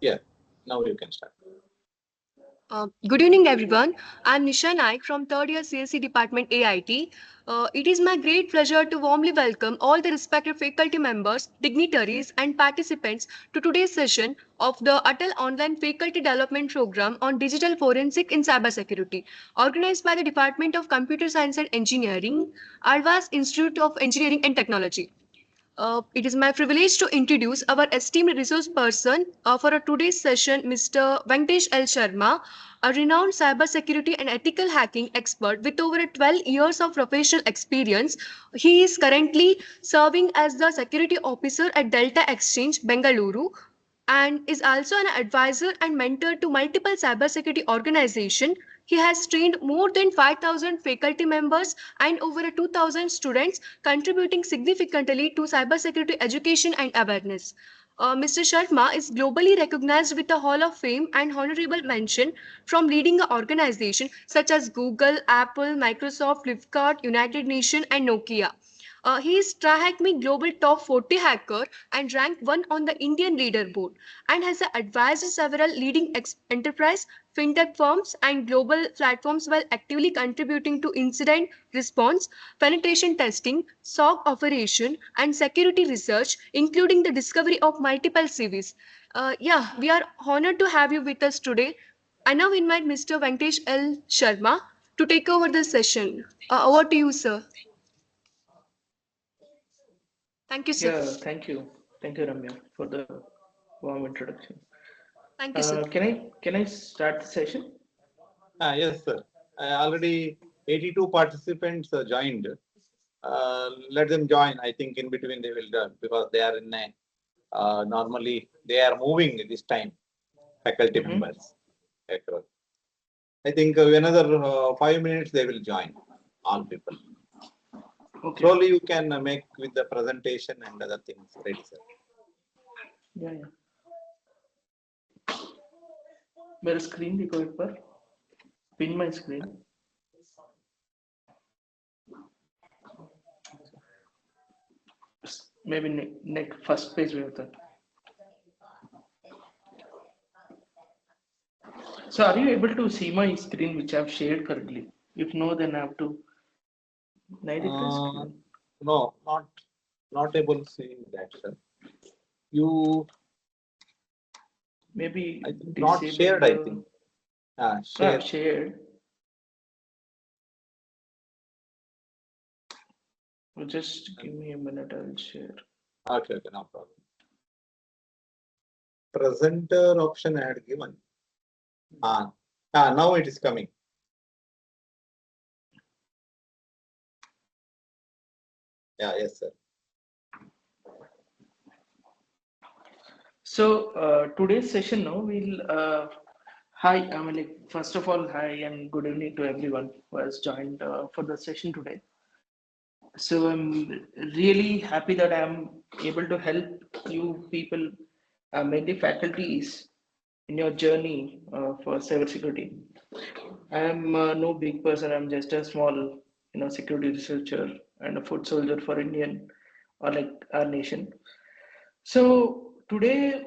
Yeah, now you can start. Good evening, everyone. I'm Nisha Naik from third year CSC Department AIT. It is my great pleasure to warmly welcome all the respected faculty members, dignitaries, and participants to today's session of the ATAL Online Faculty Development Program on Digital Forensic in Cybersecurity, organized by the Department of Computer Science and Engineering, Alvas Institute of Engineering and Technology. It is my privilege to introduce our esteemed resource person for today's session, Mr. Venkatesh L Sharma, a renowned cybersecurity and ethical hacking expert with over 12 years of professional experience. He is currently serving as the security officer at Delta Exchange, Bengaluru, and is also an advisor and mentor to multiple cybersecurity organizations. He has trained more than 5,000 faculty members and over 2,000 students, contributing significantly to cybersecurity education and awareness. Mr. Sharma is globally recognized with a Hall of Fame and honorable mention from leading organizations such as Google, Apple, Microsoft, Flipkart, United Nations, and Nokia. He is TraHackMe Global Top 40 Hacker and ranked 1 on the Indian leaderboard and has advised several leading enterprise, fintech firms, and global platforms while actively contributing to incident response, penetration testing, SOC operation, and security research, including the discovery of multiple CVs. We are honored to have you with us today. I now invite Mr. Venkatesh L. Sharma to take over the session. Over to you, sir. Thank you, sir. Yeah, thank you. Thank you, Ramya, for the warm introduction. Thank you, sir. Can I start the session? Yes, sir. Already 82 participants joined. Let them join. I think in between they will join because they are in a, normally they are moving this time, faculty members. Across. I think another 5 minutes they will join, all people. Okay. Slowly you can make with the presentation and other things ready, sir. Yeah, yeah. मेरा screen दिखो एक बार. Pin my screen. Maybe next first page में होता. So are you able to see my screen which I've shared currently? If no, then I have to. No, not able to see that, sir. You maybe I think not shared. I think. Shared. Shared. Just give me a minute. I'll share. Okay, no problem. Presenter option I had given. Now it is coming. Yeah, yes, sir. So today's session now we'll hi, first of all, hi and good evening to everyone who has joined for the session today. So I'm really happy that I'm able to help you people, mainly faculties, in your journey for cybersecurity. I'm no big person. I'm just a small, security researcher and a foot soldier for Indian or like our nation. So today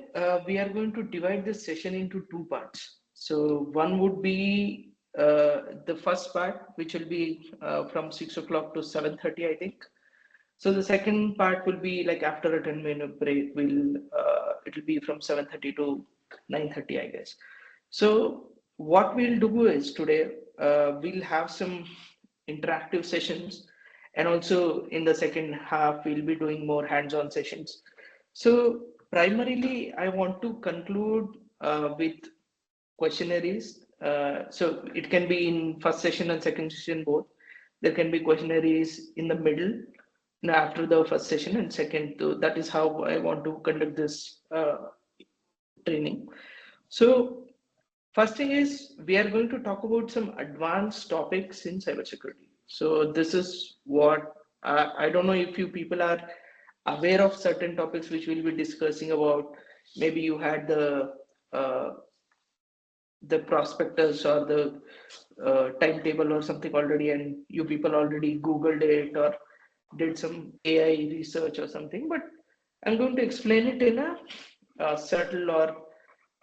we are going to divide this session into two parts. So one would be the first part, which will be from 6 o'clock to 7:30, I think. So the second part will be like after a 10-minute break. It'll be from 7:30 to 9:30, I guess. So what we'll do is today we'll have some interactive sessions, and also in the second half we'll be doing more hands-on sessions. So primarily, I want to conclude with questionnaires. So it can be in first session and second session both. There can be questionnaires in the middle, after the first session and second. So that is how I want to conduct this training. So first thing is we are going to talk about some advanced topics in cybersecurity. So this is what I don't know if you people are aware of certain topics which we'll be discussing about. Maybe you had uh, the prospectus or the timetable or something already, and you people already googled it or did some AI research or something. But I'm going to explain it in a subtle or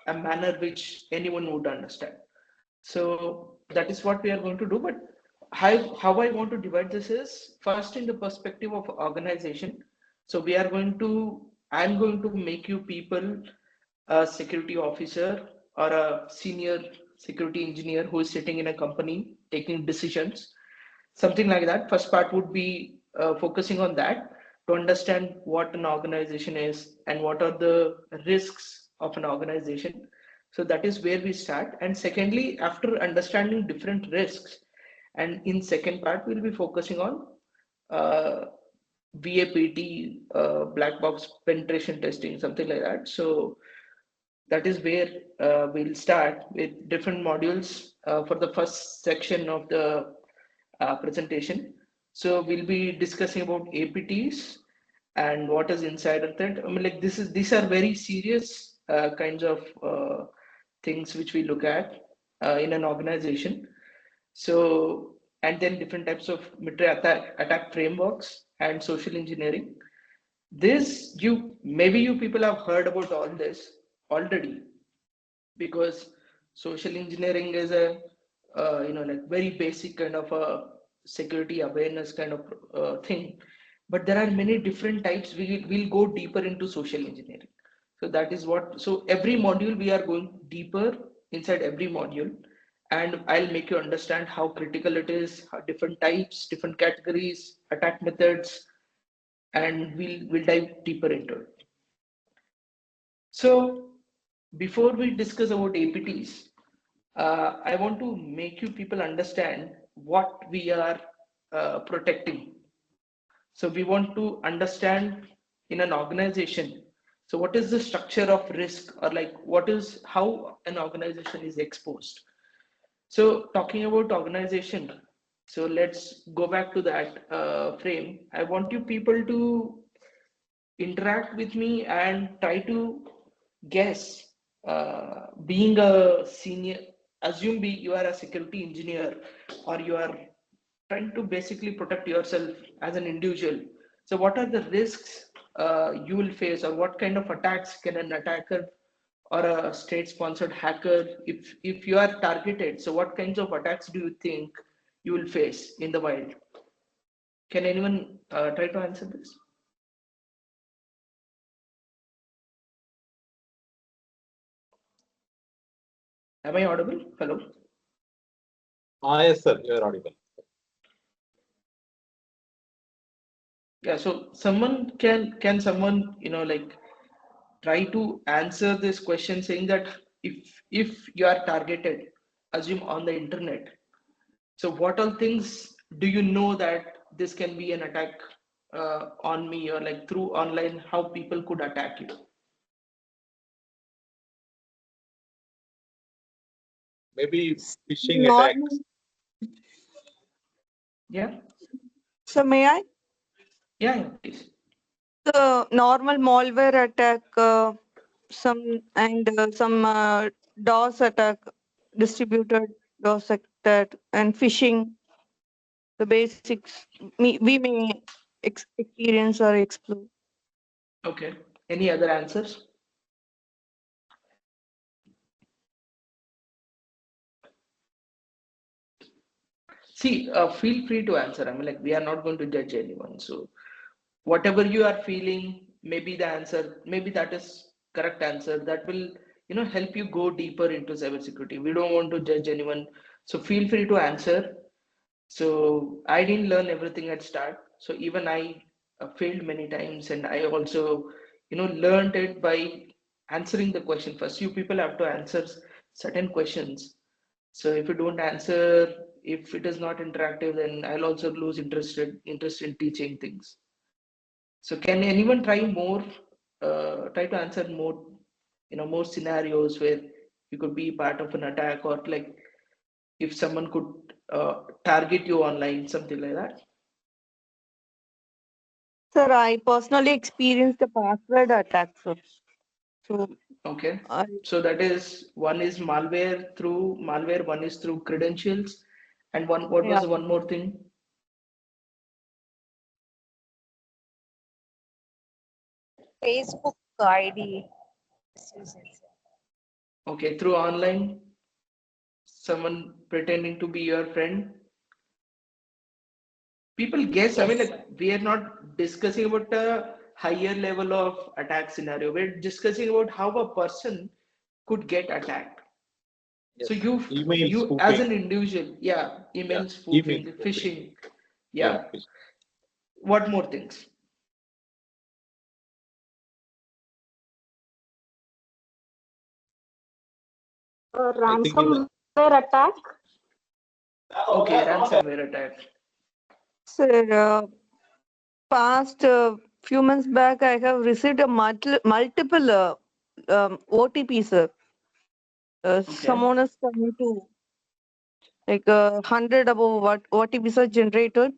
a manner which anyone would understand. So that is what we are going to do. But how I want to divide this is first in the perspective of organization. So I'm going to make you people a security officer or a senior security engineer who is sitting in a company taking decisions, something like that. First part would be focusing on that to understand what an organization is and what are the risks of an organization. So that is where we start. And secondly, after understanding different risks, and in second part we'll be focusing on uh, VAPT, black box penetration testing, something like that. So that is where we'll start with different modules for the first section of the presentation. So we'll be discussing about APTs and what is insider threat. I mean, like these are very serious kinds of things which we look at in an organization. So, and then different types of military attack frameworks and social engineering. This maybe you people have heard about all this already, because social engineering is a like very basic kind of a security awareness kind of thing, but there are many different types. Will go deeper into social engineering. So that is what, so every module we are going deeper inside every module, and I'll make you understand how critical it is, how different types, different categories, attack methods, and we'll dive deeper into it. So before we discuss about APTs, I want to make you people understand what we are protecting. So we want to understand in an organization. So what is the structure of risk, or like how an organization is exposed? So talking about organization, so let's go back to that frame. I want you people to interact with me and try to guess, being a senior, you are a security engineer, or you are trying to basically protect yourself as an individual. So what are the risks you will face, or what kind of attacks can an attacker or a state sponsored hacker, if you are targeted, so what kinds of attacks do you think you will face in the wild? Can anyone try to answer this? Am I audible? Hello? Yes, sir, you are audible. Yeah, so can someone, like try to answer this question saying that if you are targeted, assume on the internet, so what all things do you know that this can be an attack on me, or like through online, how people could attack you? Maybe phishing Normal. attacks. Yeah, So may I? yeah, please. The normal malware attack, some DOS attack, distributed DOS attack, and phishing. The basics we may experience or explore. Okay, any other answers? See, feel free to answer. I mean, like, we are not going to judge anyone. So whatever you are feeling, maybe the answer, maybe that is correct answer. That will, help you go deeper into cybersecurity. We don't want to judge anyone. So feel free to answer. So I didn't learn everything at start. So even I failed many times, and I also, learned it by answering the question first. You people have to answer certain questions. So if you don't answer, if it is not interactive, then I'll also lose interest in teaching things. So can anyone try to answer more, more scenarios where you could be part of an attack, or like if someone could target you online, something like that? Sir, I personally experienced a password attack, sir. So Okay. I So that is, one is malware, one is through credentials, and what was yeah, the one more thing? Facebook ID. Okay, through online, someone pretending to be your friend. People guess, I mean, Yes. like, we are not discussing about a higher level of attack scenario. We're discussing about how a person could get attacked. So Yes. Email you as spoofing. an individual, yeah, Yeah. email Email spoofing, spoofing. phishing, Yeah. yeah. What more things? I think in the Ransomware attack. Okay, ransomware attack. Sir, past few months back, I have received a multiple OTPs. Okay. Someone is coming to like 100 above what OTPs are generated.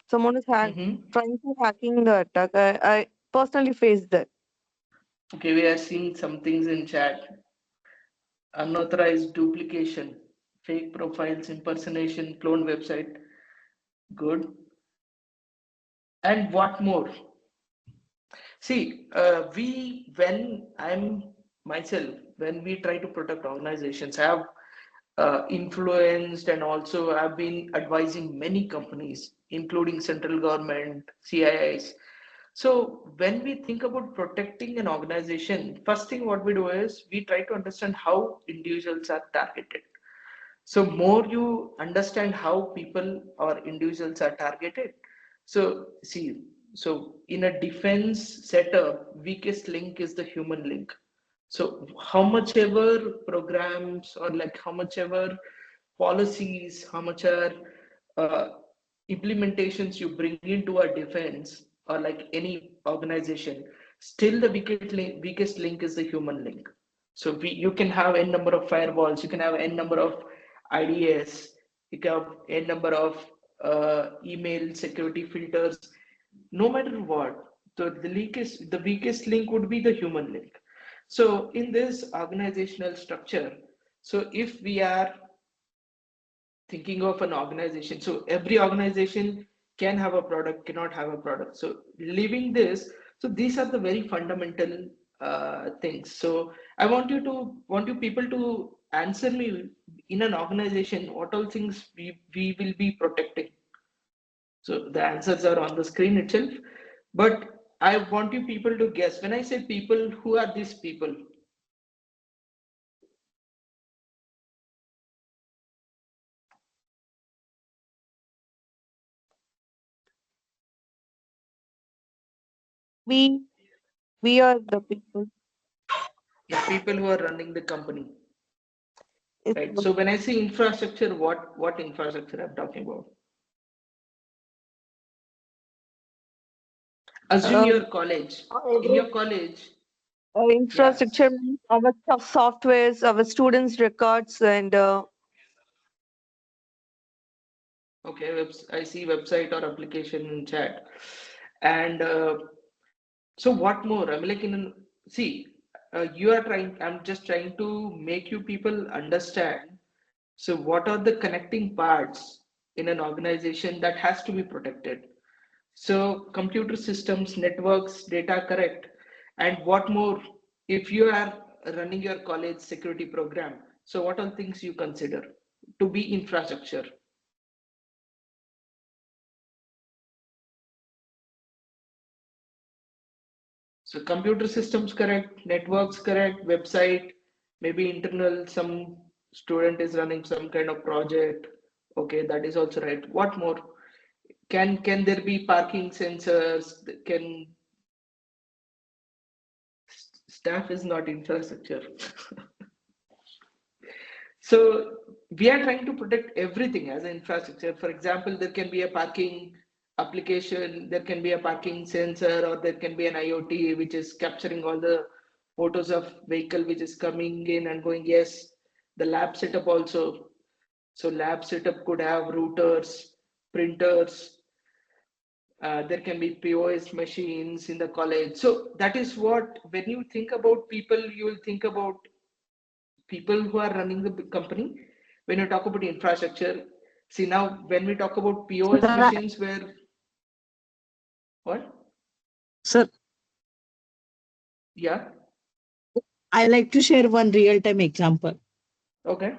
Someone is Mm-hmm. trying to hacking the attack. I personally faced that. Okay, we are seeing some things in chat. Unauthorized duplication, fake profiles, impersonation, cloned website. Good. And what more? See, when I'm myself, when we try to protect organizations, I have influenced and also I've been advising many companies, including central government, CIIs. So when we think about protecting an organization, first thing what we do is we try to understand how individuals are targeted. So more you understand how people or individuals are targeted. So see, so in a defense setup, weakest link is the human link. So how much ever programs or like how much ever policies, how much are uh, implementations you bring into a defense or like any organization, still the weakest link is the human link. So you can have n number of firewalls, you can have n number of IDS, you can have n number of email security filters. No matter what, the weakest link would be the human link. So in this organizational structure, so if we are thinking of an organization, so every organization can have a product, cannot have a product. So leaving this, so these are the very fundamental things. So I want you people to answer me, in an organization what all things we will be protecting. So the answers are on the screen itself, but I want you people to guess. When I say people, who are these people? We we are the people. The people who are running the company, It's right? So when I say infrastructure, what infrastructure I'm talking about? Assume um, your college. In every your college, infrastructure yes. means our softwares, our students' records, and Okay, I see website or application in chat. And so what more? I'm like see, you are trying, I'm just trying to make you people understand. So what are the connecting parts in an organization that has to be protected? So computer systems, networks, data, correct. And what more, if you are running your college security program, so what are things you consider to be infrastructure? So computer systems, correct, networks, correct, website, maybe internal, some student is running some kind of project. Okay, that is also right. What more? Can there be parking sensors? Can staff is not infrastructure. So we are trying to protect everything as an infrastructure. For example, there can be a parking application, there can be a parking sensor, or there can be an IoT which is capturing all the photos of vehicle which is coming in and going. Yes, the lab setup also. So lab setup could have routers, printers. There can be POS machines in the college. So that is what, when you think about people, you will think about people who are running the company. When you talk about infrastructure, see, now when we talk about POS there are, machines, where what? sir, Yeah. I like to share one real-time example. Okay.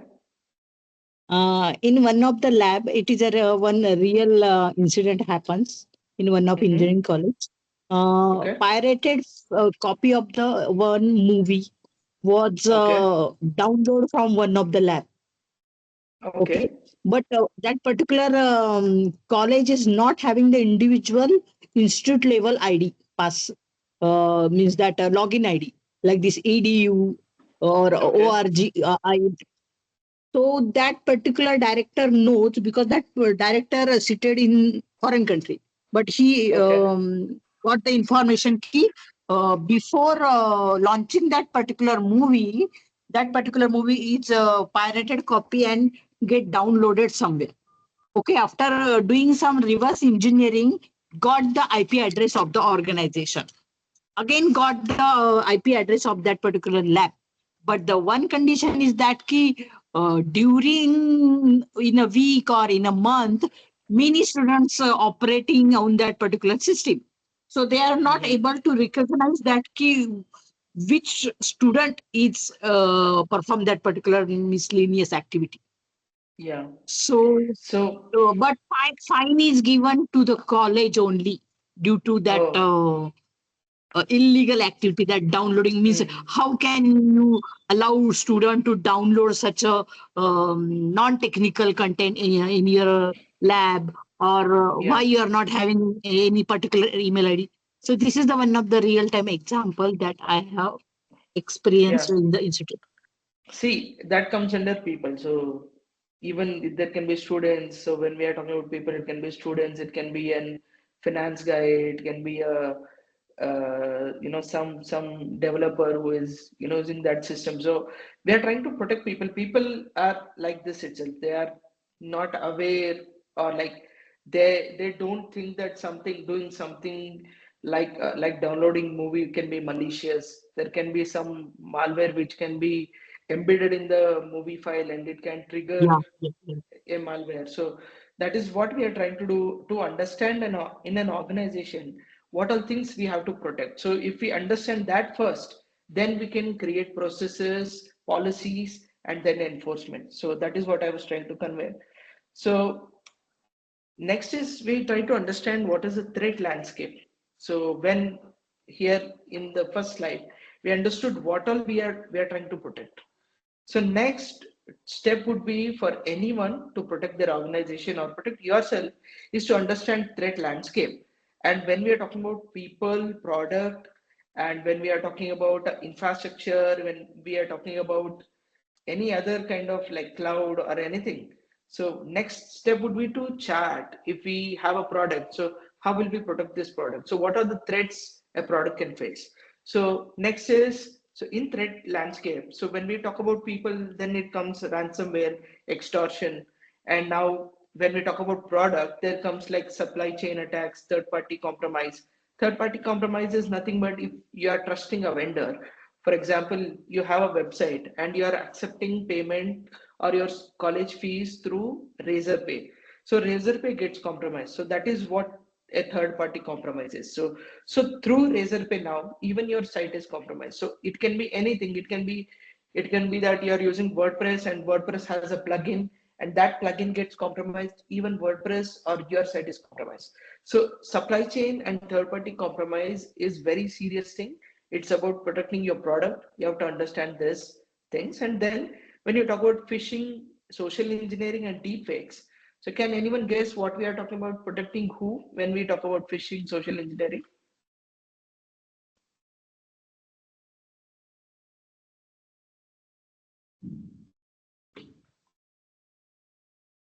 In one of the lab, it is one real incident happens in one of Mm-hmm. engineering college. Okay. Pirated copy of the one movie was Okay. downloaded from one of the lab. Okay, Okay. but that particular college is not having the individual institute level ID pass, means that login ID like this edu or Okay. org. So that particular director knows because that director seated in foreign country, but he Okay. got the information key before launching that particular movie is a pirated copy and get downloaded somewhere. Okay, after doing some reverse engineering, got the IP address of the organization. Again, got the IP address of that particular lab. But the one condition is that key during in a week or in a month, many students operating on that particular system. So they are not Mm-hmm. able to recognize that key which student is perform that particular miscellaneous activity. Yeah. So, So, but fine is given to the college only due to that oh, illegal activity. That downloading means mm, how can you allow student to download such a non-technical content in your lab, or why yeah, you are not having any particular email ID. So this is the one of the real-time example that I have yeah. experienced in the institute. See, that comes under people. So even if there can be students. So when we are talking about people, it can be students, it can be an finance guy, it can be a some developer who is using that system. So we are trying to protect people. People are like this itself. They are not aware, or like they don't think that something doing something like downloading movie can be malicious. There can be some malware which can be embedded in the movie file, and it can trigger Yeah, yeah, yeah. a malware. So that is what we are trying to do, to understand in an organization what all things we have to protect. So if we understand that first, then we can create processes, policies, and then enforcement. So that is what I was trying to convey. So next is we try to understand what is the threat landscape. So when here in the first slide, we understood what all we are trying to protect. So next step would be for anyone to protect their organization or protect yourself is to understand threat landscape. And when we are talking about people, product, and when we are talking about infrastructure, when we are talking about any other kind of like cloud or anything. So next step would be to chat if we have a product. So how will we protect this product? So what are the threats a product can face? So next is, so in threat landscape. So when we talk about people, then it comes ransomware, extortion, and now when we talk about product, there comes like supply chain attacks, third party compromise. Third party compromise is nothing but if you are trusting a vendor. For example, you have a website and you are accepting payment or your college fees through razorpay. So razorpay gets compromised. So that is what a third party compromise is. So through razorpay now even your site is compromised. So it can be anything. It can be that you are using WordPress and WordPress has a plugin, and that plugin gets compromised, even WordPress or your site is compromised. So supply chain and third party compromise is very serious thing. It's about protecting your product. You have to understand this things. And then when you talk about phishing, social engineering, and deepfakes, so can anyone guess what we are talking about? Protecting who when we talk about phishing, social engineering?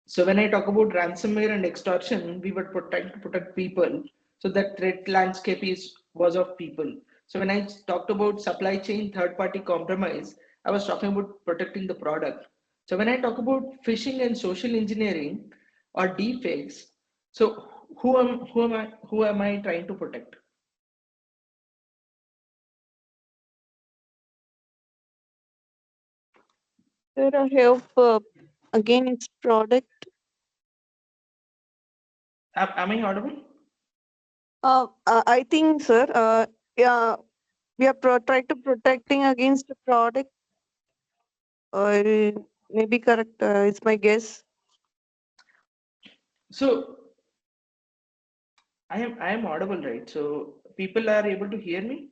So when I talk about ransomware and extortion, we were trying to protect people. So that threat landscape is was of people. So when I talked about supply chain third party compromise, I was talking about protecting the product. So when I talk about phishing and social engineering or deepfakes, so who am I trying to protect? Sir, I have again it's product. Am I audible? I think, sir, yeah, We are try to protecting against the product. Maybe correct. It's my guess. So I am audible, right? So people are able to hear me?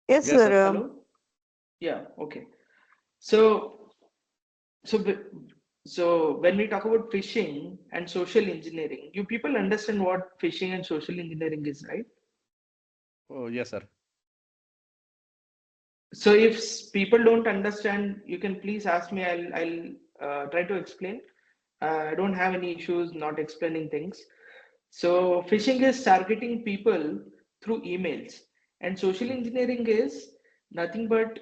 Yes, Yes, sir. sir. Hello? Yeah, okay. So so w- so when we talk about phishing and social engineering, you people understand what phishing and social engineering is, right? Oh, yes, sir. So if people don't understand, you can please ask me. I'll try to explain. I don't have any issues not explaining things. So phishing is targeting people through emails, and social engineering is nothing but,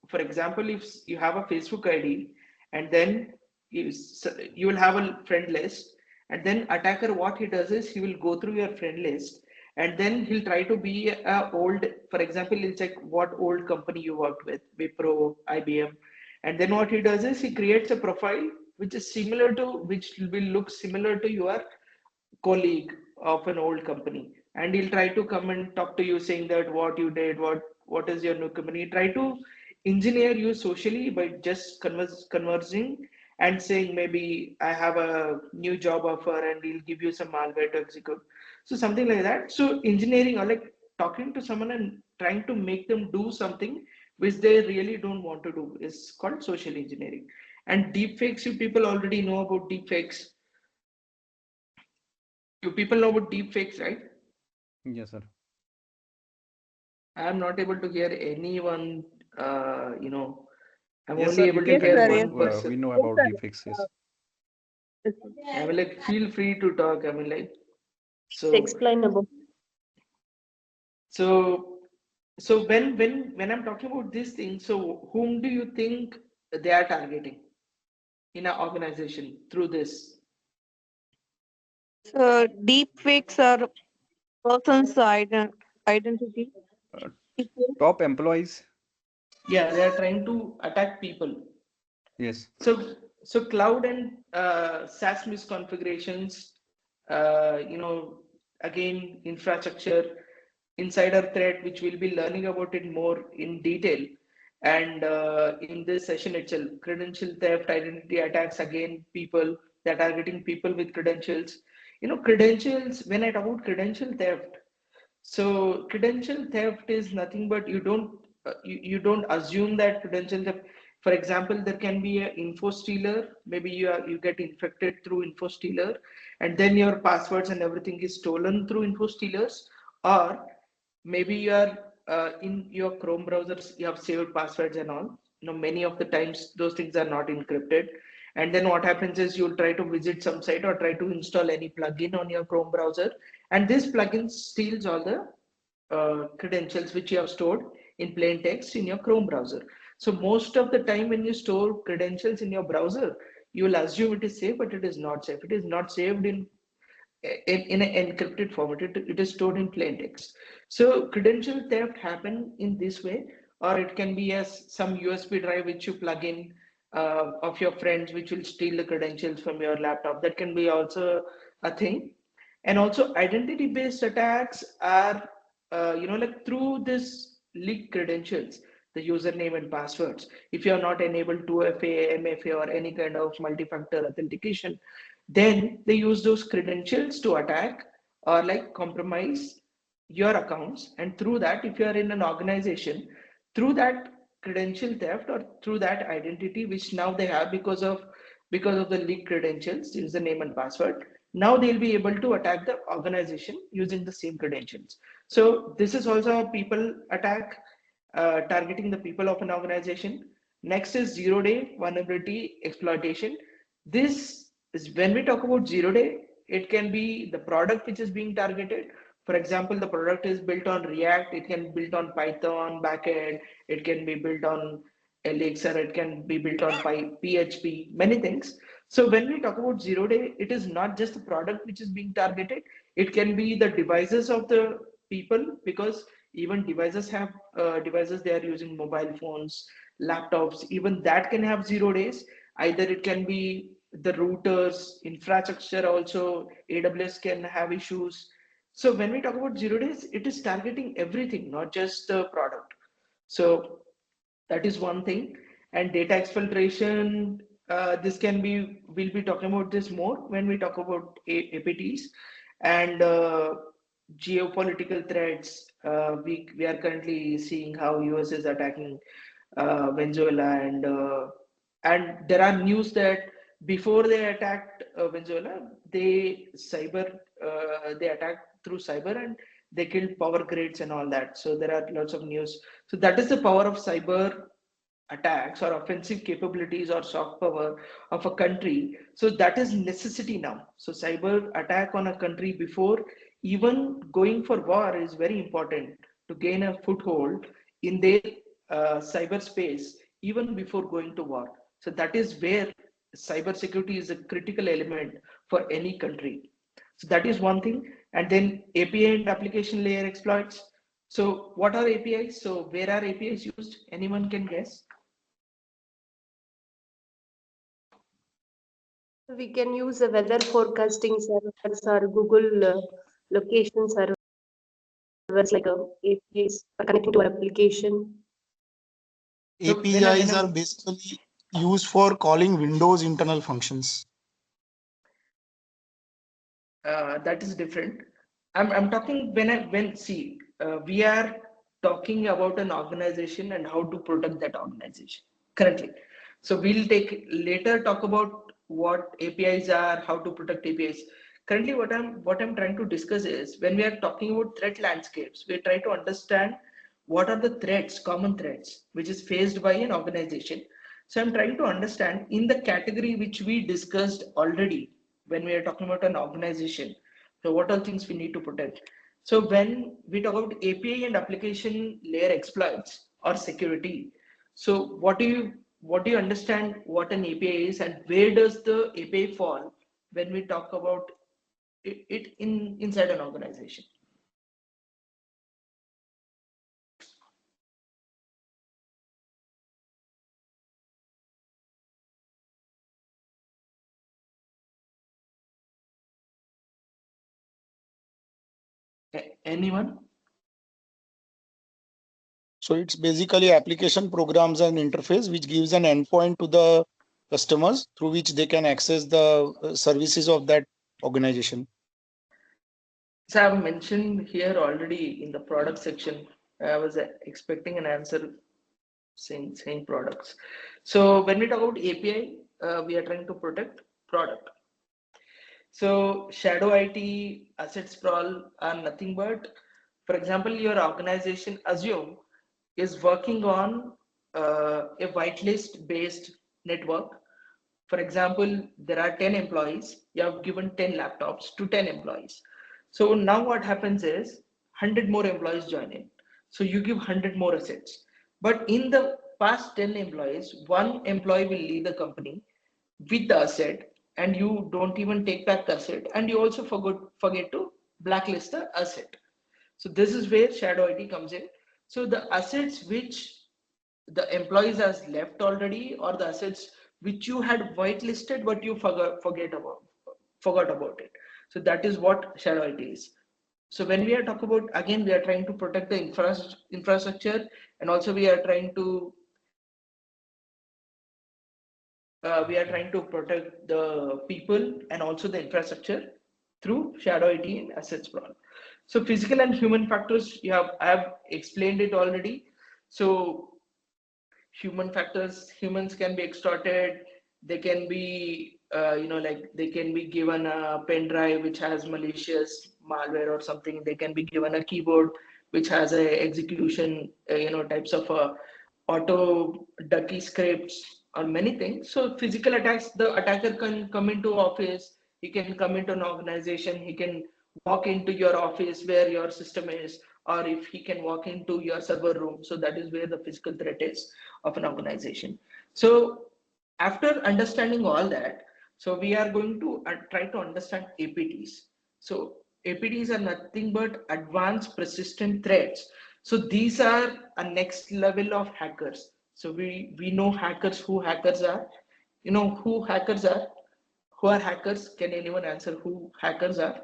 for example, if you have a Facebook ID, and then you will have a friend list, and then attacker, what he does is he will go through your friend list, and then he'll try to be a old, for example, he'll check what old company you worked with, Wipro, IBM, and then what he does is he creates a profile which will look similar to your colleague of an old company, and he'll try to come and talk to you saying that what you did, what is your new company, try to engineer you socially by just conversing and saying maybe I have a new job offer, and he'll give you some malware to execute. So something like that. So engineering, or like talking to someone and trying to make them do something which they really don't want to do, is called social engineering. And deepfakes, you people already know about deepfakes. You people know about deepfakes, right? Yes, sir. I am not able to hear anyone. I'm Yes, sir. only You able to can Yes, hear sir. continue. Yes, one We person. know yes, about sir. deepfakes. Yes. Yes, sir. I mean, like, feel free to talk. I mean, like, so, Explain about. so, so when I'm talking about these things, so whom do you think they are targeting in an organization through this? Deep fakes are person's identity. Uh, People. Top employees. Yeah, they are trying to attack people. Yes. So cloud and SaaS misconfigurations, again, infrastructure, insider threat, which we'll be learning about it more in detail. And in this session itself, credential theft, identity attacks, again, people, they're targeting people with credentials. Credentials, when I talk about credential theft, so credential theft is nothing but you don't assume that credential theft. For example, there can be an info stealer. Maybe you get infected through info stealer, and then your passwords and everything is stolen through info stealers. Or maybe you are in your Chrome browsers, you have saved passwords and all. Many of the times those things are not encrypted. And then what happens is you'll try to visit some site or try to install any plugin on your Chrome browser, and this plugin steals all the credentials which you have stored in plain text in your Chrome browser. So most of the time when you store credentials in your browser, you will assume it is safe, but it is not safe. It is not saved in an encrypted format. It is stored in plain text. So credential theft happen in this way, or it can be as some USB drive which you plug in of your friends, which will steal the credentials from your laptop. That can be also a thing. And also identity based attacks are, like through this leaked credentials, the username and passwords. If you are not enabled 2FA, MFA, or any kind of multi-factor authentication, then they use those credentials to attack or like compromise your accounts. And through that, if you are in an organization, through that credential theft or through that identity which now they have because of the leaked credentials, username and password, now they'll be able to attack the organization using the same credentials. So this is also a people attack, targeting the people of an organization. Next is zero day vulnerability exploitation. This is when we talk about zero day, it can be the product which is being targeted. For example, the product is built on React, it can be built on Python backend, it can be built on Elixir, it can be built on PHP, many things. So when we talk about zero day, it is not just the product which is being targeted, it can be the devices of the people, because even devices have devices, they are using mobile phones, laptops, even that can have zero days. Either it can be the routers, infrastructure, also AWS can have issues. So when we talk about 0 days, it is targeting everything, not just the product. So that is one thing. And data exfiltration, this can be, we'll be talking about this more when we talk about APTs. And geopolitical threats. We are currently seeing how US is attacking Venezuela, and there are news that before they attacked Venezuela, they attacked through cyber, and they killed power grids and all that. So there are lots of news. So that is the power of cyber attacks or offensive capabilities or soft power of a country. So that is necessity now. So cyber attack on a country before even going for war is very important to gain a foothold in their cyberspace even before going to war. So that is where cybersecurity is a critical element for any country. So that is one thing. And then API and application layer exploits. So what are APIs? So where are APIs used? Anyone can guess? We can use the weather forecasting servers or Google location servers like APIs for connecting to our application. So when APIs are basically used for calling Windows internal functions. that is different. I'm talking we are talking about an organization and how to protect that organization currently. So we'll take later talk about what APIs are, how to protect APIs. Currently, what I'm trying to discuss is when we are talking about threat landscapes, we try to understand what are the threats, common threats, which is faced by an organization. So I'm trying to understand in the category which we discussed already when we are talking about an organization. So what are things we need to protect? So when we talk about API and application layer exploits or security, so what do you understand what an API is and where does the API fall when we talk about it inside an organization? Anyone? So it's basically application programs and interface which gives an endpoint to the customers through which they can access the services of that organization. So I've mentioned here already in the product section. I was expecting an answer saying products. So when we talk about API, we are trying to protect product. So shadow IT, asset sprawl are nothing but, for example, your organization assume is working on a whitelist based network. For example, there are 10 employees, you have given 10 laptops to 10 employees. So now what happens is 100 more employees join in. So you give 100 more assets. But in the past 10 employees, one employee will leave the company with the asset and you don't even take back the asset and you also forget to blacklist the asset. So this is where shadow IT comes in. So the assets which the employees has left already or the assets which you had whitelisted but you forgot about it. So that is what shadow IT is. So when we are talking about, again, we are trying to protect the infrastructure, and also we are trying to protect the people and also the infrastructure through shadow IT and asset sprawl. So physical and human factors, I have explained it already. So human factors, humans can be extorted. They can be like they can be given a pen drive which has malicious malware or something. They can be given a keyboard which has a execution types of auto ducky scripts or many things. So physical attacks, the attacker can come into office, he can come into an organization, he can walk into your office where your system is, or if he can walk into your server room. So that is where the physical threat is of an organization. So after understanding all that, so we are going to try to understand APTs. So APTs are nothing but advanced persistent threats. So these are a next level of hackers. So we know hackers, who hackers are. You know who hackers are? Who are hackers? Can anyone answer who hackers are?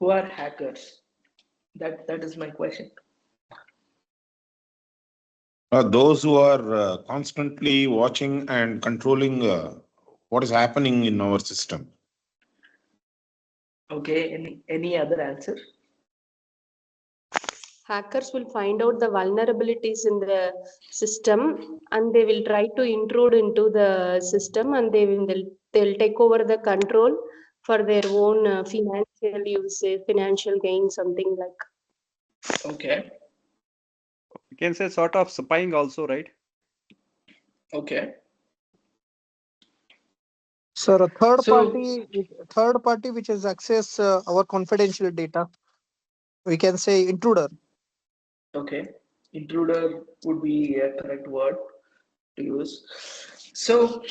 who are hackers? That is my question. Those who are constantly watching and controlling what is happening in our system. Okay, any other answer? Hackers will find out the vulnerabilities in the system and they will try to intrude into the system and they'll take over the control for their own financial use, financial gain, something like. Okay. You can say sort of spying also, right? Okay. Sir, a third So- party which has access our confidential data, we can say intruder. Okay, intruder would be a correct word to use. So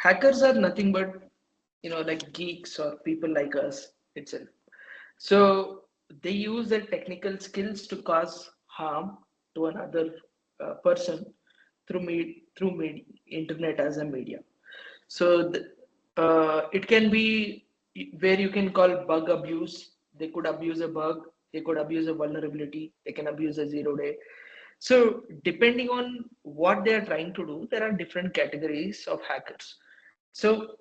hackers are nothing but, like geeks or people like us itself. So they use their technical skills to cause harm to another person through internet as a medium. So it can be where you can call bug abuse. They could abuse a bug. They could abuse a vulnerability. They can abuse a 0-day. So depending on what they are trying to do, there are different categories of hackers. So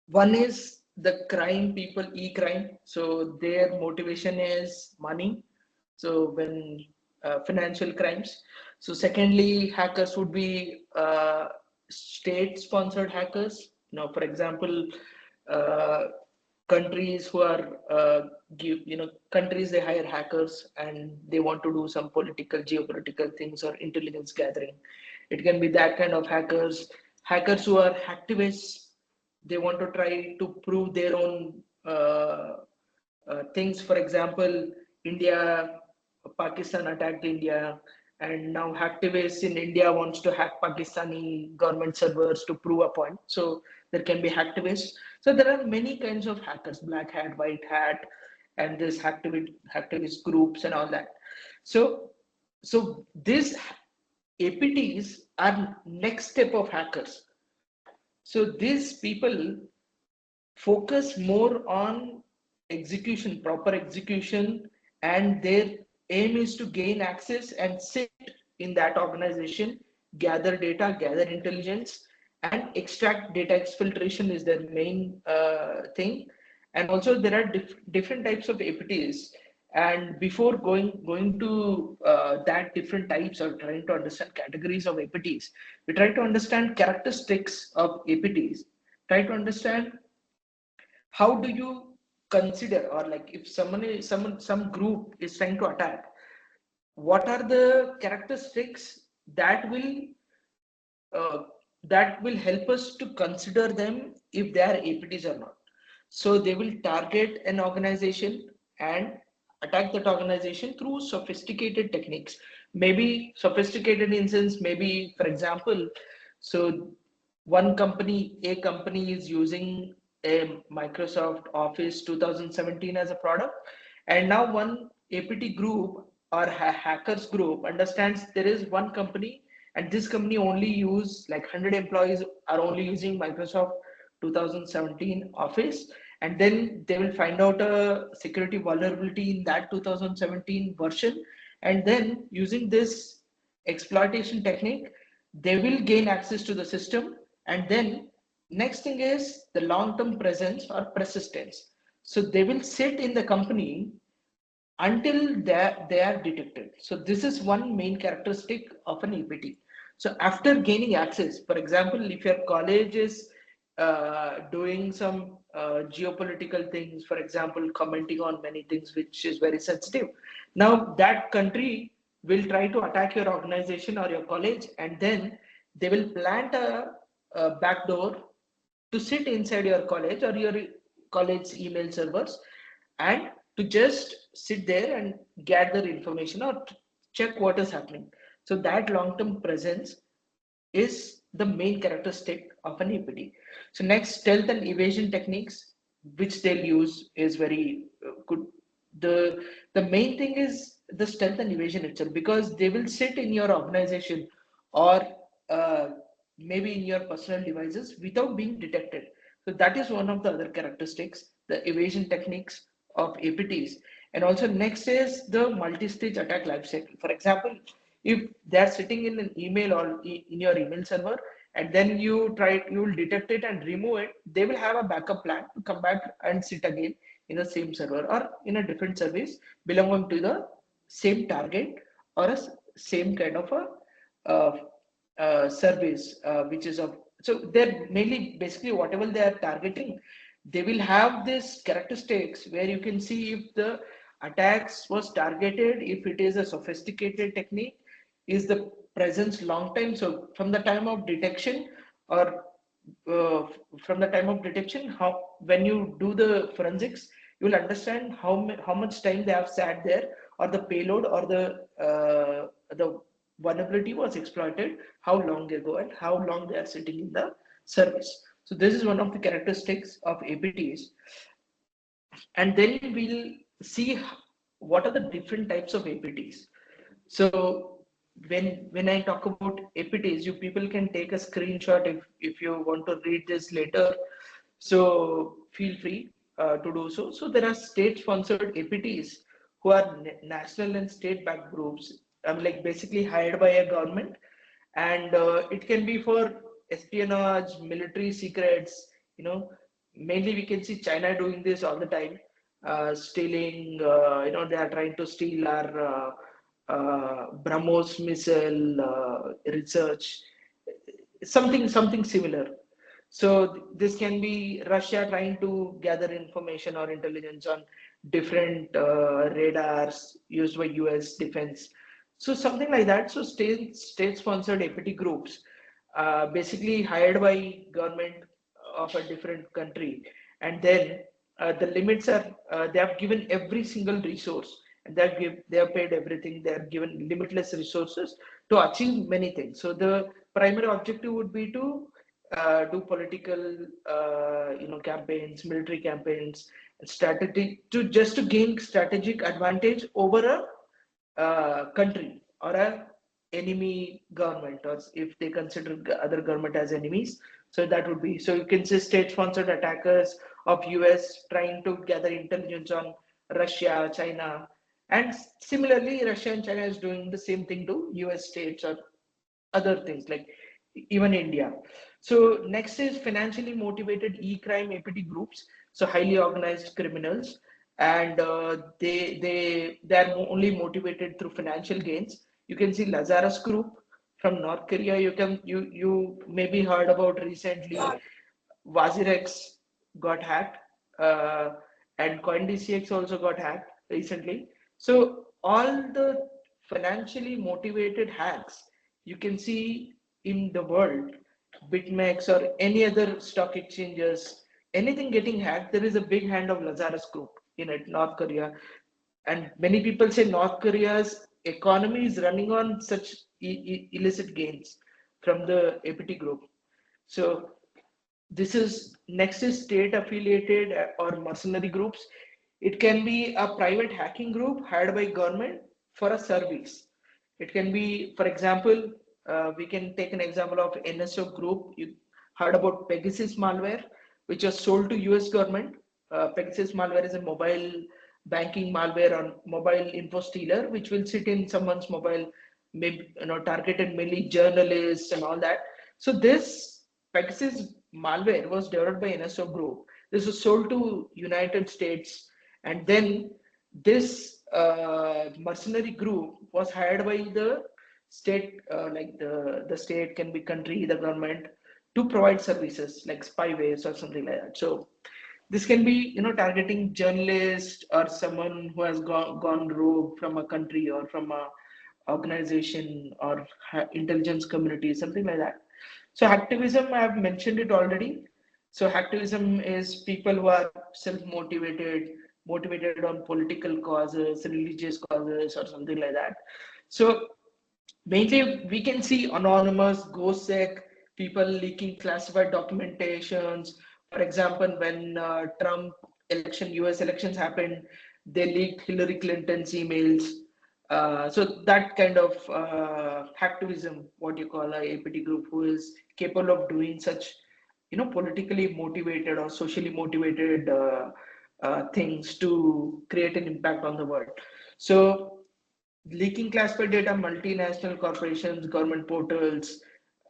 one is the crime people, e-crime. So their motivation is money. So when financial crimes. So secondly, hackers would be state-sponsored hackers. For example, uh, countries who are countries, they hire hackers and they want to do some geopolitical things or intelligence gathering. It can be that kind of hackers who are activists. They want to try to prove their own things. For example, Pakistan attacked India, and now activists in India wants to hack Pakistani government servers to prove a point. So there can be activists. So there are many kinds of hackers: black hat, white hat, and this activist groups and all that. So these APTs are next step of hackers. So these people focus more on execution, proper execution, and their aim is to gain access and sit in that organization, gather data, gather intelligence, and extract data. Exfiltration is their main thing. And also there are different types of APTs. And before going to that different types or trying to understand categories of APTs, we try to understand characteristics of APTs, try to understand how do you consider, or like if some group is trying to attack, what are the characteristics uh, that will help us to consider them if they are APTs or not. So they will target an organization and attack that organization through sophisticated techniques. Maybe sophisticated in sense, maybe for example, so a company is using a Microsoft Office 2017 as a product, and now one APT group or hackers group understands there is one company, and this company only use like 100 employees are only using Microsoft 2017 Office, and then they will find out a security vulnerability in that 2017 version, and then using this exploitation technique, they will gain access to the system. And then next thing is the long-term presence or persistence. So they will sit in the company until they are detected. So this is one main characteristic of an APT. So after gaining access, for example, if your college is doing some geopolitical things, for example, commenting on many things which is very sensitive, now that country will try to attack your organization or your college, and then they will plant a backdoor to sit inside your college or your college email servers, and to just sit there and gather information or check what is happening. So that long-term presence is the main characteristic of an APT. So next, stealth and evasion techniques, which they'll use, is very good. The main thing is the stealth and evasion itself, because they will sit in your organization or maybe in your personal devices without being detected. So that is one of the other characteristics. the evasion techniques of APTs. And also next is the multi-stage attack lifecycle. For example, if they're sitting in an email or in your email server, and then you will detect it and remove it, they will have a backup plan to come back and sit again in the same server or in a different service belonging to the same target or a same kind of a service, which is of, so they're mainly basically whatever they are targeting, they will have this characteristics where you can see if the attacks was targeted, if it is a sophisticated technique, is the presence long time. So from the time of detection or from the time of detection, how when you do the forensics, you will understand how much time they have sat there, or the payload or the vulnerability was exploited, how long ago and how long they are sitting in the service. So this is one of the characteristics of APTs. And then we'll see what are the different types of APTs. So when I talk about APTs, you people can take a screenshot if you want to read this later. So feel free to do so. So there are state-sponsored APTs who are national and state-backed groups. Like basically hired by a government, and it can be for espionage, military secrets. Mainly we can see China doing this all the time, stealing. They are trying to steal our BrahMos missile research, something similar. So this can be Russia trying to gather information or intelligence on different radars used by US defense. So something like that. So state-sponsored APT groups, basically hired by government of a different country, and then the limits are they have given every single resource, and they have paid everything. They are given limitless resources to achieve many things. So the primary objective would be to do political, campaigns, military campaigns, strategy to just to gain strategic advantage over a country or a enemy government, or if they consider other government as enemies. So that would be, so you can say state-sponsored attackers of US trying to gather intelligence on Russia, China, and similarly Russia and China is doing the same thing to US states or other things like even India. So next is financially motivated e-crime APT groups, so highly organized criminals, and they are only motivated through financial gains. You can see Lazarus Group from North Korea. You maybe heard about recently Wazirex got hacked, and CoinDCX also got hacked recently. So all the financially motivated hacks you can see in the world, BitMEX or any other stock exchanges, anything getting hacked, there is a big hand of Lazarus Group in it, North Korea. And many people say North Korea's economy is running on such illicit gains from the APT group. So this is next is state affiliated or mercenary groups. It can be a private hacking group hired by government for a service. It can be, for example, we can take an example of NSO group. You heard about Pegasus malware, which was sold to US government. Pegasus malware is a mobile banking malware or mobile info stealer, which will sit in someone's mobile, maybe targeted mainly journalists and all that. So this Pegasus malware was developed by NSO Group. This was sold to United States, and then this mercenary group was hired by the state, like the state can be country, the government, to provide services like spywares or something like that. So this can be targeting journalists or someone who has gone rogue from a country or from a organization or intelligence community, something like that. So hacktivism, I have mentioned it already. So hacktivism is people who are self-motivated, motivated on political causes, religious causes, or something like that. So mainly we can see anonymous, GhostSec, people leaking classified documentations. For example, when Trump election, US elections happened, they leaked Hillary Clinton's emails. So that kind of hacktivism, what you call a APT group, who is capable of doing such, politically motivated or socially motivated things to create an impact on the world. So leaking classified data, multinational corporations, government portals,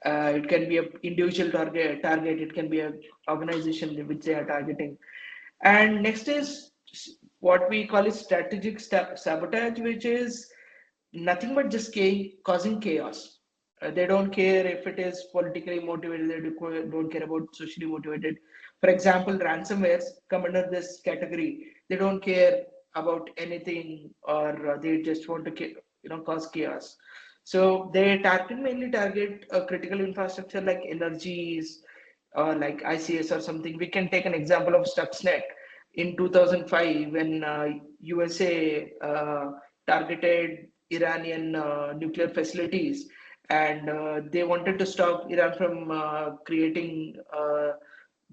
it can be an individual target, it can be an organization which they are targeting. And next is what we call is strategic sabotage, which is nothing but just causing chaos. They don't care if it is politically motivated, they don't care about socially motivated. For example, ransomwares come under this category. They don't care about anything, or they just want to cause chaos. So they mainly target a critical infrastructure like energies or like ICS or something. We can take an example of Stuxnet in 2005 when USA targeted Iranian nuclear facilities, and they wanted to stop Iran from creating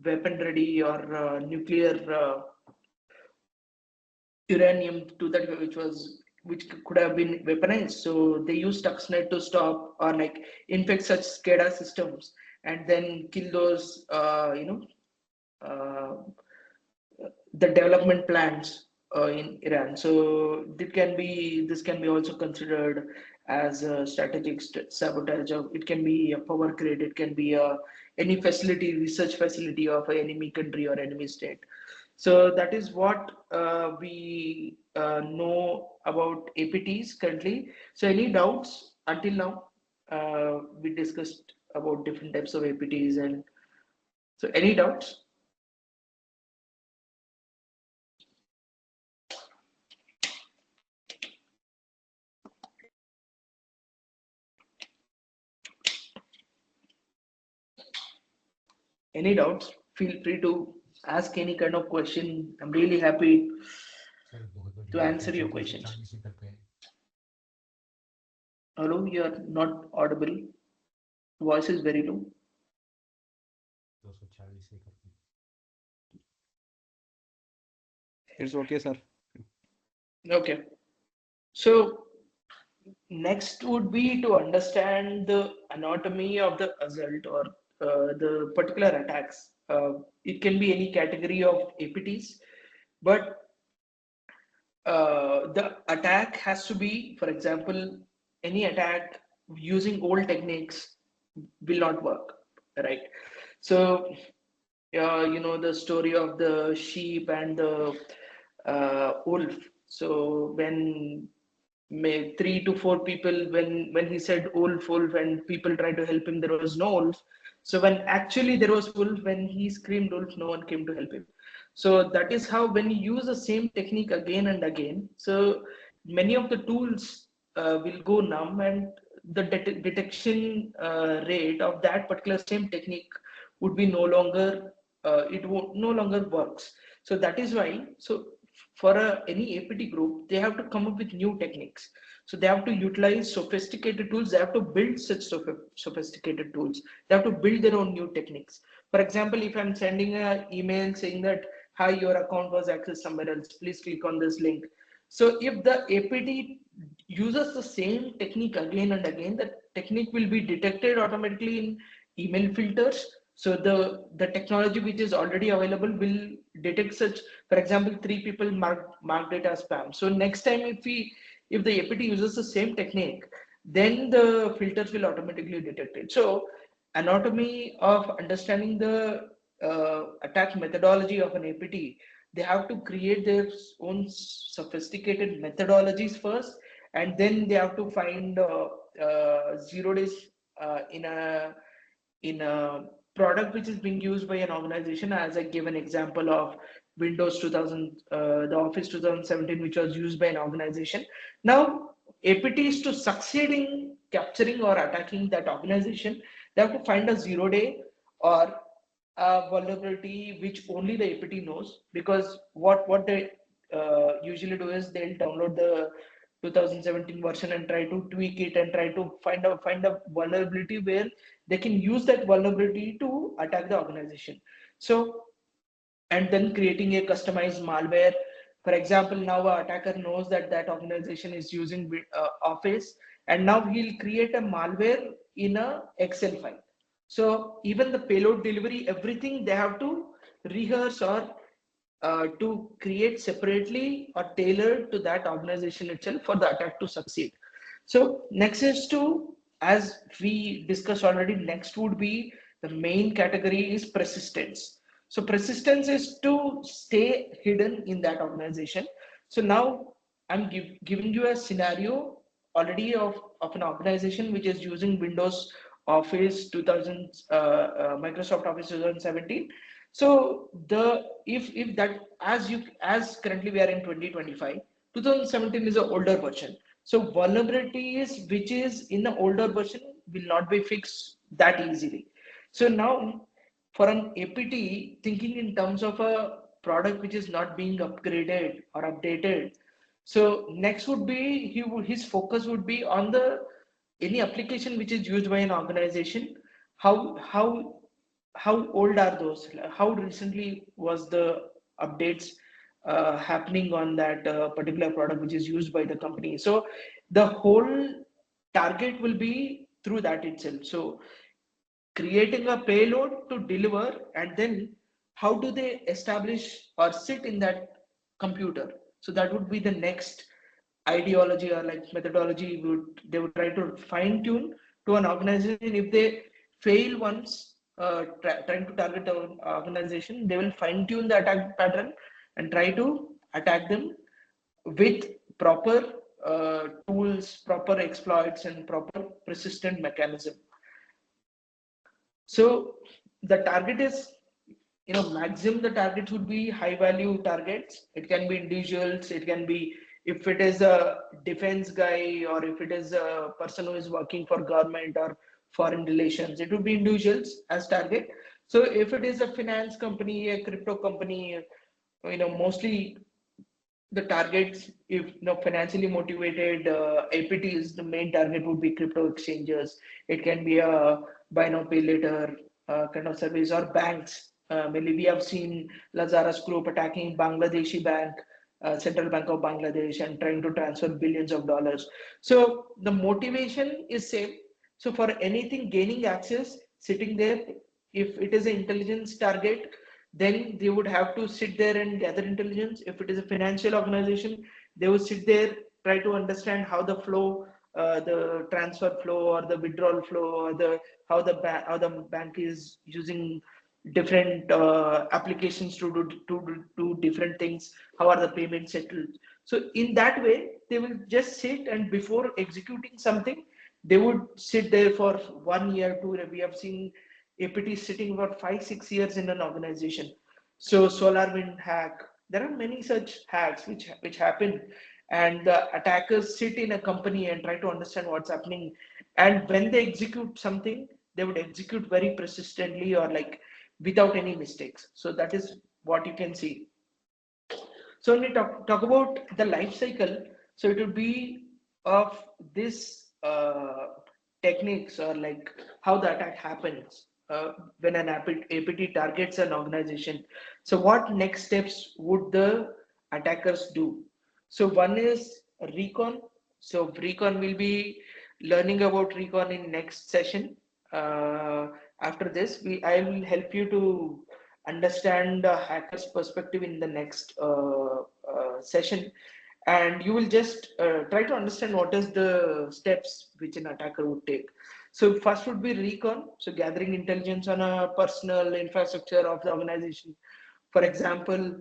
weapon ready or nuclear uranium to that which could have been weaponized. So they used Stuxnet to stop or like infect such SCADA systems and then kill those uh, the development plans in Iran. So this can be also considered as a strategic sabotage. Of it can be a power grid, it can be any research facility of an enemy country or enemy state. So that is what we know about APTs currently. So any doubts until now? We discussed about different types of APTs, and so any doubts? Any doubts? Feel free to ask any kind of question. I'm really happy to answer your questions. Hello, you are not audible. Voice is very low. It's okay, sir. Okay. So next would be to understand the anatomy of the assault or the particular attacks. It can be any category of APTs, but the attack has to be, for example, any attack using old techniques will not work, right? So, the story of the sheep and the wolf. So when 3 to 4 people, when he said wolf, wolf, and people tried to help him, there was no wolf. So when actually there was wolf, when he screamed wolf, no one came to help him. So that is how when you use the same technique again and again, so many of the tools will go numb, and the detection rate of that particular same technique would be no longer it won't no longer works. So that is why, so for any APT group, they have to come up with new techniques. So they have to utilize sophisticated tools. They have to build such sophisticated tools. They have to build their own new techniques. For example, if I'm sending an email saying that, hi, your account was accessed somewhere else, please click on this link. So if the APT uses the same technique again and again, the technique will be detected automatically in email filters. So the technology which is already available will detect such. For example, 3 people marked it as spam. So next time if the APT uses the same technique, then the filters will automatically detect it. So anatomy of understanding the attack methodology of an APT, they have to create their own sophisticated methodologies first, and then they have to find 0 days in a product which is being used by an organization. As I gave an example of Windows 2000, the Office 2017, which was used by an organization. Now, APTs to succeed in capturing or attacking that organization, they have to find a 0 day or a vulnerability which only the APT knows, because what they usually do is they'll download the 2017 version and try to tweak it and try to find a vulnerability where they can use that vulnerability to attack the organization. So, and then creating a customized malware. For example, now an attacker knows that that organization is using Office, and now he'll create a malware in a Excel file. So even the payload delivery, everything they have to rehearse or to create separately or tailored to that organization itself for the attack to succeed. So next is to, as we discussed already, next would be the main category is persistence. So persistence is to stay hidden in that organization. So now I'm giving you a scenario already of an organization which is using Windows Office 2000, Microsoft Office 2017. So the if that, as currently we are in 2025, 2017 is an older version. So vulnerabilities which is in the older version will not be fixed that easily. So now for an APT, thinking in terms of a product which is not being upgraded or updated. So next would be his focus would be on the any application which is used by an organization. How old are those? How recently was the updates happening on that particular product which is used by the company? So the whole target will be through that itself. So creating a payload to deliver, and then how do they establish or sit in that computer? So that would be the next ideology or like methodology. They would try to fine tune to an organization. If they fail once trying to target an organization, they will fine tune the attack pattern and try to attack them with proper tools, proper exploits, and proper persistent mechanism. So the target is, maximum the targets would be high value targets. It can be individuals, it can be, if it is a defense guy or if it is a person who is working for government or foreign relations, it would be individuals as target. So if it is a finance company, a crypto company, mostly the targets, if financially motivated APTs, the main target would be crypto exchanges. It can be a buy now pay later kind of service, or banks. Mainly we have seen Lazarus Group attacking Bangladeshi bank, Central Bank of Bangladesh, and trying to transfer billions of dollars. So the motivation is same. So for anything gaining access, sitting there, if it is an intelligence target, then they would have to sit there and gather intelligence. If it is a financial organization, they would sit there, try to understand how the flow, the transfer flow or the withdrawal flow, or the how the bank is using different applications to do different things. How are the payments settled? So in that way, they will just sit, and before executing something, they would sit there for 1 year, 2 years. We have seen APT sitting for 5-6 years in an organization. So SolarWind hack. There are many such hacks which happen, and the attackers sit in a company and try to understand what's happening. And when they execute something, they would execute very persistently or like without any mistakes. So that is what you can see. So when we talk about the life cycle, so it would be of this techniques or like how the attack happens when an APT targets an organization. So what next steps would the attackers do? So one is recon. So recon will be learning about recon in next session. After this, I will help you to understand the hacker's perspective in the next session, and you will just try to understand what is the steps which an attacker would take. So first would be recon, so gathering intelligence on a personal infrastructure of the organization. For example,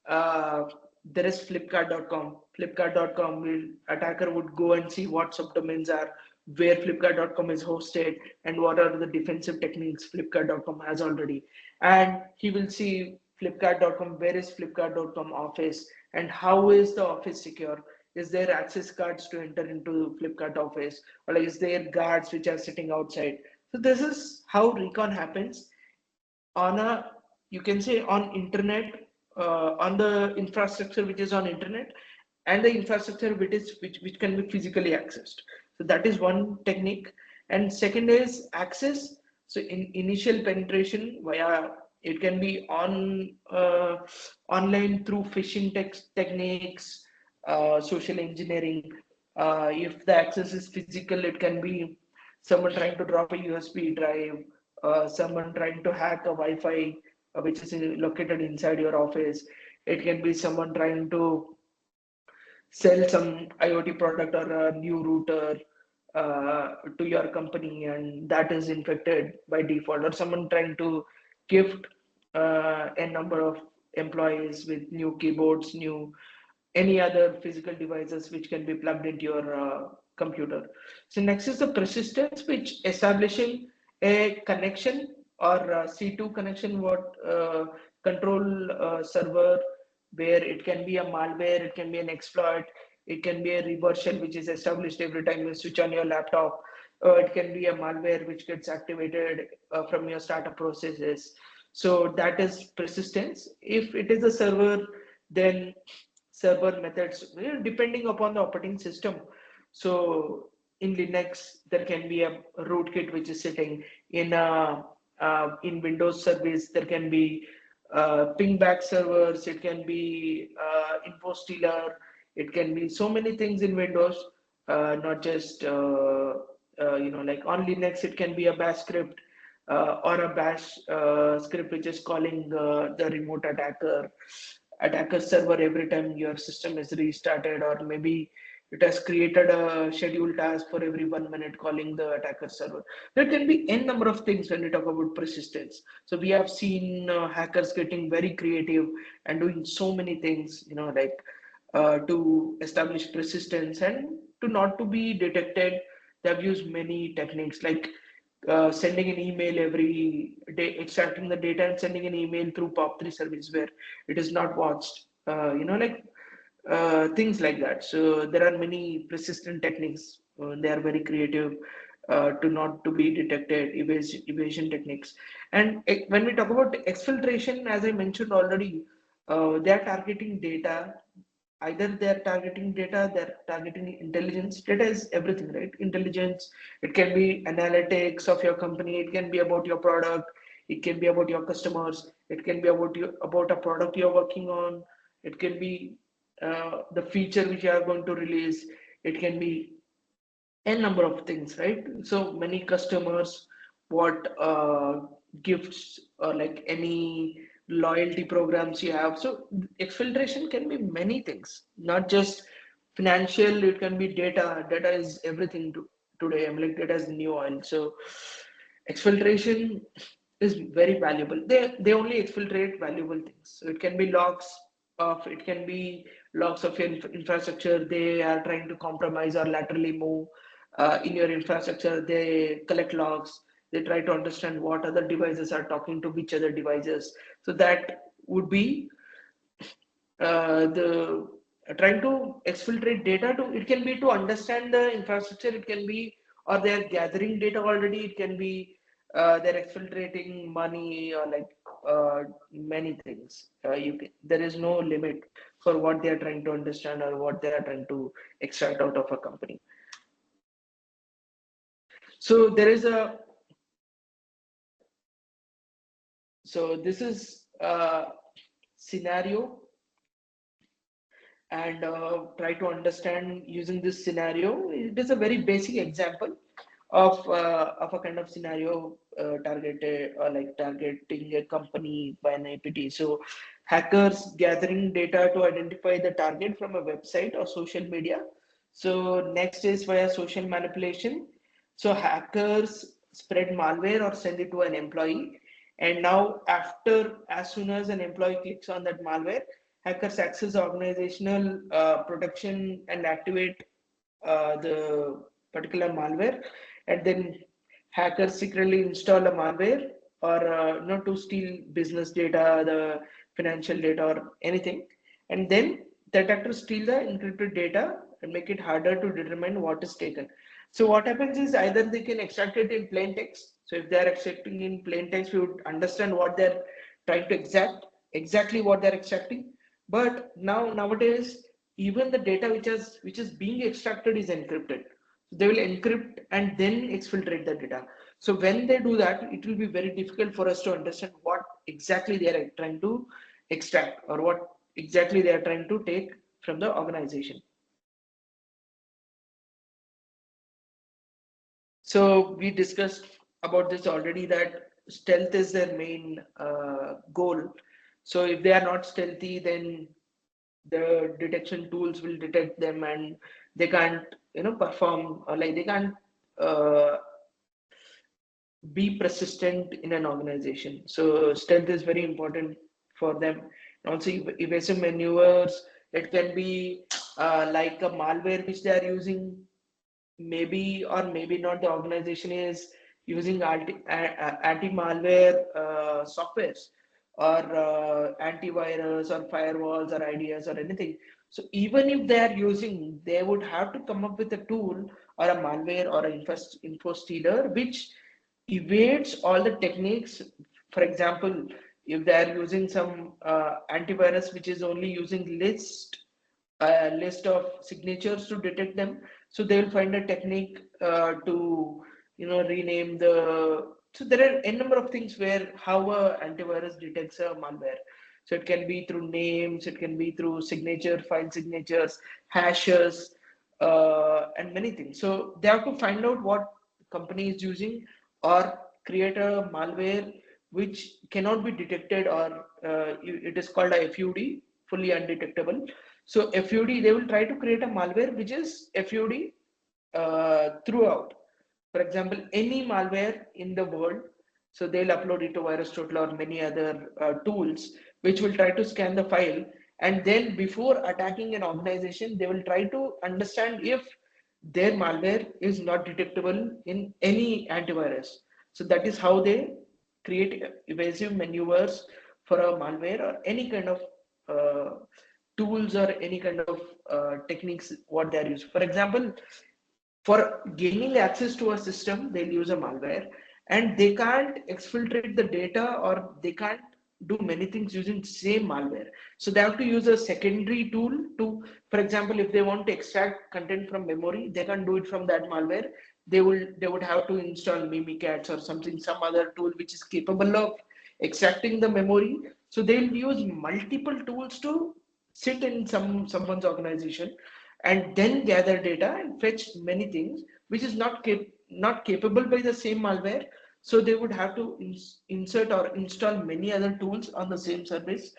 there is flipkart.com. Flipkart.com will attacker would go and see what subdomains are, where flipkart.com is hosted, and what are the defensive techniques flipkart.com has already. And he will see flipkart.com, where is flipkart.com office, and how is the office secure? Is there access cards to enter into Flipkart office, or like, is there guards which are sitting outside? So this is how recon happens on a, you can say, on internet, on the infrastructure which is on internet, and the infrastructure which can be physically accessed. So that is one technique. And second is access. So in initial penetration via, it can be on online through phishing techniques, social engineering. If the access is physical, it can be someone trying to drop a USB drive, someone trying to hack a Wi-Fi which is located inside your office. It can be someone trying to sell some IoT product or a new router to your company, and that is infected by default, or someone trying to gift a number of employees with new keyboards, new any other physical devices which can be plugged into your computer. So next is the persistence, which establishing a connection or C2 connection, what control server, where it can be a malware, it can be an exploit, it can be a reverse shell which is established every time you switch on your laptop. It can be a malware which gets activated from your startup processes. So that is persistence. If it is a server, then server methods, depending upon the operating system. So in Linux, there can be a rootkit which is sitting in Windows service. There can be pingback servers. It can be info stealer. It can be so many things in Windows, not just like on Linux. It can be a bash script or a bash script which is calling the remote attacker server every time your system is restarted, or maybe it has created a scheduled task for every 1 minute calling the attacker server. There can be n number of things when we talk about persistence. So we have seen hackers getting very creative and doing so many things, like to establish persistence and to not to be detected. They've used many techniques like sending an email every day, extracting the data and sending an email through POP3 service where it is not watched, things like that. So there are many persistent techniques. They are very creative to not to be detected, evasion techniques. And when we talk about exfiltration, as I mentioned already, they are targeting data. Either they're targeting data, they're targeting intelligence. Data is everything, right? Intelligence, it can be analytics of your company, it can be about your product, it can be about your customers, it can be about about a product you're working on, it can be the feature which you are going to release, it can be n number of things, right? So many customers, what gifts or like any loyalty programs you have. So exfiltration can be many things, not just financial. It can be data is everything today. I'm like, data is the new oil. So exfiltration is very valuable. They only exfiltrate valuable things. So it can be logs it can be logs of your infrastructure. They are trying to compromise or laterally move in your infrastructure. They collect logs. They try to understand what other devices are talking to which other devices. So that would be the trying to exfiltrate data. To it can be to understand the infrastructure. It can be, or they are gathering data already. It can be they're exfiltrating money, or like many things. There is no limit for what they are trying to understand or what they are trying to extract out of a company. So there is a so this is a scenario, and try to understand using this scenario. It is a very basic example of a kind of scenario targeted, or like targeting a company by an APT. So hackers gathering data to identify the target from a website or social media. So next is via social manipulation. So hackers spread malware or send it to an employee, and now after, as soon as an employee clicks on that malware, hackers access organizational protection and activate the particular malware, and then hackers secretly install a malware, or not to steal business data, the financial data, or anything, and then the attackers steal the encrypted data and make it harder to determine what is taken. So what happens is, either they can extract it in plain text. So if they are extracting in plain text, we would understand what they're trying to exactly what they're extracting. But nowadays, even the data which is being extracted is encrypted. So they will encrypt and then exfiltrate the data. So when they do that, it will be very difficult for us to understand what exactly they are trying to extract, or what exactly they are trying to take from the organization. So we discussed about this already, that stealth is their main goal. So if they are not stealthy, then the detection tools will detect them and they can't, perform, or like they can't uh, be persistent in an organization. So stealth is very important for them. And also evasive maneuvers, it can be like a malware which they are using, maybe or maybe not. The organization is using anti-malware softwares or antivirus or firewalls or IDS or anything. So even if they are using, they would have to come up with a tool or a malware or an info stealer which evades all the techniques. For example, if they are using some antivirus which is only using list of signatures to detect them, so they will find a technique to rename the. So there are a number of things where how a antivirus detects a malware. So it can be through names, it can be through file signatures, hashes, and many things. So they have to find out what company is using or create a malware which cannot be detected, or it is called a FUD, fully undetectable. So FUD, they will try to create a malware which is FUD throughout. For example, any malware in the world, so they'll upload it to VirusTotal or many other tools which will try to scan the file, and then before attacking an organization, they will try to understand if their malware is not detectable in any antivirus. So that is how they create evasive maneuvers for a malware or any kind of tools or any kind of techniques what they are using. For example, for gaining access to a system, they'll use a malware, and they can't exfiltrate the data or they can't do many things using same malware. So they have to use a secondary tool to, for example, if they want to extract content from memory, they can't do it from that malware. They would have to install Mimikatz or something, some other tool which is capable of extracting the memory. So they'll use multiple tools to sit in someone's organization and then gather data and fetch many things which is not capable by the same malware. So they would have to insert or install many other tools on the same service.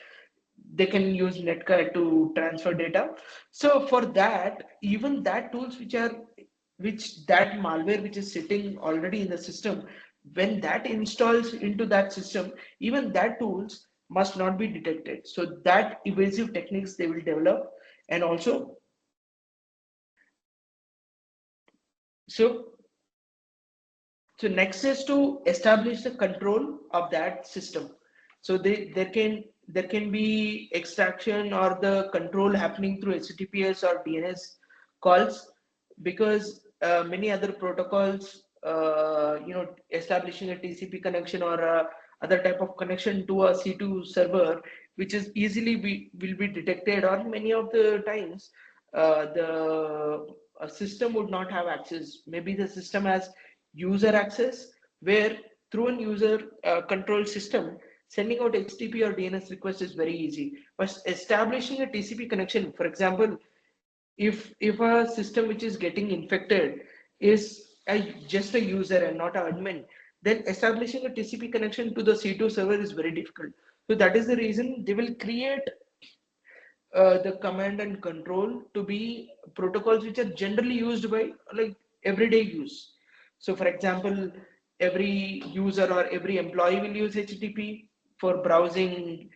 They can use Netcat to transfer data. So for that, even that tools which that malware which is sitting already in the system, when that installs into that system, even that tools must not be detected. So that evasive techniques they will develop. And also, so So next is to establish the control of that system. So there can be extraction or the control happening through HTTPS or DNS calls, because many other protocols, establishing a TCP connection or other type of connection to a C2 server, which is easily will be detected, or many of the times the system would not have access. Maybe the system has user access, where through an user control system, sending out HTTP or DNS request is very easy. But establishing a TCP connection, for example, if a system which is getting infected is just a user and not an admin, then establishing a TCP connection to the C2 server is very difficult. So that is the reason they will create the command and control to be protocols which are generally used by like everyday use. So for example, every user or every employee will use HTTP for browsing,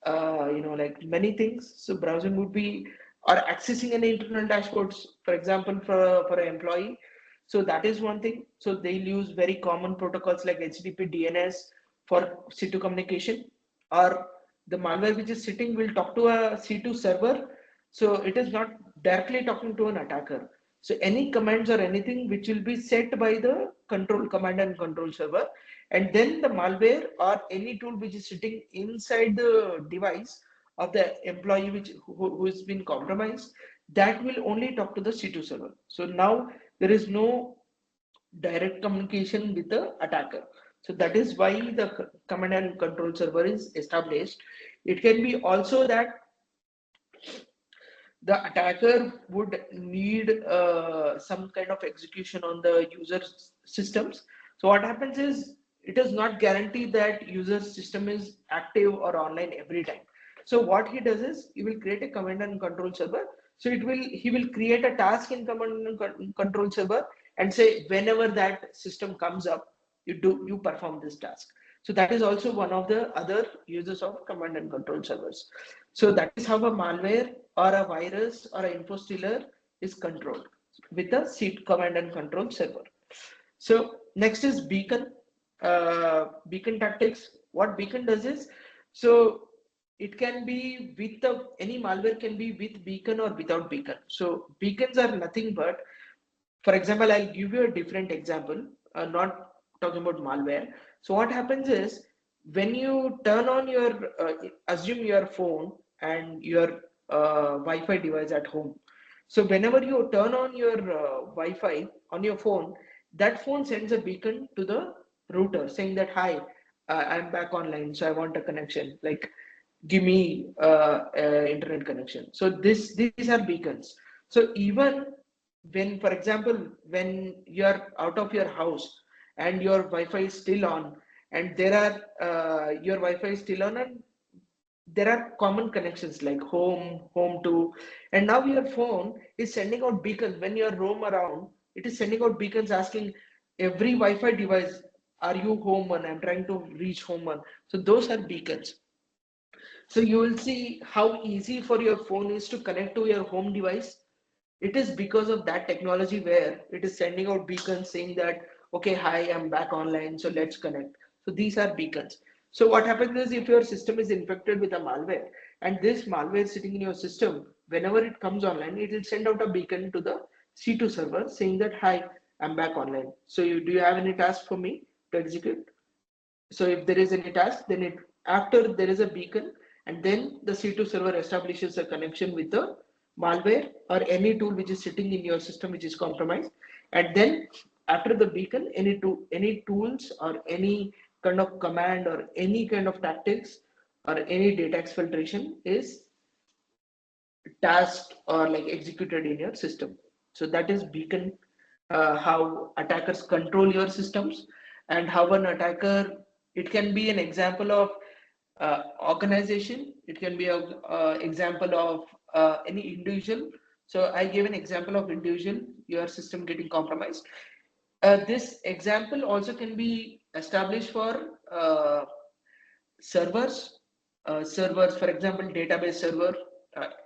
like many things. So browsing would be, or accessing any internal dashboards, for example, for an employee. So that is one thing. So they'll use very common protocols like HTTP, DNS for C2 communication, or the malware which is sitting will talk to a C2 server. So it is not directly talking to an attacker. So any commands or anything which will be set by the control command and control server, and then the malware or any tool which is sitting inside the device of the employee who has been compromised, that will only talk to the C2 server. So now there is no direct communication with the attacker. So that is why the command and control server is established. It can be also that the attacker would need some kind of execution on the user systems. So what happens is it does not guarantee that user's system is active or online every time. So what he does is he will create a command and control server. So he will create a task in command and control server and say whenever that system comes up, you perform this task. So that is also one of the other uses of command and control servers. So that is how a malware or a virus or an info stealer is controlled with a seed command and control server. So next is beacon. Beacon tactics. What beacon does is, so it can be with any malware can be with beacon or without beacon. So beacons are nothing but, for example, I'll give you a different example, not talking about malware. So what happens is when you turn on your, assume your phone and your Wi-Fi device at home. So whenever you turn on your Wi-Fi on your phone, that phone sends a beacon to the router saying that, hi, I'm back online, so I want a connection. Like, give me internet connection. So these are beacons. So even when, for example, when you're out of your house and your Wi-Fi is still on, and there are your Wi-Fi is still on, and there are common connections like home to, and now your phone is sending out beacons when you roam around. It is sending out beacons asking every Wi-Fi device, are you home? And I'm trying to reach home. And so those are beacons. So you will see how easy for your phone is to connect to your home device. It is because of that technology where it is sending out beacons saying that, okay, hi, I'm back online, so let's connect. So these are beacons. So what happens is if your system is infected with a malware and this malware is sitting in your system, whenever it comes online, it will send out a beacon to the C2 server saying that, hi, I'm back online. So do you have any task for me to execute? So if there is any task, then after there is a beacon, and then the C2 server establishes a connection with the malware or any tool which is sitting in your system which is compromised. And then after the beacon, any tools or any kind of command or any kind of tactics or any data exfiltration is tasked or like executed in your system. So that is beacon, how attackers control your systems, and how an attacker, it can be an example of organization, it can be an example of any individual. So I gave an example of individual, your system getting compromised. This example also can be established for servers. Servers, for example, database server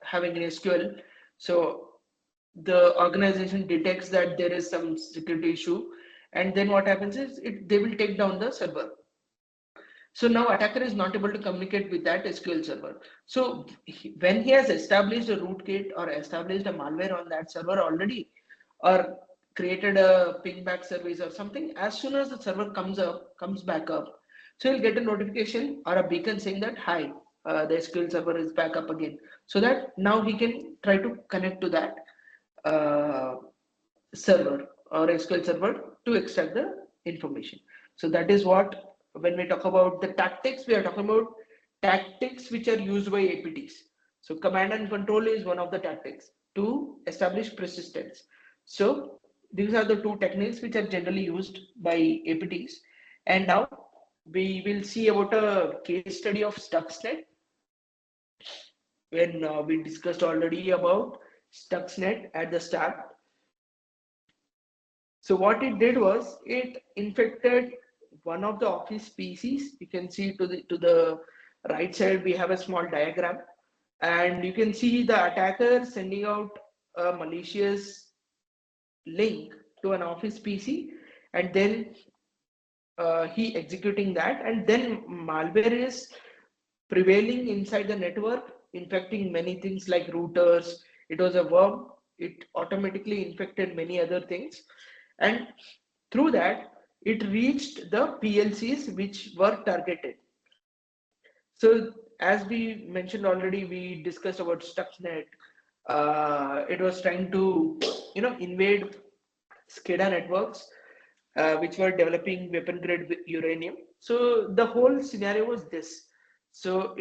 having an SQL. So the organization detects that there is some security issue, and then what happens is they will take down the server. So now attacker is not able to communicate with that SQL server. So when he has established a rootkit or established a malware on that server already, or created a pingback service or something, as soon as the server comes back up, so you'll get a notification or a beacon saying that, hi, the SQL server is back up again. So that now he can try to connect to that uh, server or SQL server to extract the information. So that is what, when we talk about the tactics, we are talking about tactics which are used by APTs. So command and control is one of the tactics to establish persistence. So these are the two techniques which are generally used by APTs. And now we will see about a case study of Stuxnet, when we discussed already about Stuxnet at the start. So what it did was it infected one of the office PCs. You can see to the right side we have a small diagram, and you can see the attacker sending out a malicious link to an office PC, and then he executing that, and then malware is prevailing inside the network, infecting many things like routers. It was a worm. It automatically infected many other things. And through that, it reached the PLCs which were targeted. So as we mentioned already, we discussed about Stuxnet. It was trying to, invade SCADA networks, which were developing weapon grade uranium. So the whole scenario was this. So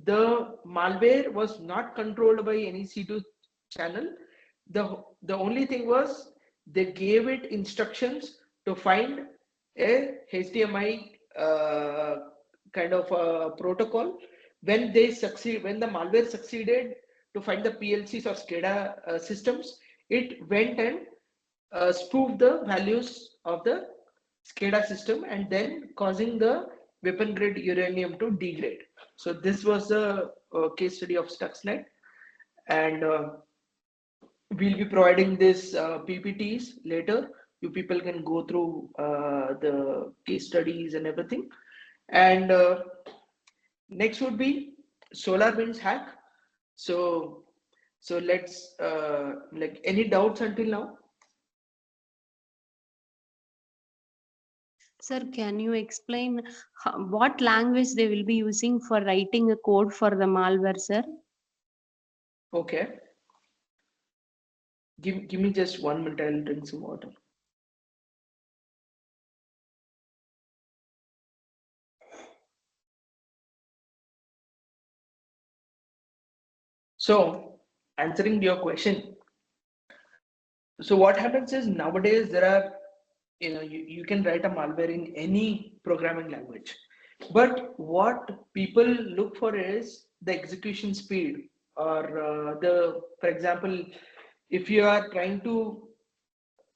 the malware was not controlled by any C2 channel. The only thing was they gave it instructions to find a HDMI kind of a protocol. When they succeed, when the malware succeeded to find the PLCs or SCADA systems, it went and spoofed the values of the SCADA system and then causing the weapon grade uranium to degrade. So this was the case study of Stuxnet, and we'll be providing this PPTs later. You people can go through the case studies and everything. And next would be SolarWinds hack. So let's like, any doubts until now? Sir, can you explain what language they will be using for writing a code for the malware, sir? Okay. Give me just 1 minute. I'll drink some water. So, answering your question. So what happens is, nowadays there are, you can write a malware in any programming language, but what people look for is the execution speed, or for example, if you are trying to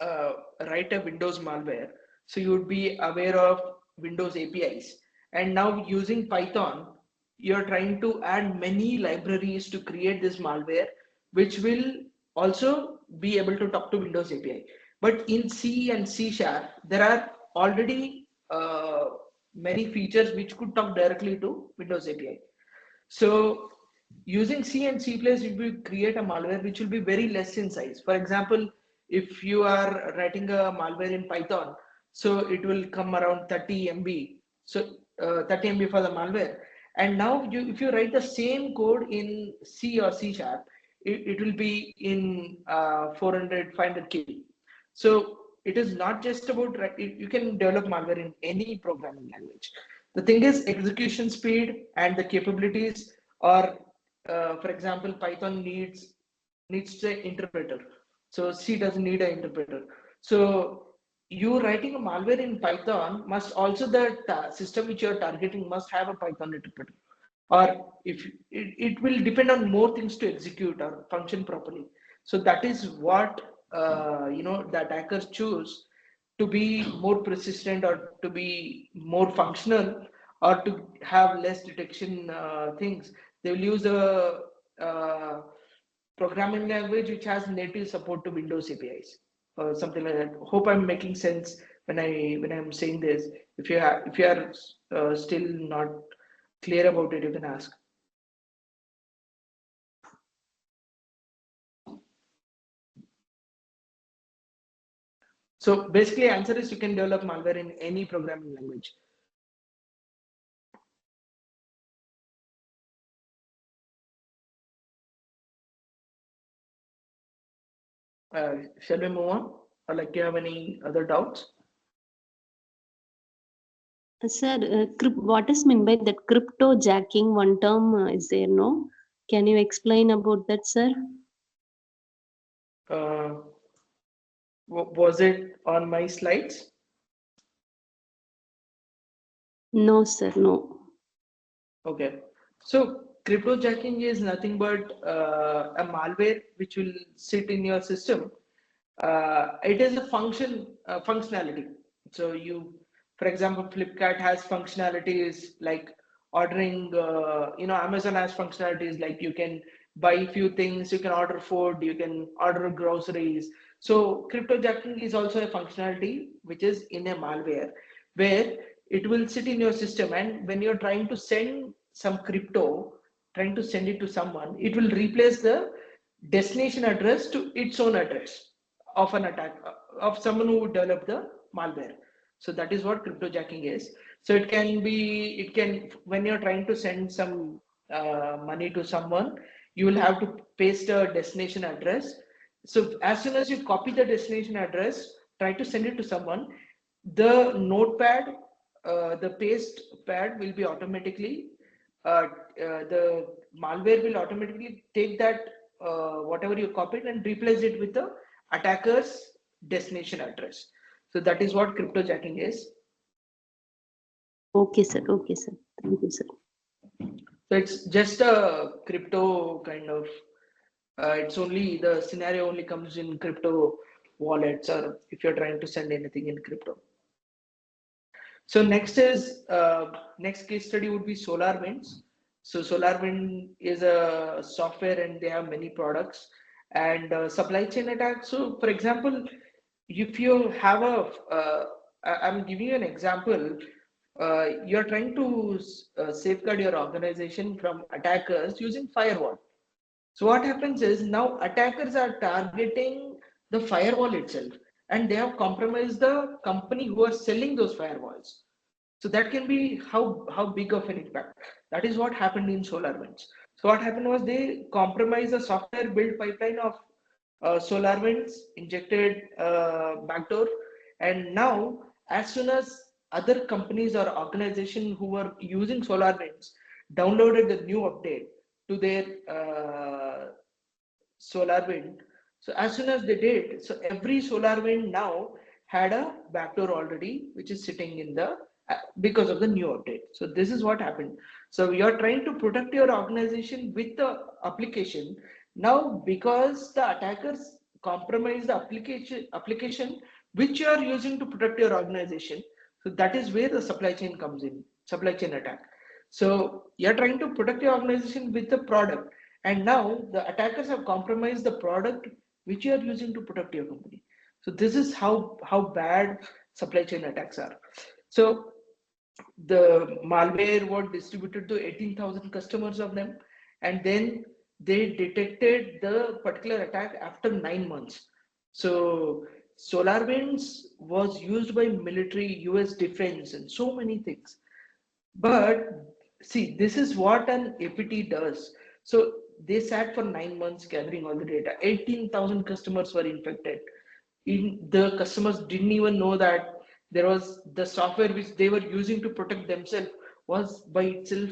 write a Windows malware, so you would be aware of Windows APIs, and now using Python, you're trying to add many libraries to create this malware, which will also be able to talk to Windows API. But in C and C Sharp, there are already many features which could talk directly to Windows API. So using C and C++, it will create a malware which will be very less in size. For example, if you are writing a malware in Python, so it will come around 30 MB. So 30 MB for the malware. And now if you write the same code in C or C Sharp, it will be in 400, 500 KB. So it is not just about, you can develop malware in any programming language. The thing is execution speed and the capabilities, or for example, Python needs an interpreter. So C doesn't need an interpreter. So you writing a malware in Python must also, the system which you're targeting must have a Python interpreter. Or if it will depend on more things to execute or function properly. So that is what the attackers choose, to be more persistent or to be more functional or to have less detection things. They will use a programming language which has native support to Windows APIs, something like that. Hope I'm making sense when I'm saying this. If you are still not clear about it, you can ask. So basically, answer is you can develop malware in any programming language. Shall we move on? Or like, do you have any other doubts? Sir, what is meant by that crypto jacking? One term is there, no? Can you explain about that, sir? Was it on my slides? No, sir, no. Okay. So cryptojacking is nothing but a malware which will sit in your system. It is a functionality. So for example, Flipkart has functionalities like ordering, Amazon has functionalities like you can buy a few things, you can order food, you can order groceries. So cryptojacking is also a functionality which is in a malware, where it will sit in your system, and when you're trying to send some crypto, trying to send it to someone, it will replace the destination address to its own address of an attack, of someone who developed the malware. So that is what cryptojacking is. So it can, when you're trying to send some money to someone, you will have to paste a destination address. So as soon as you copy the destination address, try to send it to someone, the notepad, the paste pad will be automatically, the malware will automatically take that whatever you copied and replace it with the attacker's destination address. So that is what cryptojacking is. Okay, sir. Okay, sir. Thank you, sir. So it's just a crypto kind of. It's only the scenario only comes in crypto wallets or if you're trying to send anything in crypto. So next case study would be SolarWinds. So SolarWind is a software and they have many products and supply chain attack. So for example, if you have I'm giving you an example. You're trying to safeguard your organization from attackers using firewall. So what happens is now attackers are targeting the firewall itself and they have compromised the company who are selling those firewalls. So that can be how big of an impact. That is what happened in SolarWinds. So what happened was they compromised the software build pipeline of SolarWinds, injected backdoor, and now as soon as other companies or organizations who were using SolarWinds downloaded the new update to their SolarWind. So as soon as they did, so every SolarWind now had a backdoor already, which is sitting in the because of the new update. So this is what happened. So you're trying to protect your organization with the application. Now, because the attackers compromise the application which you are using to protect your organization, so that is where the supply chain comes in, supply chain attack. So you're trying to protect your organization with the product, and now the attackers have compromised the product which you are using to protect your company. So this is how bad supply chain attacks are. So the malware was distributed to 18,000 customers of them, and then they detected the particular attack after 9 months. So SolarWinds was used by military, US defense, and so many things. But see, this is what an APT does. So they sat for 9 months gathering all the data. 18,000 customers were infected. The customers didn't even know that there was the software which they were using to protect themselves was by itself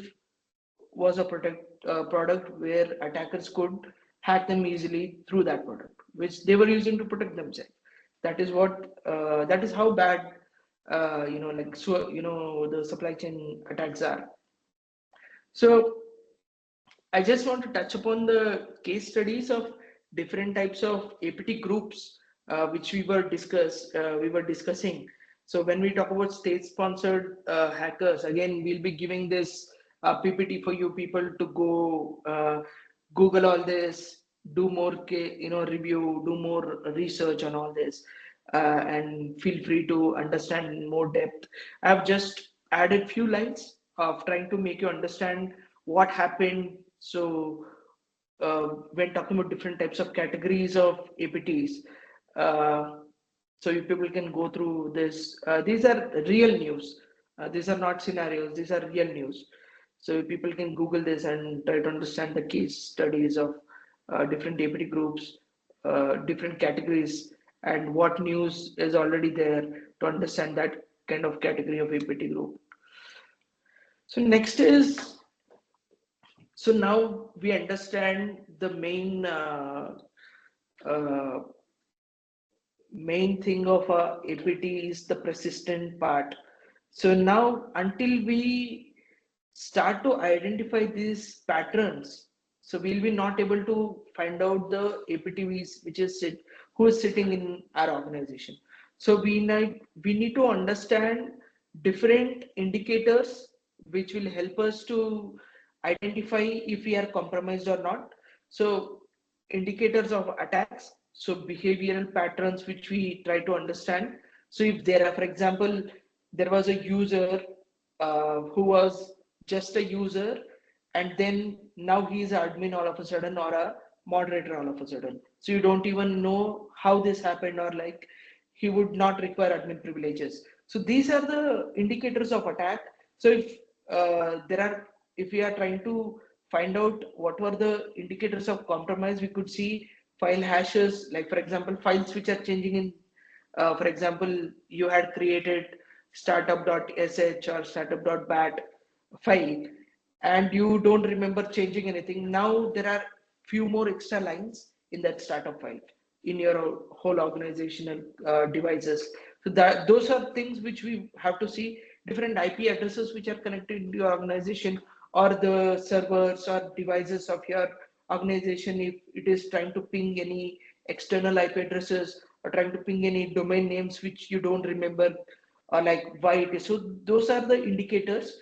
was a product where attackers could hack them easily through that product, which they were using to protect themselves. That is what that is how bad the supply chain attacks are. So I just want to touch upon the case studies of different types of APT groups which we were discussing. So when we talk about state-sponsored hackers, again we'll be giving this PPT for you people to go Google all this, do more review, do more research on all this, and feel free to understand in more depth. I've just added few lines of trying to make you understand what happened. So when talking about different types of categories of APTs, so you people can go through this. These are real news. These are not scenarios. These are real news. So people can Google this and try to understand the case studies of different APT groups, different categories, and what news is already there to understand that kind of category of APT group. So next is, so now we understand the main thing of a APT is the persistent part. So now until we start to identify these patterns, so we'll be not able to find out the APTs who is sitting in our organization. So we need to understand different indicators which will help us to identify if we are compromised or not. So indicators of attacks, so behavioral patterns which we try to understand. So if there are, for example, there was a user who was just a user, and then now he is admin all of a sudden, or a moderator all of a sudden, so you don't even know how this happened, or like he would not require admin privileges. So these are the indicators of attack. So if we are trying to find out what were the indicators of compromise, we could see file hashes, like for example files which are changing in for example, you had created startup.sh or startup.bat file and you don't remember changing anything. Now there are few more extra lines in that startup file in your whole organizational devices. So that those are things which we have to see. different IP addresses which are connected to your organization, or the servers or devices of your organization, if it is trying to ping any external IP addresses or trying to ping any domain names which you don't remember, or like why it is. So those are the indicators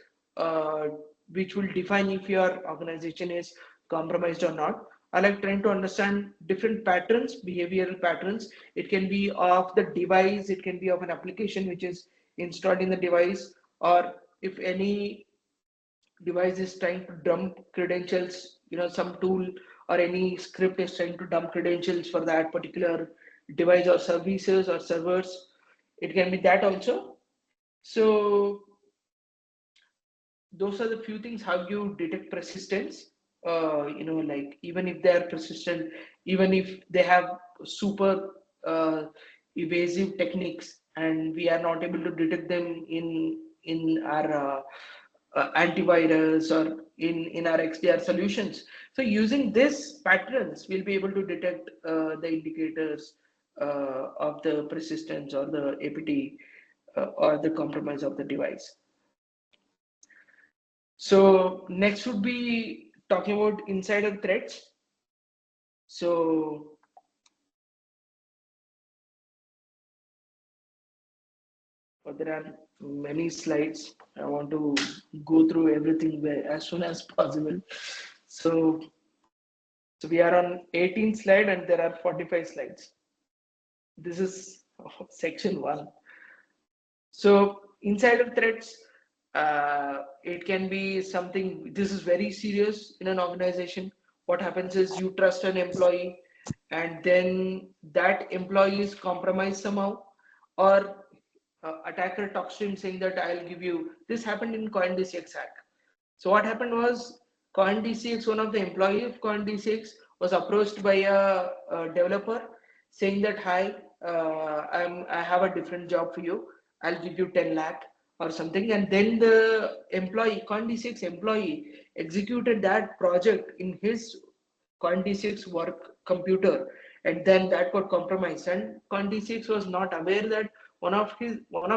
which will define if your organization is compromised or not. I like trying to understand different patterns, behavioral patterns. It can be of the device, it can be of an application which is installed in the device, or if any device is trying to dump credentials, some tool or any script is trying to dump credentials for that particular device or services or servers. It can be that also. So those are the few things how you detect persistence. Like even if they are persistent, even if they have super evasive techniques and we are not able to detect them in our antivirus or in our XDR solutions. So using this patterns, we'll be able to detect the indicators of the persistence or the APT or the compromise of the device. So next would be talking about insider threats. So there are many slides. I want to go through everything as soon as possible. So we are on 18th slide and there are 45 slides. This is section 1. So insider threats, it can be something, this is very serious in an organization. What happens is you trust an employee and then that employee is compromised somehow, or attacker talks to him saying that I'll give you, this happened in CoinDCX hack. So what happened was CoinDCX, one of the employee of CoinDCX was approached by a developer saying that, hi, I have a different job for you. I'll give you 10 lakh or something. And then the employee, CoinDCX employee, executed that project in his CoinDCX work computer, and then that got compromised. And CoinDCX was not aware that one of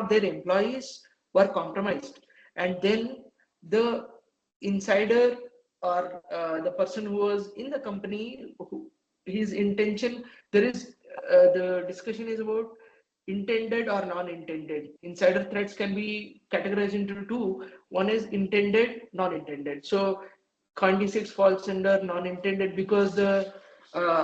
their employees were compromised. And then the insider or the person who was in the company, his intention, there is the discussion is about intended or non-intended. Insider threats can be categorized into two. One is intended, non-intended. So CoinD6 falls under non-intended because the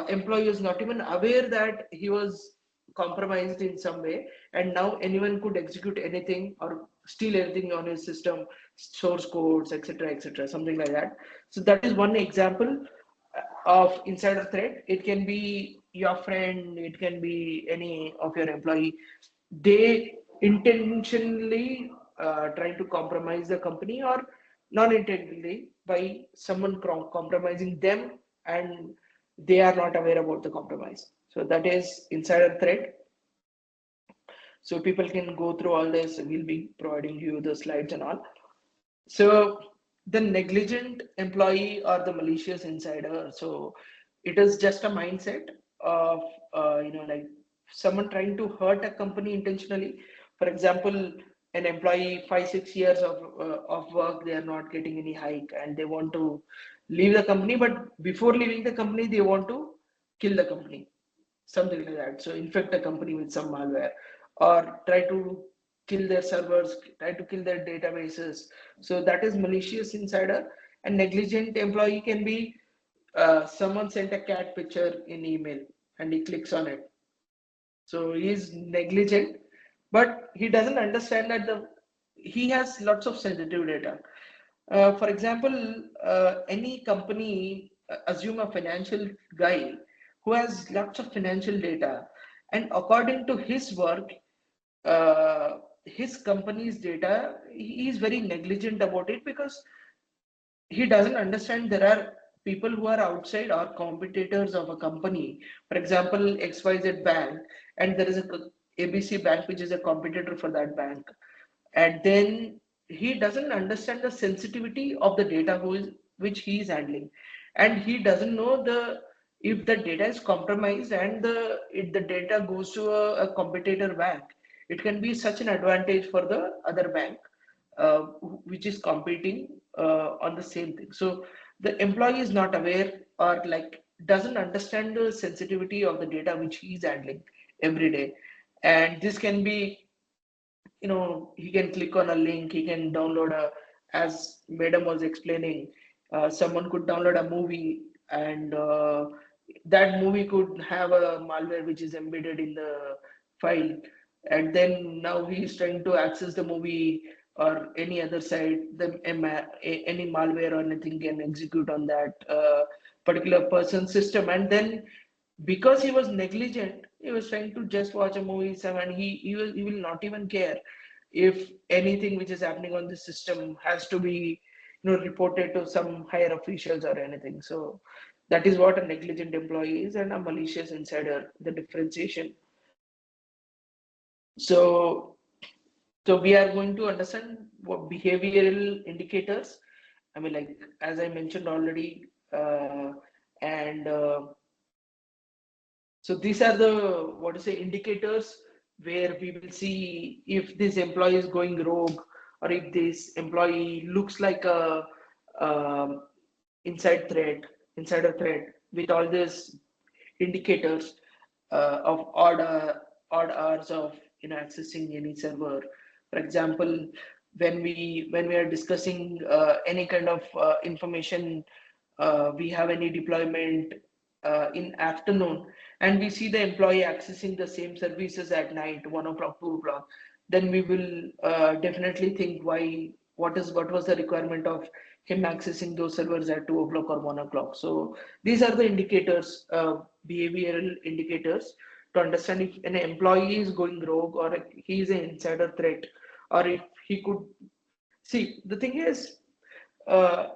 employee is not even aware that he was compromised in some way, and now anyone could execute anything or steal anything on his system, source codes, etc., something like that. So that is one example of insider threat. It can be your friend, it can be any of your employee. They intentionally trying to compromise the company, or non-intentionally by someone compromising them and they are not aware about the compromise. So that is insider threat. So people can go through all this. We'll be providing you the slides and all. So the negligent employee or the malicious insider. So it is just a mindset of like someone trying to hurt a company intentionally. For example, an employee 5-6 years of work, they are not getting any hike and they want to leave the company, but before leaving the company they want to kill the company, something like that. So infect a company with some malware, or try to kill their servers, try to kill their databases. So that is malicious insider. And negligent employee can be someone sent a cat picture in email and he clicks on it. So he is negligent, but he doesn't understand that he has lots of sensitive data. For example, any company, assume a financial guy who has lots of financial data, and according to his work, his company's data, he is very negligent about it because he doesn't understand there are people who are outside or competitors of a company. For example, XYZ bank, and there is a ABC bank which is a competitor for that bank, and then he doesn't understand the sensitivity of the data which he is handling, and he doesn't know the if the data is compromised and if the data goes to a competitor bank, it can be such an advantage for the other bank. which is competing on the same thing. So the employee is not aware or like doesn't understand the sensitivity of the data which he is handling every day. And this can be, he can click on a link, he can download as Madam was explaining, someone could download a movie, and that movie could have a malware which is embedded in the file, and then now he is trying to access the movie or any other site, any malware or anything can execute on that particular person's system, and then because he was negligent, he was trying to just watch a movie, and he will not even care if anything which is happening on the system has to be reported to some higher officials or anything. So that is what a negligent employee is, and a malicious insider, the differentiation. So we are going to understand what behavioral indicators. I mean, like as I mentioned already, and so these are the indicators where we will see if this employee is going rogue, or if this employee looks like a um, insider threat with all these indicators of odd hours of accessing any server. For example, when we are discussing any kind of information, we have any deployment in afternoon, and we see the employee accessing the same services at night, 1 o'clock, 2 o'clock, then we will definitely think what was the requirement of him accessing those servers at 2 o'clock or 1 o'clock. So these are the indicators, behavioral indicators, to understand if an employee is going rogue, or if he is an insider threat, or if he could see. The thing is, uh,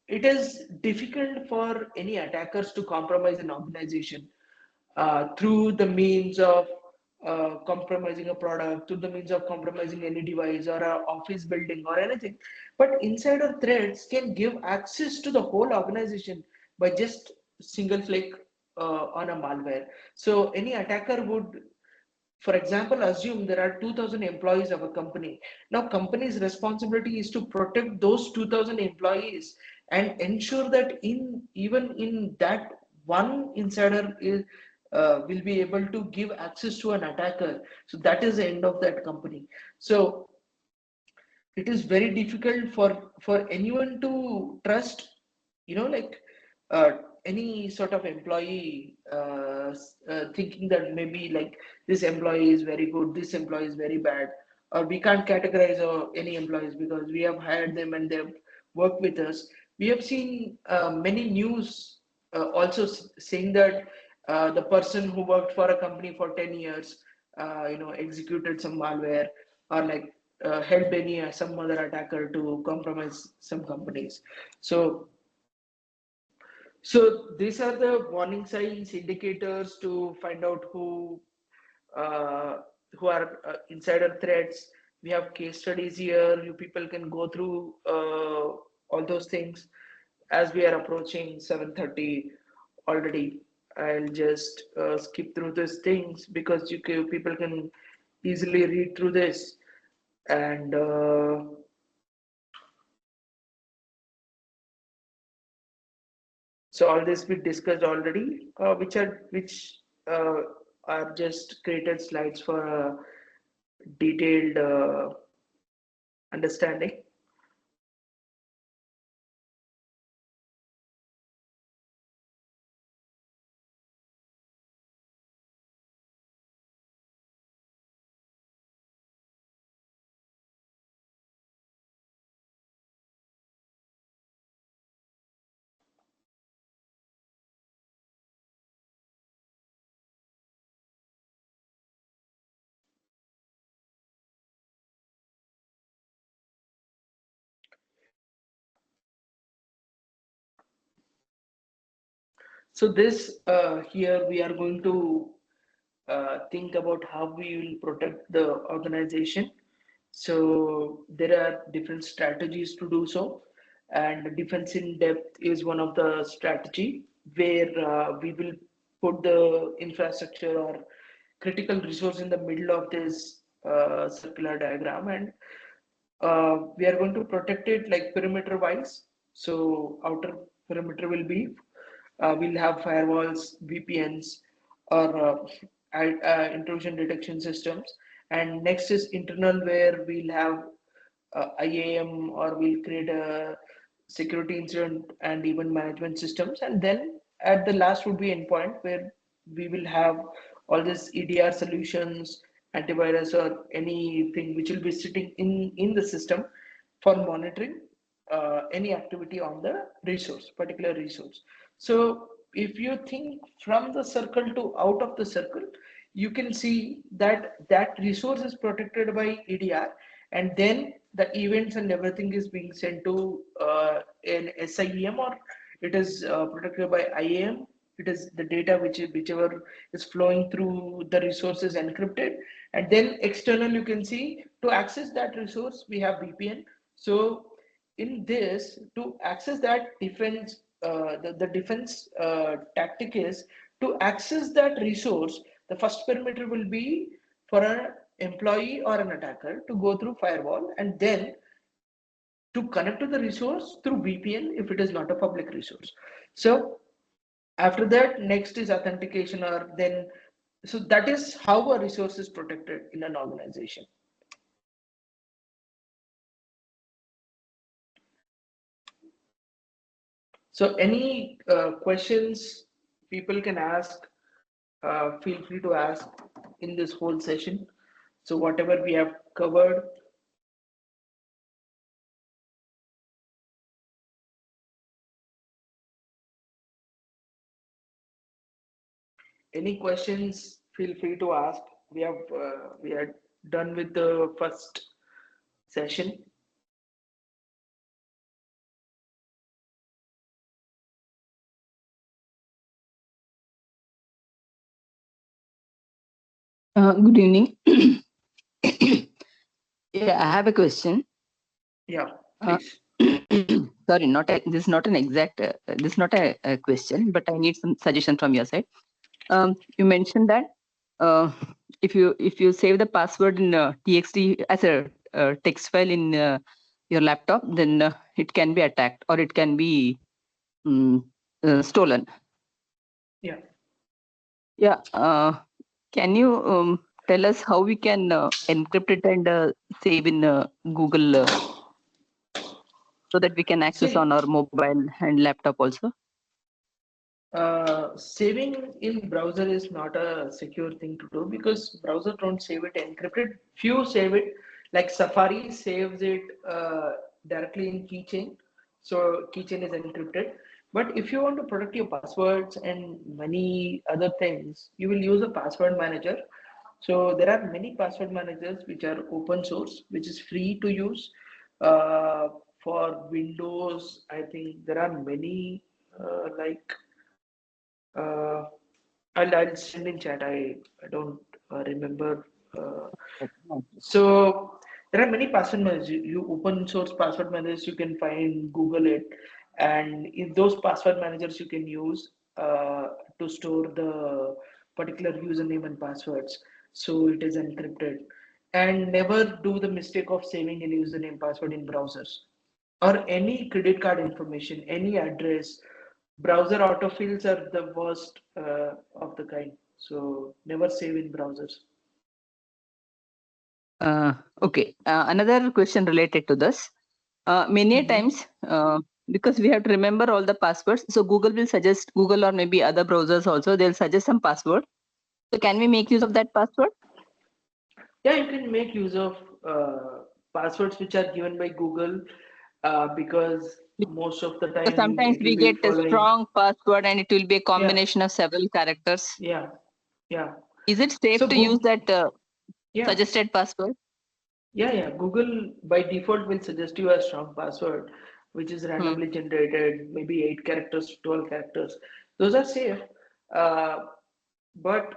it is difficult for any attackers to compromise an organization through the means of compromising a product, through the means of compromising any device or a office building or anything. But insider threats can give access to the whole organization by just single click on a malware. So any attacker would, for example, assume there are 2000 employees of a company. Now company's responsibility is to protect those 2000 employees and ensure that even in that one insider will be able to give access to an attacker. So that is the end of that company. So it is very difficult for anyone to trust, like uh, any sort of employee, thinking that maybe like this employee is very good, this employee is very bad, or we can't categorize any employees because we have hired them and they've worked with us. We have seen many news also saying that the person who worked for a company for 10 years, executed some malware, or like helped any some other attacker to compromise some companies. So these are the warning signs, indicators to find out uh, who are insider threats. We have case studies here. You people can go through all those things. As we are approaching 7:30 already, I'll just skip through these things because people can easily read through this. And so all this we discussed already, which are just created slides for a detailed understanding. So this here we are going to think about how we will protect the organization. So there are different strategies to do so, and defense in depth is one of the strategy where we will put the infrastructure or critical resource in the middle of this circular diagram, and We are going to protect it like perimeter wise. So outer perimeter will be, we'll have firewalls, VPNs, or intrusion detection systems. And next is internal, where we'll have IAM, or we'll create a security incident and event management systems. And then at the last would be endpoint, where we will have all these EDR solutions, antivirus, or anything which will be sitting in the system for monitoring any activity on the resource, particular resource. So if you think from the circle to out of the circle, you can see that that resource is protected by EDR, and then the events and everything is being sent to an SIEM, or it is protected by IAM. It is the data whichever is flowing through the resource is encrypted, and then external, you can see, to access that resource we have VPN. So in this, to access that defense, the defense tactic is to access that resource. The first perimeter will be for an employee or an attacker to go through firewall, and then to connect to the resource through VPN if it is not a public resource. So after that, next is authentication, or then, so that is how a resource is protected in an organization. So any questions people can ask, feel free to ask in this whole session. So whatever we have covered. Any questions, feel free to ask. We are done with the first session. Good evening. Yeah, I have a question. Yeah, please. Sorry, this is not an exact, this is not a question, but I need some suggestion from your side. You mentioned that if you save the password in TXT as a text file in your laptop, then it can be attacked, or it can be stolen. Yeah. Yeah. Can you tell us how we can encrypt it and save in Google so that we can access on our mobile and laptop also? Saving in browser is not a secure thing to do, because browser don't save it encrypted. Few save it, like Safari saves it directly in keychain. So keychain is encrypted. But if you want to protect your passwords and many other things, you will use a password manager. So there are many password managers which are open source, which is free to use. For Windows, I think there are many like I'll send in chat. I don't remember. So there are many password managers. You open source password managers, you can find, Google it, and in those password managers you can use to store the particular username and passwords. So it is encrypted. And never do the mistake of saving any username password in browsers, or any credit card information, any address. Browser autofills are the worst of the kind. So never save in browsers. Okay. Another question related to this. Many times, because we have to remember all the passwords, so Google will suggest, Google or maybe other browsers also, they'll suggest some password. So can we make use of that password? Yeah, you can make use of passwords which are given by Google, because most of the time Sometimes it will we be get a following. strong password and it will be a combination of several characters. Yeah, yeah. Is it safe So to use that yeah. suggested password? Yeah. Google by default will suggest you a strong password, which is randomly generated, maybe 8 characters, 12 characters. Those are safe. But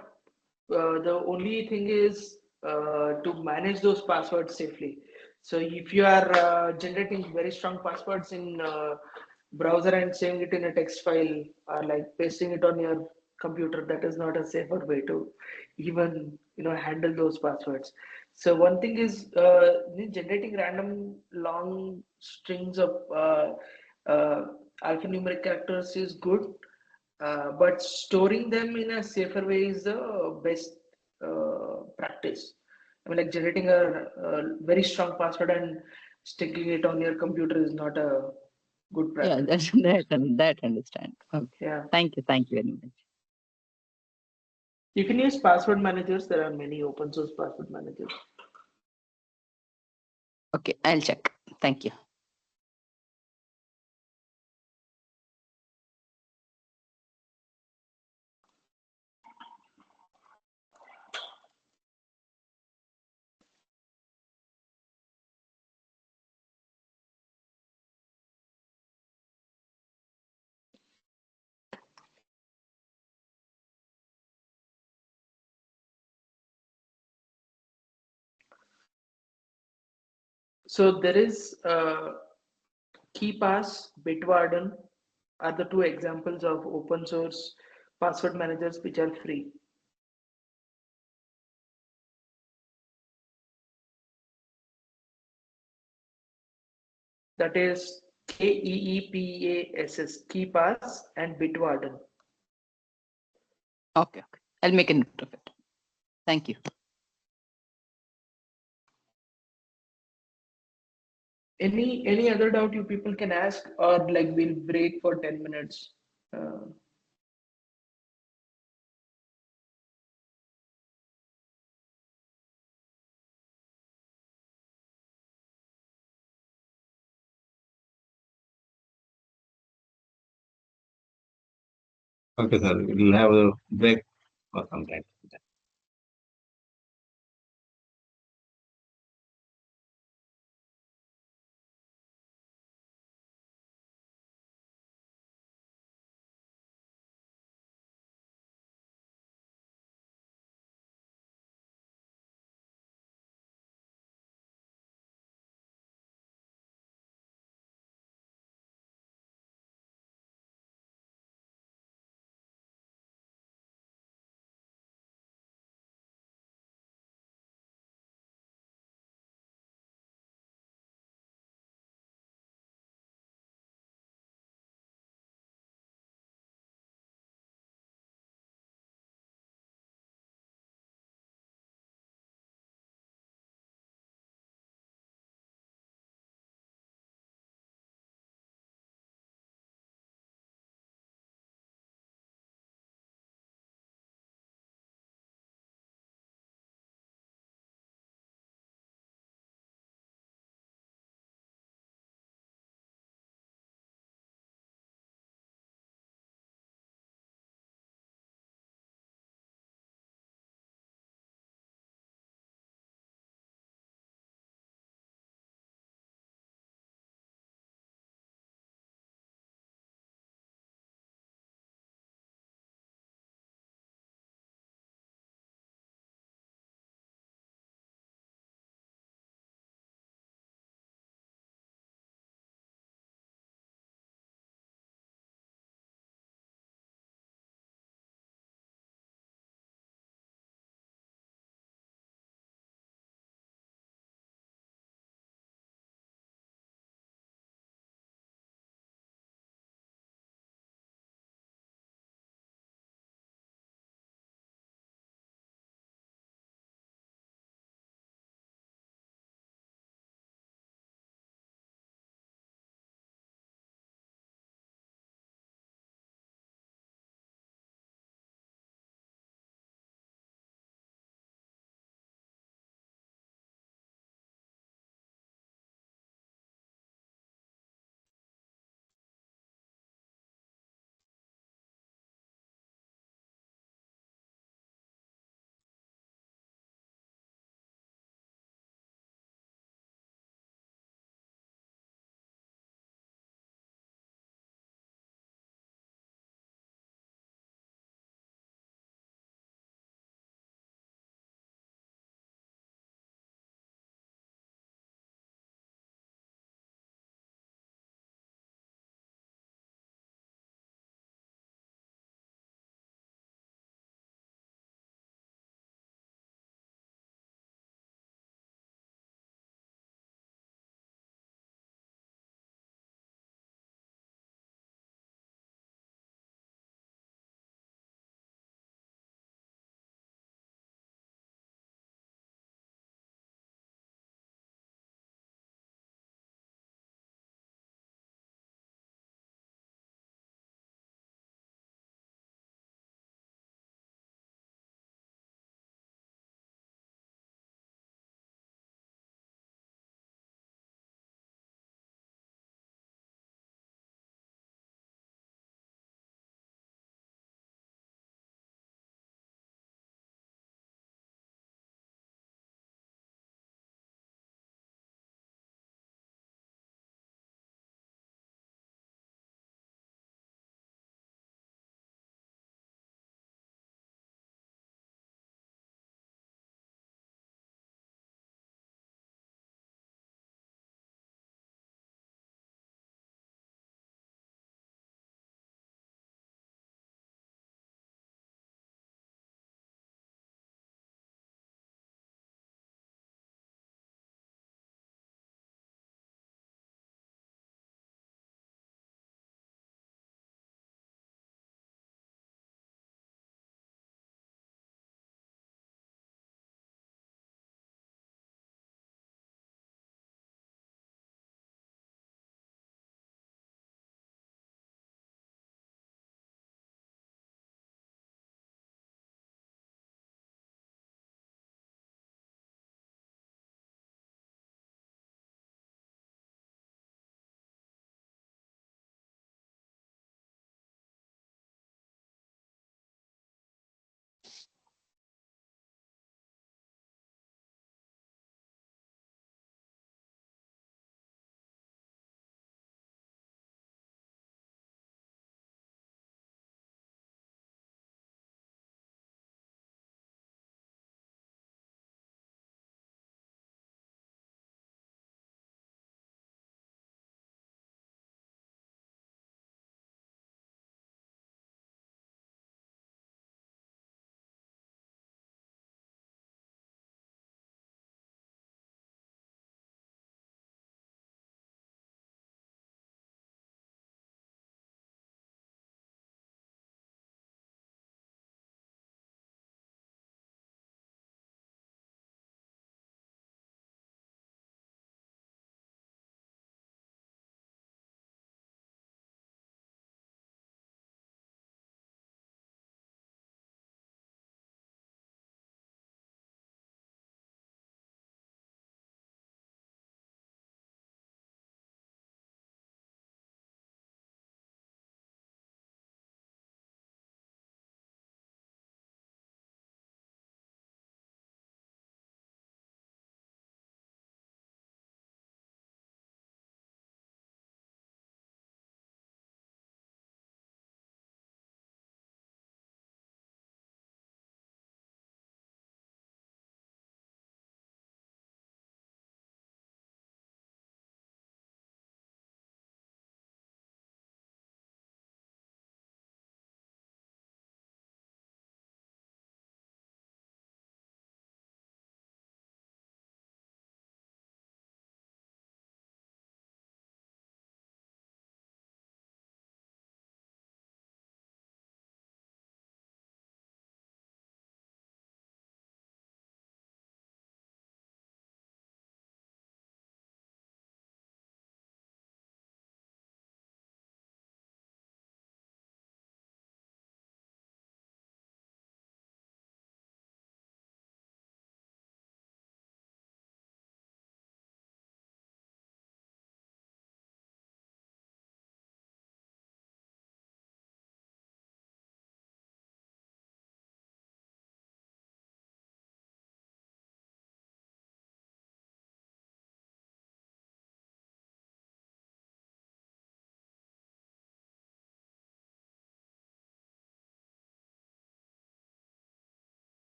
the only thing is to manage those passwords safely. So if you are generating very strong passwords in browser and saving it in a text file, or like pasting it on your computer, that is not a safer way to even handle those passwords. So one thing is generating random long strings of alphanumeric characters is good, but storing them in a safer way is the best practice. I mean, like generating a very strong password and sticking it on your computer is not a good Yeah, practice. that understand. Okay. Yeah. Thank you very much. You can use password managers. There are many open source password managers. Okay, I'll check. Thank you. So there is KeePass, Bitwarden are the two examples of open source password managers which are free. That is KEEPASS, KeePass and Bitwarden. Okay. I'll make a note of it. Thank you. Any other doubt you people can ask, or like we'll break for 10 minutes. Okay, sir. We'll have a break for some time.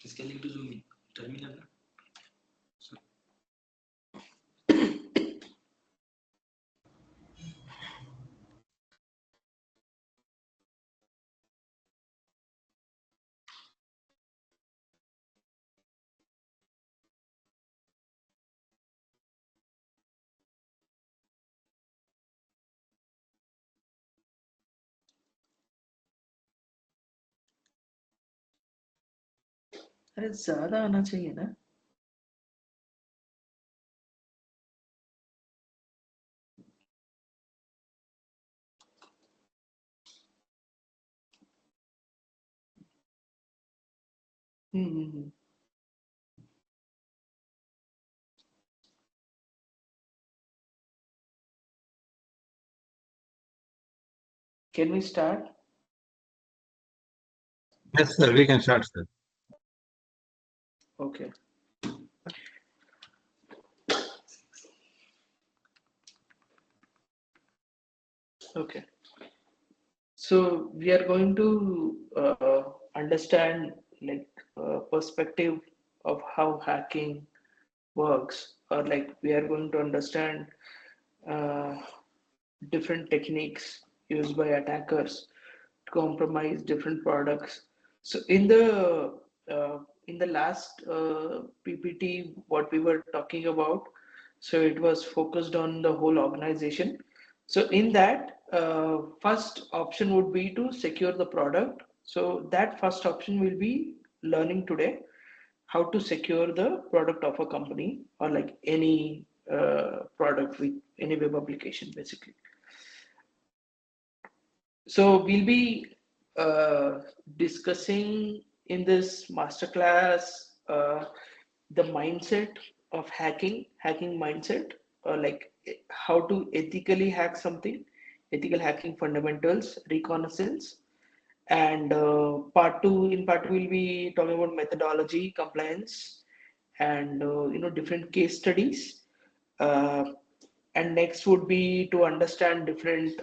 Scaling to zoom in. Terminal. अरे ज्यादा आना चाहिए ना हम्म Can we start? Yes, sir. We can start, sir. Okay. Okay. So we are going to understand like perspective of how hacking works, or like we are going to understand uh, different techniques used by attackers to compromise different products. So in the last PPT, what we were talking about, so it was focused on the whole organization. So in that, first option would be to secure the product. So that first option will be learning today how to secure the product of a company, or like any product with any web application basically. So we'll be discussing in this masterclass the mindset of hacking mindset, or like how to ethically hack something, ethical hacking fundamentals, reconnaissance, and in part two we'll be talking about methodology, compliance, and different case studies. Uh, and next would be to understand different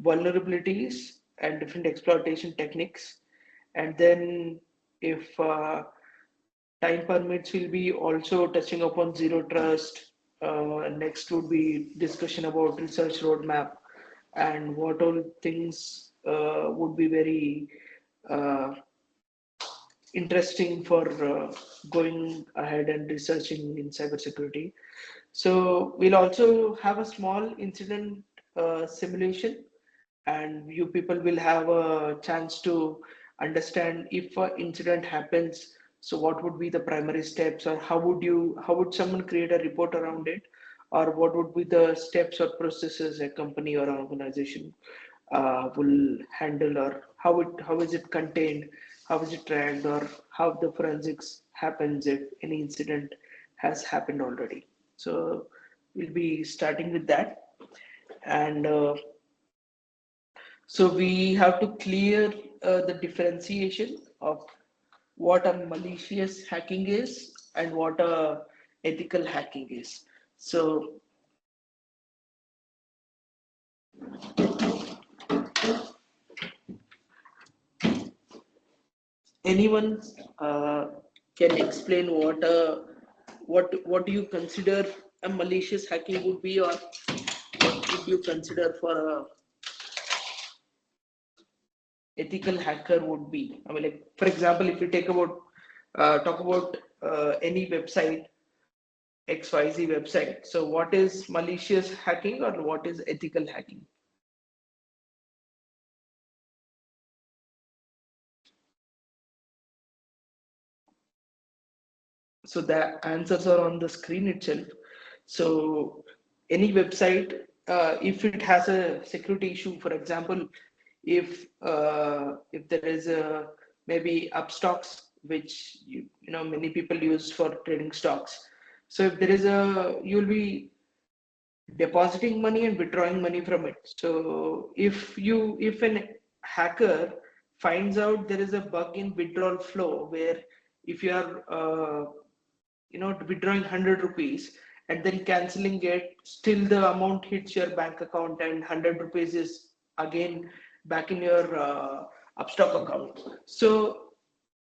vulnerabilities and different exploitation techniques. And then, if time permits, we'll be also touching upon zero trust. Next would be discussion about research roadmap and what all things would be very uh, interesting for going ahead and researching in cybersecurity. So we'll also have a small incident simulation, and you people will have a chance to understand if an incident happens. So what would be the primary steps, or how would someone create a report around it, or what would be the steps or processes a company or an organization will handle, or how is it contained, how is it tracked, or how the forensics happens if any incident has happened already. So we'll be starting with that, and so we have to clear the differentiation of what a malicious hacking is and what a ethical hacking is. So anyone can explain what do you consider a malicious hacking would be, or what would you consider for a ethical hacker would be? I mean, like for example, if you talk about any website, XYZ website. So what is malicious hacking or what is ethical hacking? So the answers are on the screen itself. So any website, if it has a security issue, for example, if there is a maybe upstocks, which many people use for trading stocks. So if there is you'll be depositing money and withdrawing money from it. So if an hacker finds out there is a bug in withdrawal flow, where if you are withdrawing 100 rupees and then canceling it, still the amount hits your bank account and 100 rupees is again back in your upstock account. So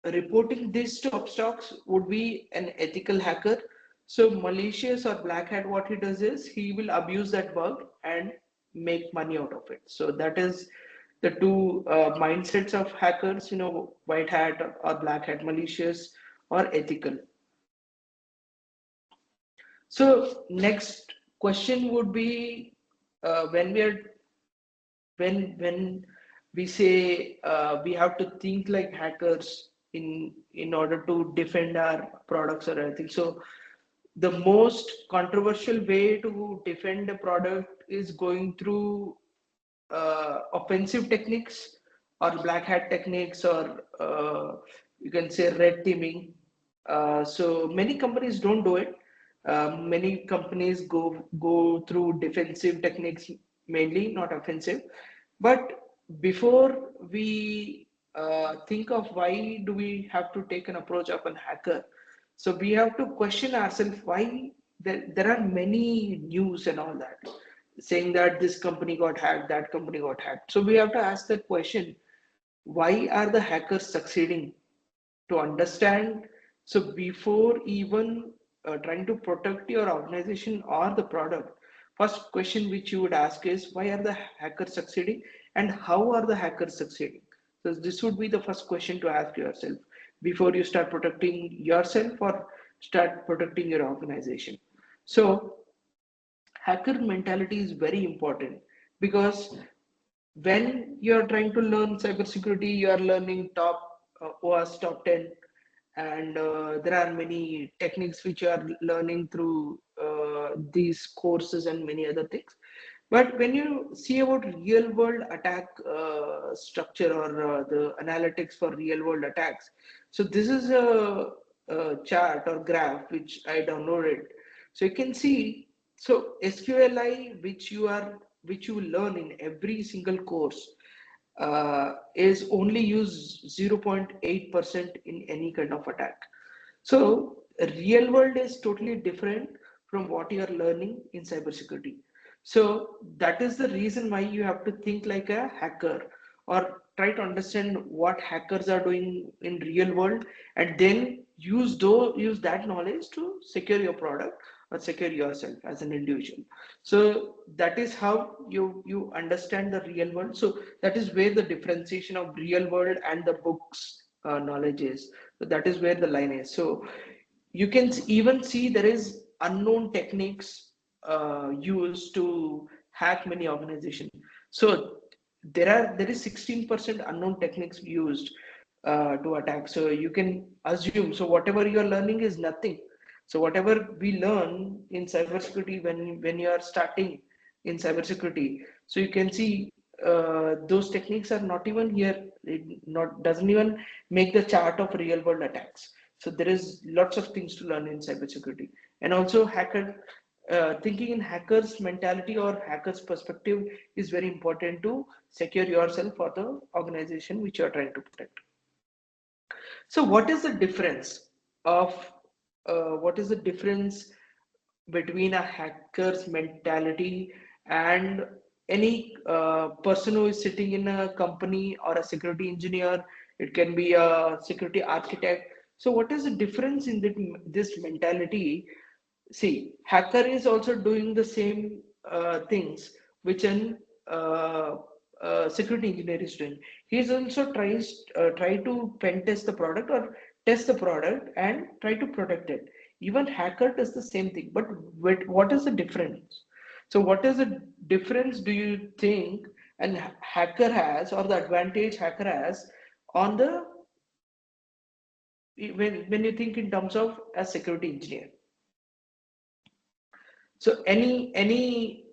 reporting this to upstocks would be an ethical hacker. So malicious or black hat, what he does is he will abuse that bug and make money out of it. So that is the two mindsets of hackers, white hat or black hat, malicious or ethical. So next question would be when we are when we say we have to think like hackers in order to defend our products or anything. So the most controversial way to defend a product is going through offensive techniques or black hat techniques, or you can say red teaming. So many companies don't do it. Many companies go through defensive techniques mainly, not offensive. But before we think of why do we have to take an approach of an hacker, so we have to question ourselves why there are many news and all that saying that this company got hacked, that company got hacked. So we have to ask that question: why are the hackers succeeding? To understand, so before even trying to protect your organization or the product, first question which you would ask is why are the hackers succeeding and how are the hackers succeeding. So this would be the first question to ask yourself before you start protecting yourself or start protecting your organization. So hacker mentality is very important, because when you're trying to learn cybersecurity, you are learning top OWASP top 10, and there are many techniques which you are learning through these courses and many other things. But when you see about real world attack structure, or the analytics for real world attacks, so this is a chart or graph which I downloaded. So you can see, so SQLI which you learn in every single course is only used 0.8% in any kind of attack. So real world is totally different from what you are learning in cybersecurity. So that is the reason why you have to think like a hacker, or try to understand what hackers are doing in real world, and then use that knowledge to secure your product or secure yourself as an individual. So that is how you understand the real world. So that is where the differentiation of real world and the books knowledge is. So that is where the line is. So you can even see there is unknown techniques used to hack many organizations. So there is 16% unknown techniques used to attack. So you can assume, so whatever you are learning is nothing. So whatever we learn in cybersecurity, when you are starting in cybersecurity, so you can see those techniques are not even here. It not doesn't even make the chart of real world attacks. So there is lots of things to learn in cybersecurity, and also thinking in hackers mentality or hackers perspective is very important to secure yourself for the organization which you are trying to protect. So what is the difference of what is the difference between a hacker's mentality and any person who is sitting in a company, or a security engineer? It can be a security architect. So what is the difference in this mentality? See, hacker is also doing the same things which an security engineer is doing. He's also try to pen test the product or test the product and try to protect it. Even hacker does the same thing. But what is the difference? So what is the difference do you think an hacker has, or the advantage hacker has on the when you think in terms of a security engineer? So any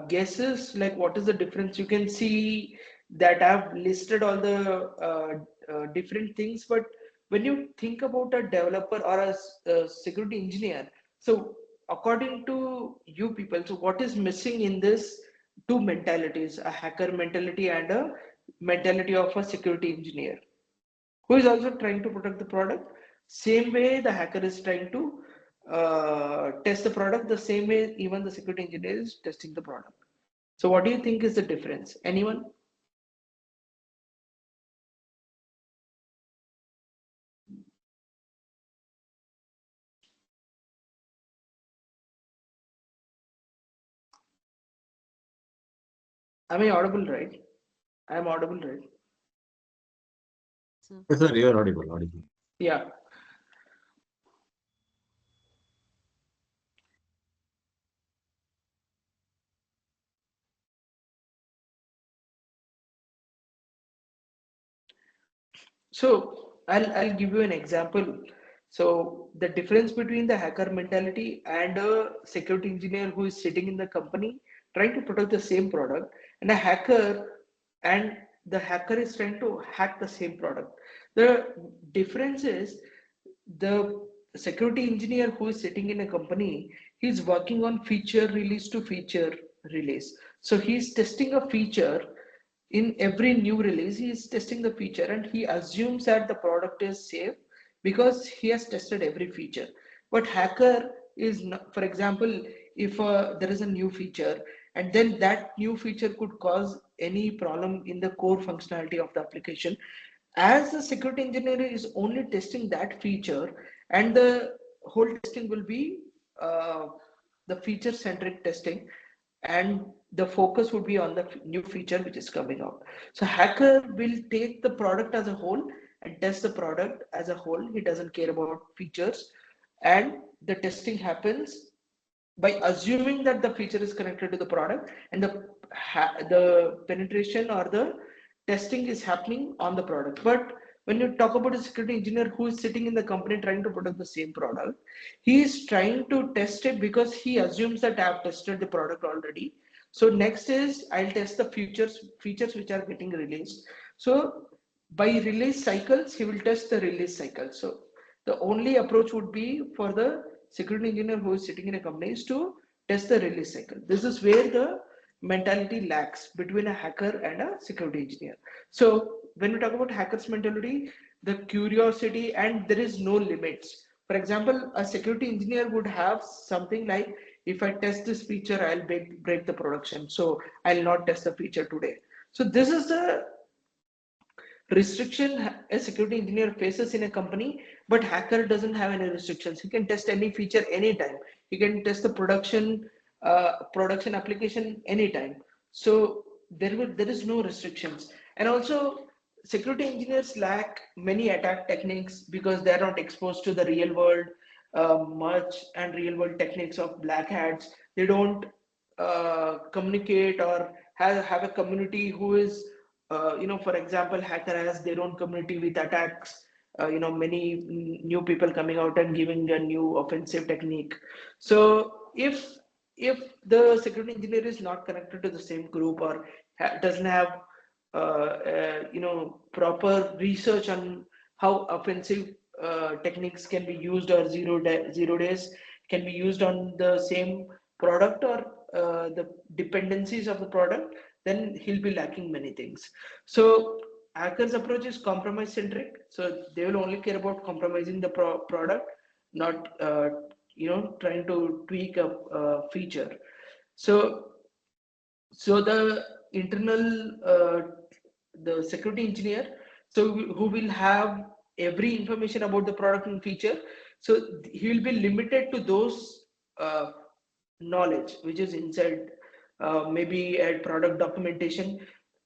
guesses, like what is the difference? You can see that I've listed all the different things, but when you think about a developer or a security engineer, so according to you people, so what is missing in this two mentalities, a hacker mentality and a mentality of a security engineer, who is also trying to protect the product? Same way the hacker is trying to test the product, the same way even the security engineer is testing the product. So what do you think is the difference? Anyone? Am I audible, right? I am audible, right? Yes, sir, you are audible, audible. Yeah. So I'll give you an example. So the difference between the hacker mentality and a security engineer who is sitting in the company trying to protect the same product, and a hacker, and the hacker is trying to hack the same product. The difference is the security engineer who is sitting in a company, he's working on feature release to feature release. So he's testing a feature in every new release. He is testing the feature and he assumes that the product is safe because he has tested every feature. But hacker is not, for example, if there is a new feature and then that new feature could cause any problem in the core functionality of the application, as the security engineer is only testing that feature, and the whole testing will be the feature centric testing, and the focus would be on the new feature which is coming out. So hacker will take the product as a whole and test the product as a whole. He doesn't care about features, and the testing happens by assuming that the feature is connected to the product, and the penetration or the testing is happening on the product. But when you talk about a security engineer who is sitting in the company trying to protect the same product, he is trying to test it because he assumes that I have tested the product already. So next is I'll test the features which are getting released. So by release cycles, he will test the release cycle. So the only approach would be for the security engineer who is sitting in a company is to test the release cycle. This is where the mentality lacks between a hacker and a security engineer. So when we talk about hackers mentality, the curiosity, and there is no limits. For example, a security engineer would have something like, if I test this feature, I'll break the production. So I'll not test the feature today. So this is the restriction a security engineer faces in a company, but hacker doesn't have any restrictions. He can test any feature anytime. He can test the production application anytime. So there is no restrictions. And also security engineers lack many attack techniques because they are not exposed to the real world much, and real world techniques of black hats. They don't communicate or have a community who is for example, hacker has their own community with attacks. Many new people coming out and giving a new offensive technique. So if the security engineer is not connected to the same group or doesn't have proper research on how offensive techniques can be used, or zero days can be used on the same product, or the dependencies of the product, then he'll be lacking many things. So hackers approach is compromise centric. So they will only care about compromising the product, not trying to tweak a feature. So the internal the security engineer, so who will have every information about the product and feature, so he will be limited to those knowledge which is inside maybe a product documentation,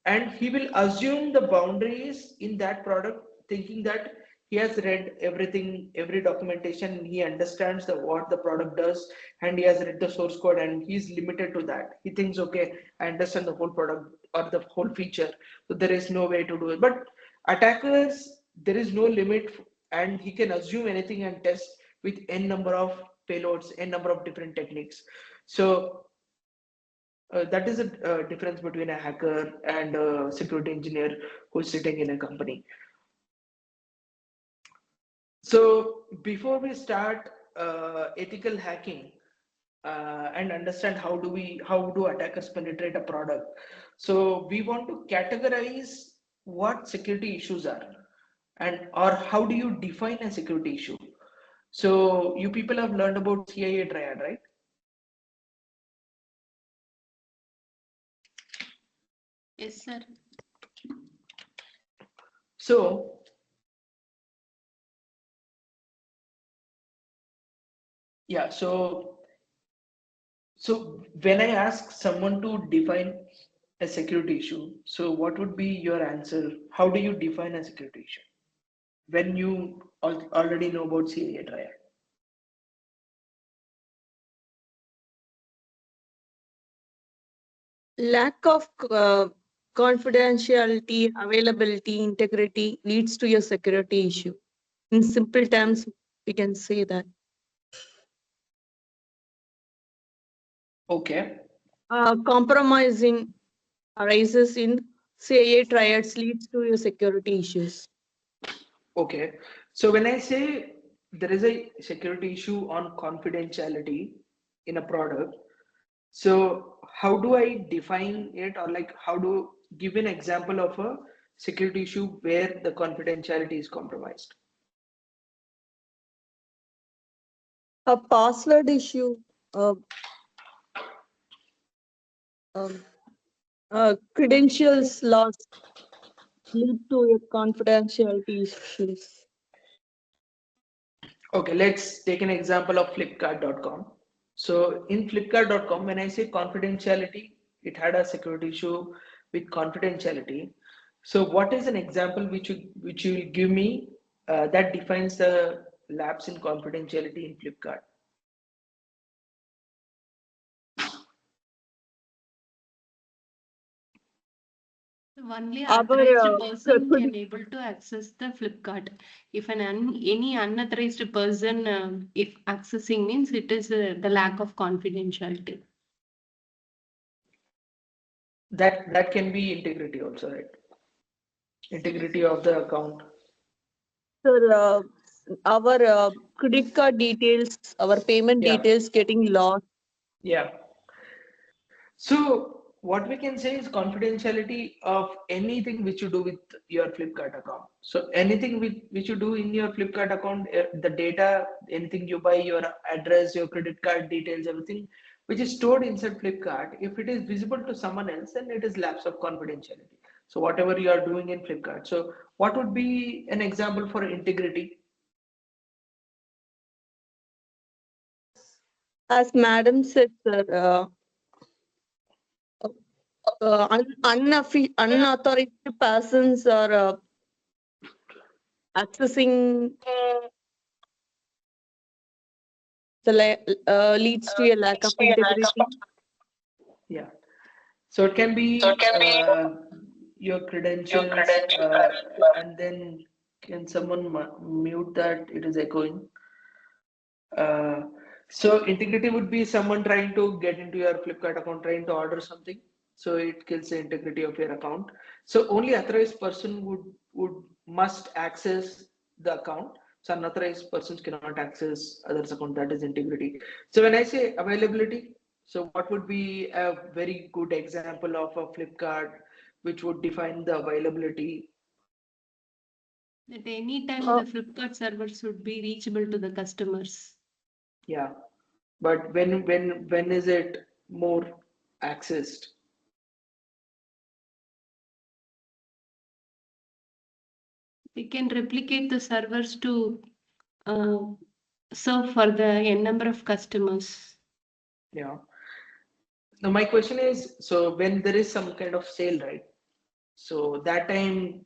and he will assume the boundaries in that product, thinking that he has read everything, every documentation, he understands what the product does, and he has read the source code, and he's limited to that. He thinks, okay, I understand the whole product or the whole feature, so there is no way to do it. But attackers, there is no limit, and he can assume anything and test with n number of payloads, n number of different techniques. So that is a difference between a hacker and a security engineer who's sitting in a company. So before we start ethical hacking and understand how do attackers penetrate a product, so we want to categorize what security issues are, and or how do you define a security issue. So you people have learned about CIA triad, right? Yes, sir. So yeah, so when I ask someone to define a security issue. So what would be your answer? How do you define a security issue when you already know about CIA triad? Lack of confidentiality, availability, integrity leads to a security issue. In simple terms, we can say that. Okay. Compromising arises in CIA triads leads to your security issues. Okay. So when I say there is a security issue on confidentiality in a product, so how do I define it, or like how do give an example of a security issue where the confidentiality is compromised? A password issue, uh, um, credentials lost lead to your confidentiality issues. Okay, let's take an example of Flipkart.com. So in Flipkart.com, when I say confidentiality, it had a security issue with confidentiality. So what is an example which you will give me that defines the lapse in confidentiality in Flipkart? Only Our authorized person can able to access the Flipkart. If any unauthorized person if accessing means it is the lack of confidentiality. That can be integrity also, right? Integrity of the account. So, our credit card details, our payment Yeah. details getting lost. Yeah. So what we can say is confidentiality of anything which you do with your Flipkart account. So anything which you do in your Flipkart account, the data, anything you buy, your address, your credit card details, everything which is stored inside Flipkart, if it is visible to someone else, then it is lapse of confidentiality. So whatever you are doing in Flipkart. So what would be an example for integrity? As Madam said, sir, unauthorized persons are accessing leads to a lack of integrity. Yeah. So it can be your credentials, and then can someone mute that? It is echoing. Uh, so integrity would be someone trying to get into your Flipkart account, trying to order something. So it kills the integrity of your account. So only authorized person would must access the account. So unauthorized persons cannot access others' account. That is integrity. So when I say availability, so what would be a very good example of a Flipkart which would define the availability? At any time the Flipkart server should be reachable to the customers. Yeah, but when is it more accessed? We can replicate the servers to serve for the n number of customers. Yeah. Now my question is, so when there is some kind of sale, right? So that time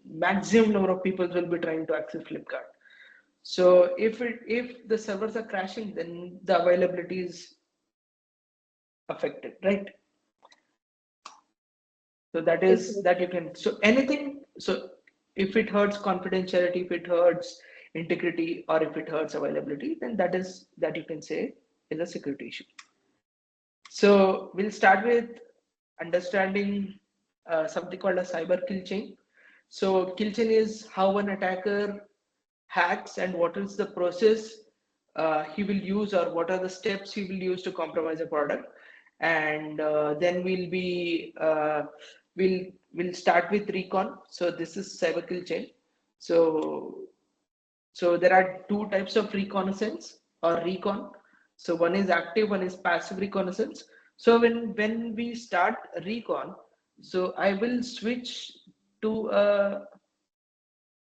maximum number of people will be trying to access Flipkart. So if the servers are crashing, then the availability is affected, right? So that is that you can, so anything, so if it hurts confidentiality, if it hurts integrity, or if it hurts availability, then that you can say is a security issue. So we'll start with understanding something called a cyber kill chain. So kill chain is how an attacker hacks and what is the process he will use, or what are the steps he will use to compromise a product. And then we'll start with recon. So this is cyber kill chain. So there are two types of reconnaissance or recon. So one is active, one is passive reconnaissance. So when we start recon, so I will switch to a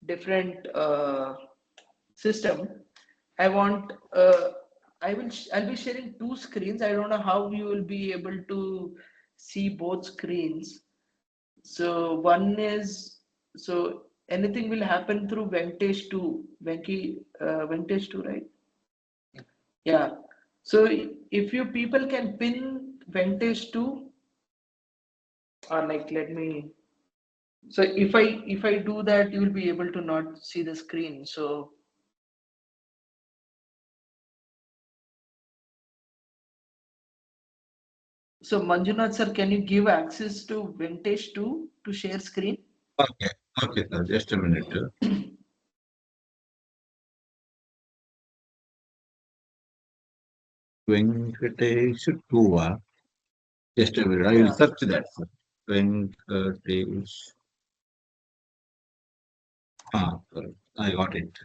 different system. I want I'll be sharing two screens. I don't know how you will be able to see both screens. So one is, so anything will happen through Venkatesh 2, Venkatesh 2, right? Yeah. So if you people can pin Venkatesh 2, or like let me, so if I do that, you will be able to not see the screen. So Manjunath sir, can you give access to Venkatesh 2 to share screen? Okay, okay, sir. Just a minute. Venkatesh Tuva. Just a minute. I will Yeah. search that, sir. Venkatesh. Correct. I got it.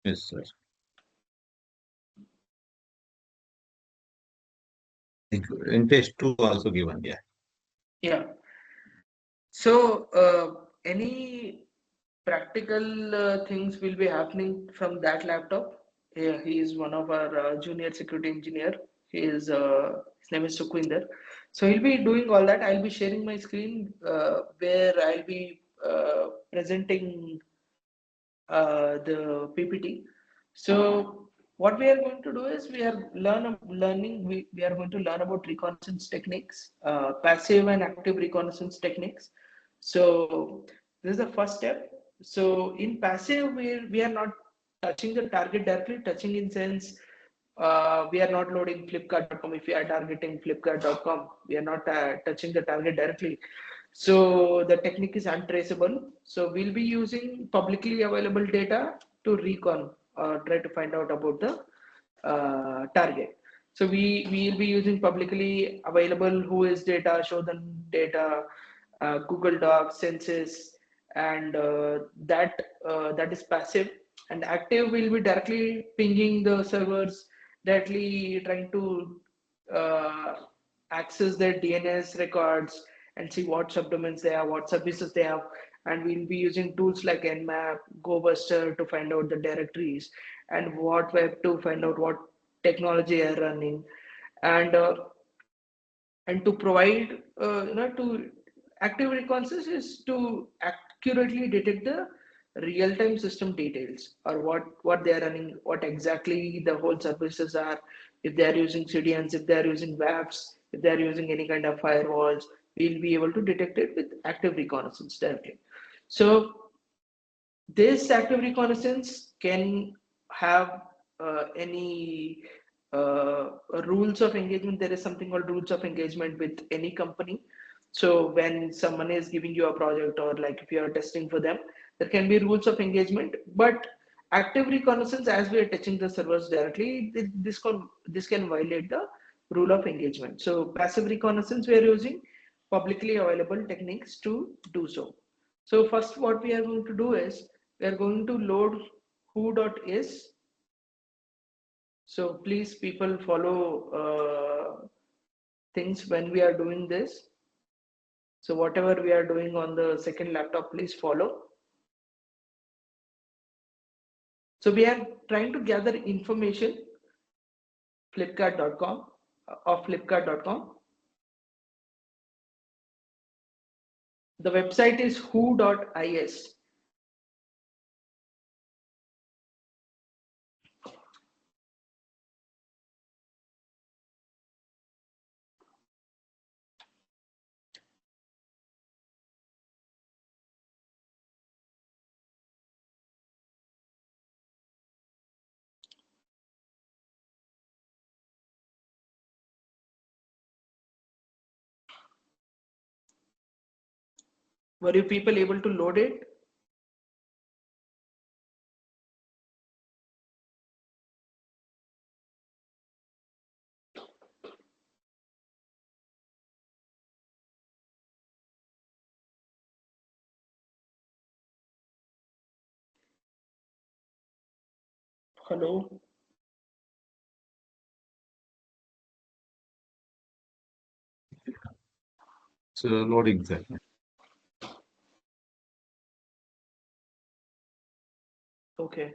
Yes, sir. Thank you. In test 2 also given, yeah. Yeah. So any practical things will be happening from that laptop. Yeah, he is one of our junior security engineer. His name is Sukwinder. So he'll be doing all that. I'll be sharing my screen where I'll be presenting the PPT. So what we are going to do is we are we are going to learn about reconnaissance techniques, passive and active reconnaissance techniques. So this is the first step. So in passive, we are not touching the target directly, touching in sense we are not loading flipkart.com. If we are targeting flipkart.com, we are not touching the target directly. So the technique is untraceable. So we'll be using publicly available data to recon or try to find out about the target. So we will be using publicly available whois data, Shodan data, Google Docs, Census, and that is passive. And active will be directly pinging the servers, directly trying to access their DNS records and see what subdomains they have, what services they have, and we'll be using tools like Nmap, GoBuster to find out the directories, and what web to find out what technology are running, and to provide to active reconnaissance is to accurately detect the real-time system details, or what they are running, what exactly the whole services are, if they are using CDNs, if they are using WAFs, if they are using any kind of firewalls, we'll be able to detect it with active reconnaissance directly. So this active reconnaissance can have any rules of engagement. There is something called rules of engagement with any company. So when someone is giving you a project, or like if you are testing for them, there can be rules of engagement. But active reconnaissance, as we are touching the servers directly, this can violate the rule of engagement. So passive reconnaissance, we are using publicly available techniques to do so. So first what we are going to do is we are going to load who.is. So please people follow things when we are doing this. So whatever we are doing on the second laptop, please follow. So we are trying to gather information flipkart.com of flipkart.com. The website is who.is. Were you people able to load it? Hello? So loading, sir. Okay.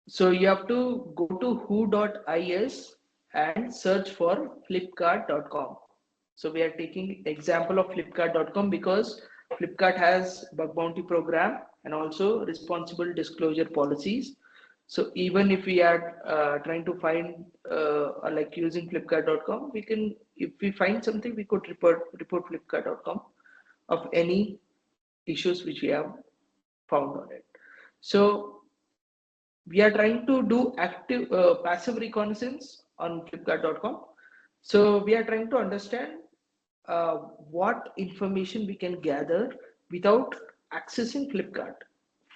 So you have to go to who.is and search for flipkart.com. So we are taking example of flipkart.com because Flipkart has bug bounty program and also responsible disclosure policies. So even if we are trying to find like using flipkart.com, we can, if we find something, we could report flipkart.com of any issues which we have found on it. So we are trying to do active passive reconnaissance on flipkart.com. So we are trying to understand what information we can gather without accessing Flipkart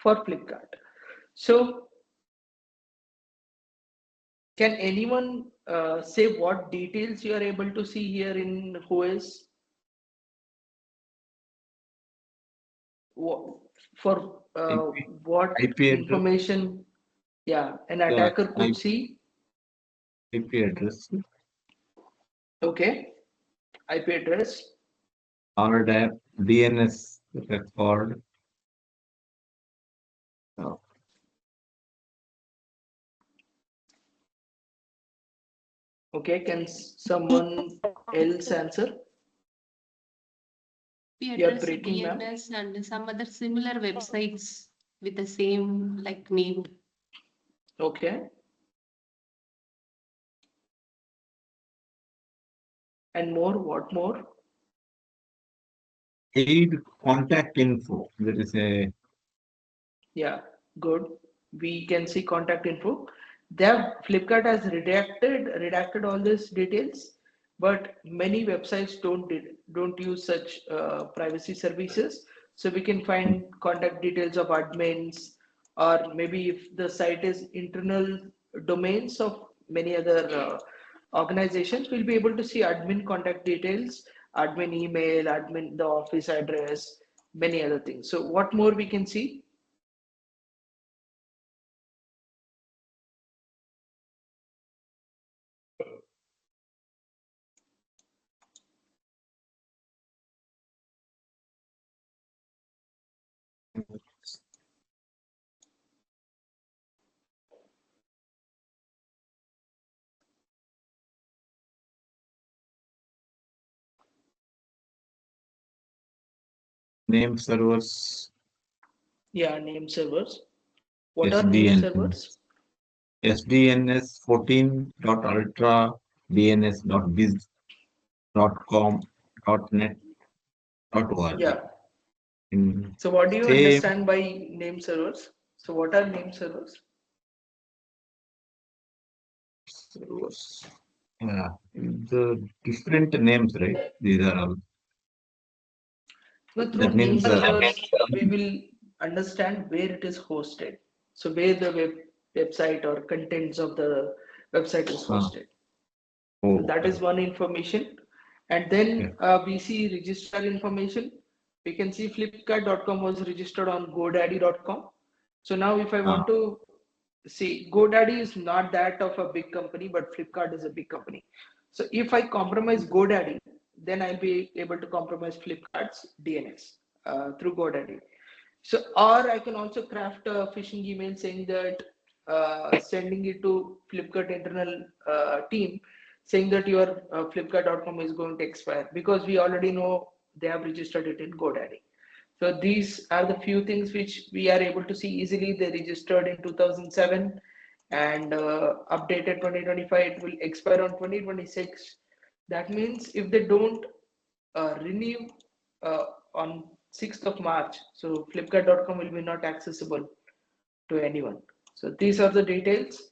for Flipkart. So can anyone say what details you are able to see here in whois for what IP address. information, yeah, an Yeah, attacker could see? IP address, Okay, IP address, RDAP, DNS record. okay, can someone else answer? We You are address breaking, ma'am. DNS and some other similar websites with the same like name. Okay. And more, what more? Aid contact info. There is a Yeah, good. We can see contact info. Flipkart has redacted all these details, but many websites don't use such privacy services. So we can find contact details of admins, or maybe if the site is internal domains of many other organizations, we'll be able to see admin contact details, admin email, admin the office address, many other things. So what more we can see? name servers, Yeah, name servers. What are name SDN, servers? SDNS 14.ultra, dns.biz.com, .net, .org. Yeah. In So what do you same understand by name servers? So what are name servers? servers. Yeah, the different names, right? These are all. Well, through That name means servers, we will understand where it is hosted. So where the website or contents of the website is hosted. So that is one information. And then we see registrar information. We can see flipkart.com was registered on godaddy.com. So now if I want to see, GoDaddy is not that of a big company, but Flipkart is a big company. So if I compromise GoDaddy, then I'll be able to compromise Flipkart's DNS through GoDaddy. So, or I can also craft a phishing email saying that sending it to Flipkart internal team, saying that your Flipkart.com is going to expire because we already know they have registered it in GoDaddy. So these are the few things which we are able to see easily. They registered in 2007 and updated 2025. It will expire on 2026. That means if they don't renew on 6th of March, so flipkart.com will be not accessible to anyone. So these are the details.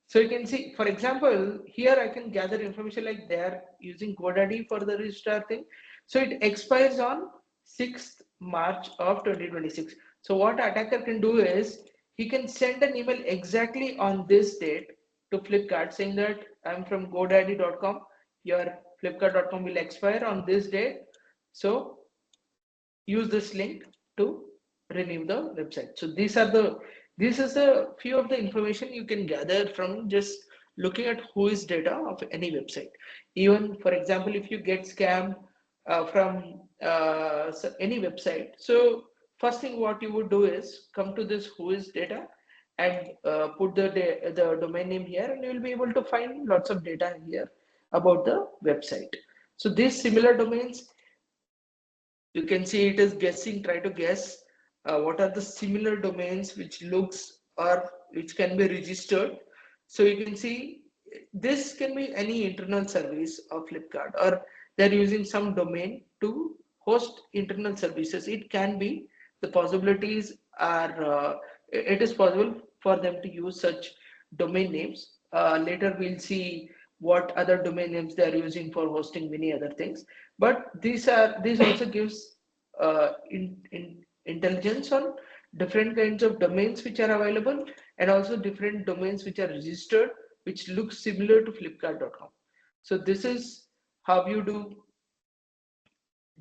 So you can see, for example, here I can gather information like they're using GoDaddy for the registrar thing. So it expires on 6th March of 2026. So what attacker can do is he can send an email exactly on this date to Flipkart saying that I'm from godaddy.com. Your flipkart.com will expire on this date. So use this link to renew the website. So this is a few of the information you can gather from just looking at who is data of any website. Even for example, if you get scammed from any website, so first thing what you would do is come to this who is data and put the domain name here, and you will be able to find lots of data here about the website. So these similar domains, you can see it is guessing, try to guess what are the similar domains which looks or which can be registered. So you can see this can be any internal service of Flipkart, or they're using some domain to host internal services. It can be, the possibilities are it is possible for them to use such domain names. Later we'll see what other domain names they are using for hosting many other things, but these also gives intelligence on different kinds of domains which are available, and also different domains which are registered which look similar to flipkart.com. So this is how you do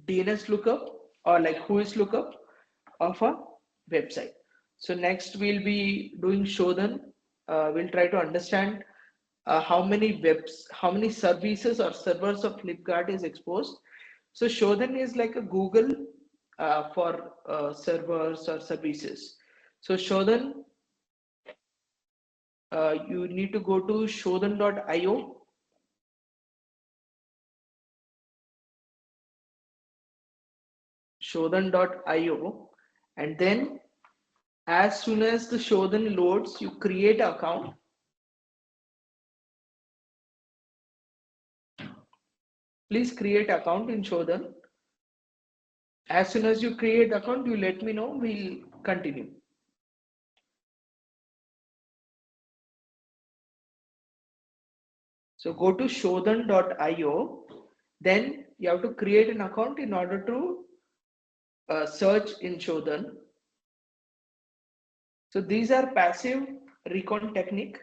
DNS lookup, or like whois lookup of a website. So next we'll be doing Shodhan. We'll try to understand how many services or servers of Flipkart is exposed. So Shodhan is like a Google for servers or services. So Shodhan, you need to go to shodhan.io. Shodhan.io, and then as soon as the Shodhan loads, you create an account. Please create account in Shodhan. As soon as you create account, you let me know, we'll continue. So go to shodhan.io, then you have to create an account in order to search in Shodhan. So these are passive recon techniques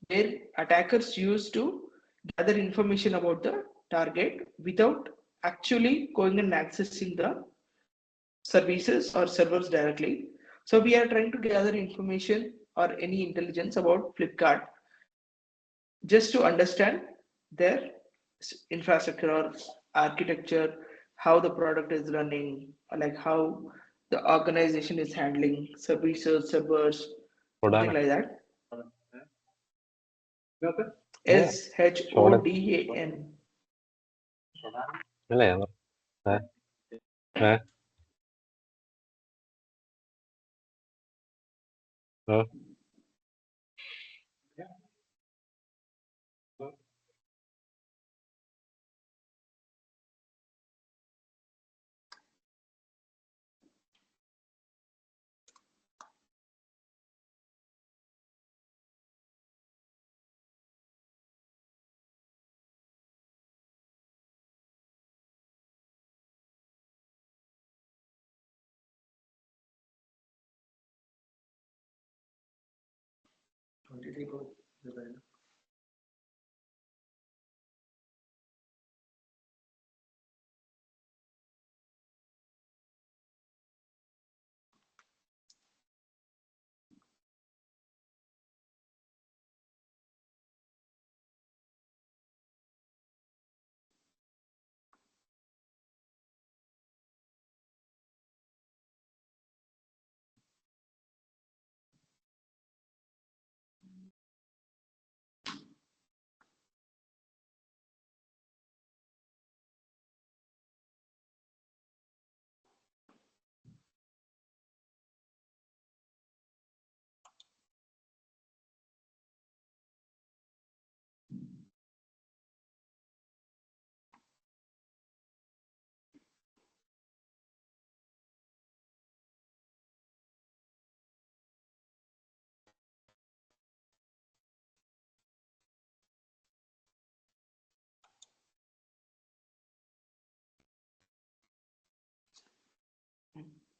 where attackers use to gather information about the target without actually going and accessing the services or servers directly. So we are trying to gather information or any intelligence about Flipkart just to understand their infrastructure or architecture, how the product is running, like how the organization is handling services, servers, something like that. SHODAN.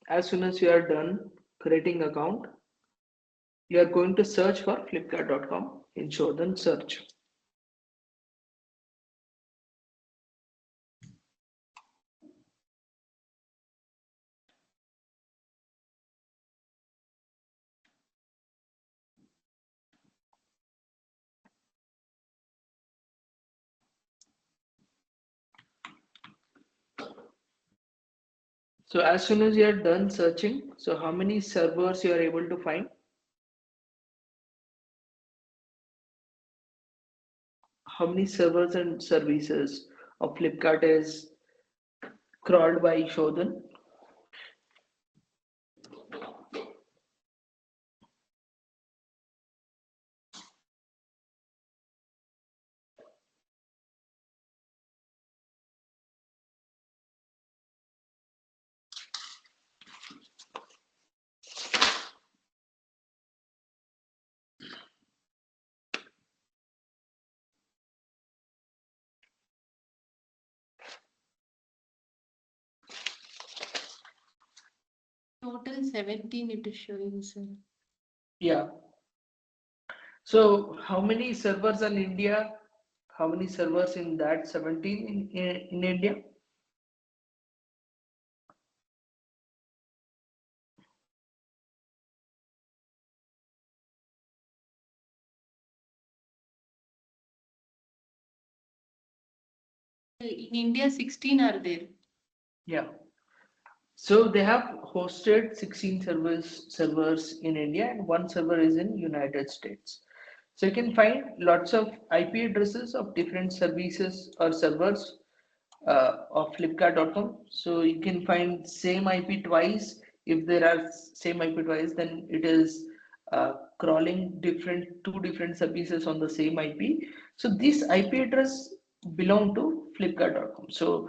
As soon as you are done creating account, you are going to search for flipkart.com in Shodhan search. So as soon as you are done searching, so how many servers you are able to find? How many servers and services of Flipkart is crawled by Shodhan? Total 17 it is showing, sir. Yeah. So how many servers in India? How many servers in that 17 in India? In India, 16 are there. Yeah. So they have hosted 16 servers in India and one server is in United States. So you can find lots of IP addresses of different services or servers of Flipkart.com. So you can find same IP twice. If there are same IP twice, then it is crawling two different services on the same IP. So this IP address belong to Flipkart.com. So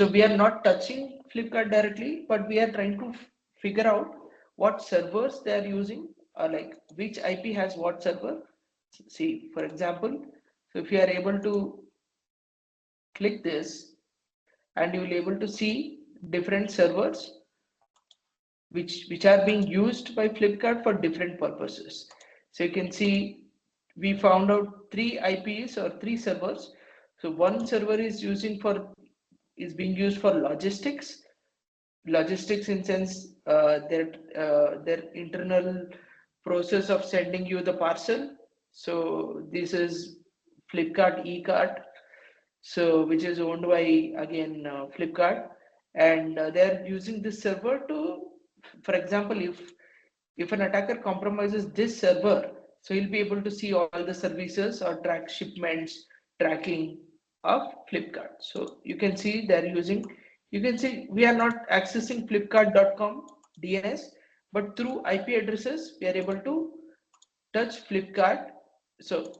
we are not touching Flipkart directly, but we are trying to figure out what servers they are using, or like which IP has what server. See, for example, so if you are able to click this, and you will be able to see different servers which are being used by Flipkart for different purposes. So you can see we found out 3 IPs or 3 servers. So one server is being used for logistics in sense their internal process of sending you the parcel. So this is Flipkart e-cart, so which is owned by again Flipkart, and they're using this server to, for example, if an attacker compromises this server, so he'll be able to see all the services or track shipments tracking of Flipkart. So you can see they're using, you can see we are not accessing flipkart.com DNS, but through IP addresses we are able to touch Flipkart. So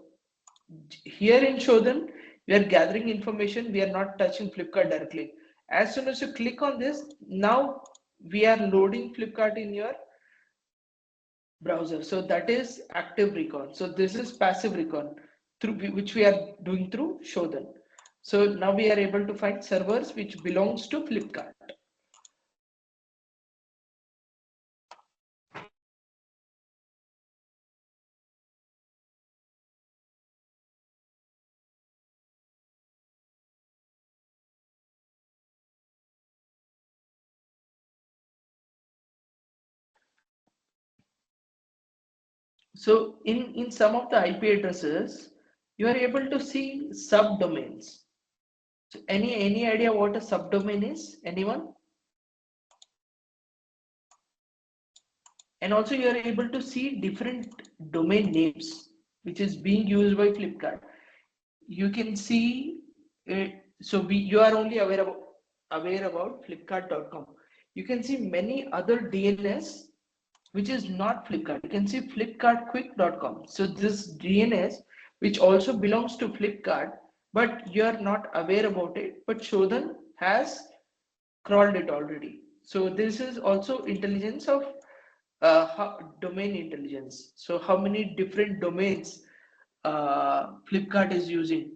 here in Shodhan, we are gathering information, we are not touching Flipkart directly. As soon as you click on this, now we are loading Flipkart in your browser. So that is active recon. So this is passive recon through which we are doing through Shodhan. So now we are able to find servers which belongs to Flipkart. So in some of the IP addresses, you are able to see subdomains. So any idea what a subdomain is? Anyone? And also you are able to see different domain names which is being used by Flipkart. You can see it, so you are only aware about Flipkart.com. You can see many other DNS which is not Flipkart. You can see flipkartquick.com. So this DNS which also belongs to Flipkart, but you are not aware about it, but Shodhan has crawled it already. So this is also intelligence of domain intelligence. So how many different domains Flipkart is using.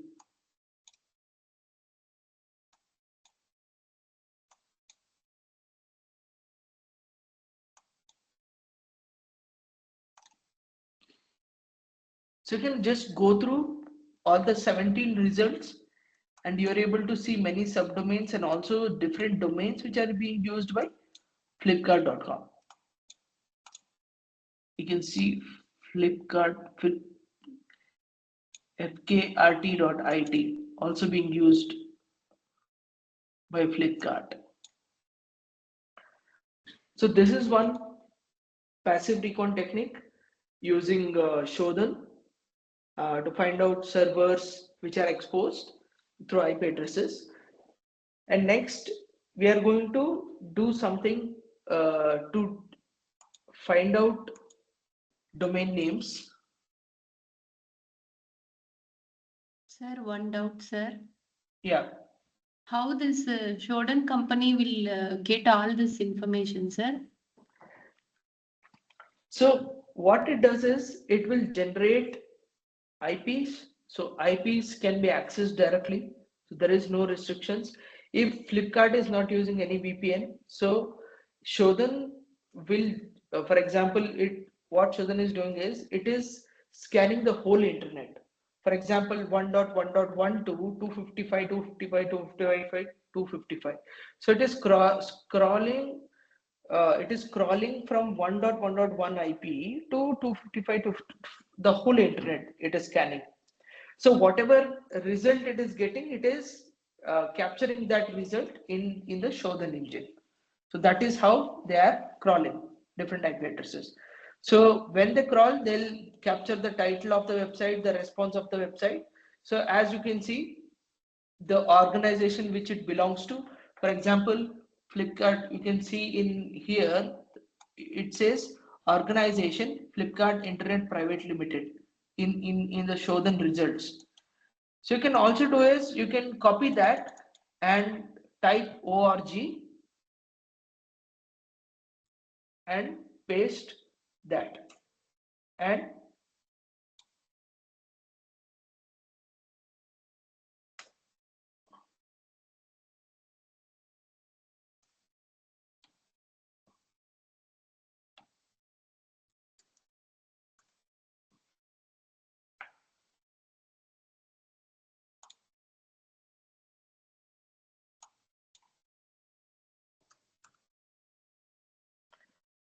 So you can just go through all the 17 results and you're able to see many subdomains and also different domains which are being used by flipkart.com. You can see Flipkart fkrt.it also being used by Flipkart. So this is one passive recon technique using Shodan to find out servers which are exposed through IP addresses. And next, we are going to do something to find out domain names. Sir, one doubt, sir. Yeah. How this Shodan company will get all this information, sir? So what it does is it will generate IPs. So IPs can be accessed directly. So there is no restrictions. If Flipkart is not using any VPN, so Shodan will, for example, what Shodan is doing is it is scanning the whole internet. For example, 1.1.1 to 255, 255, 255, 255. So it is scrolling. It is crawling from 1.1.1 IP to 255 to the whole internet. It is scanning. So whatever result it is getting, it is capturing that result in the Shodan engine. So that is how they are crawling different IP addresses. So when they crawl, they'll capture the title of the website, the response of the website. So as you can see, the organization which it belongs to. For example, Flipkart, you can see in here, it says organization Flipkart Internet Private Limited in the Shodan results. So you can also do is you can copy that and type org and paste that, and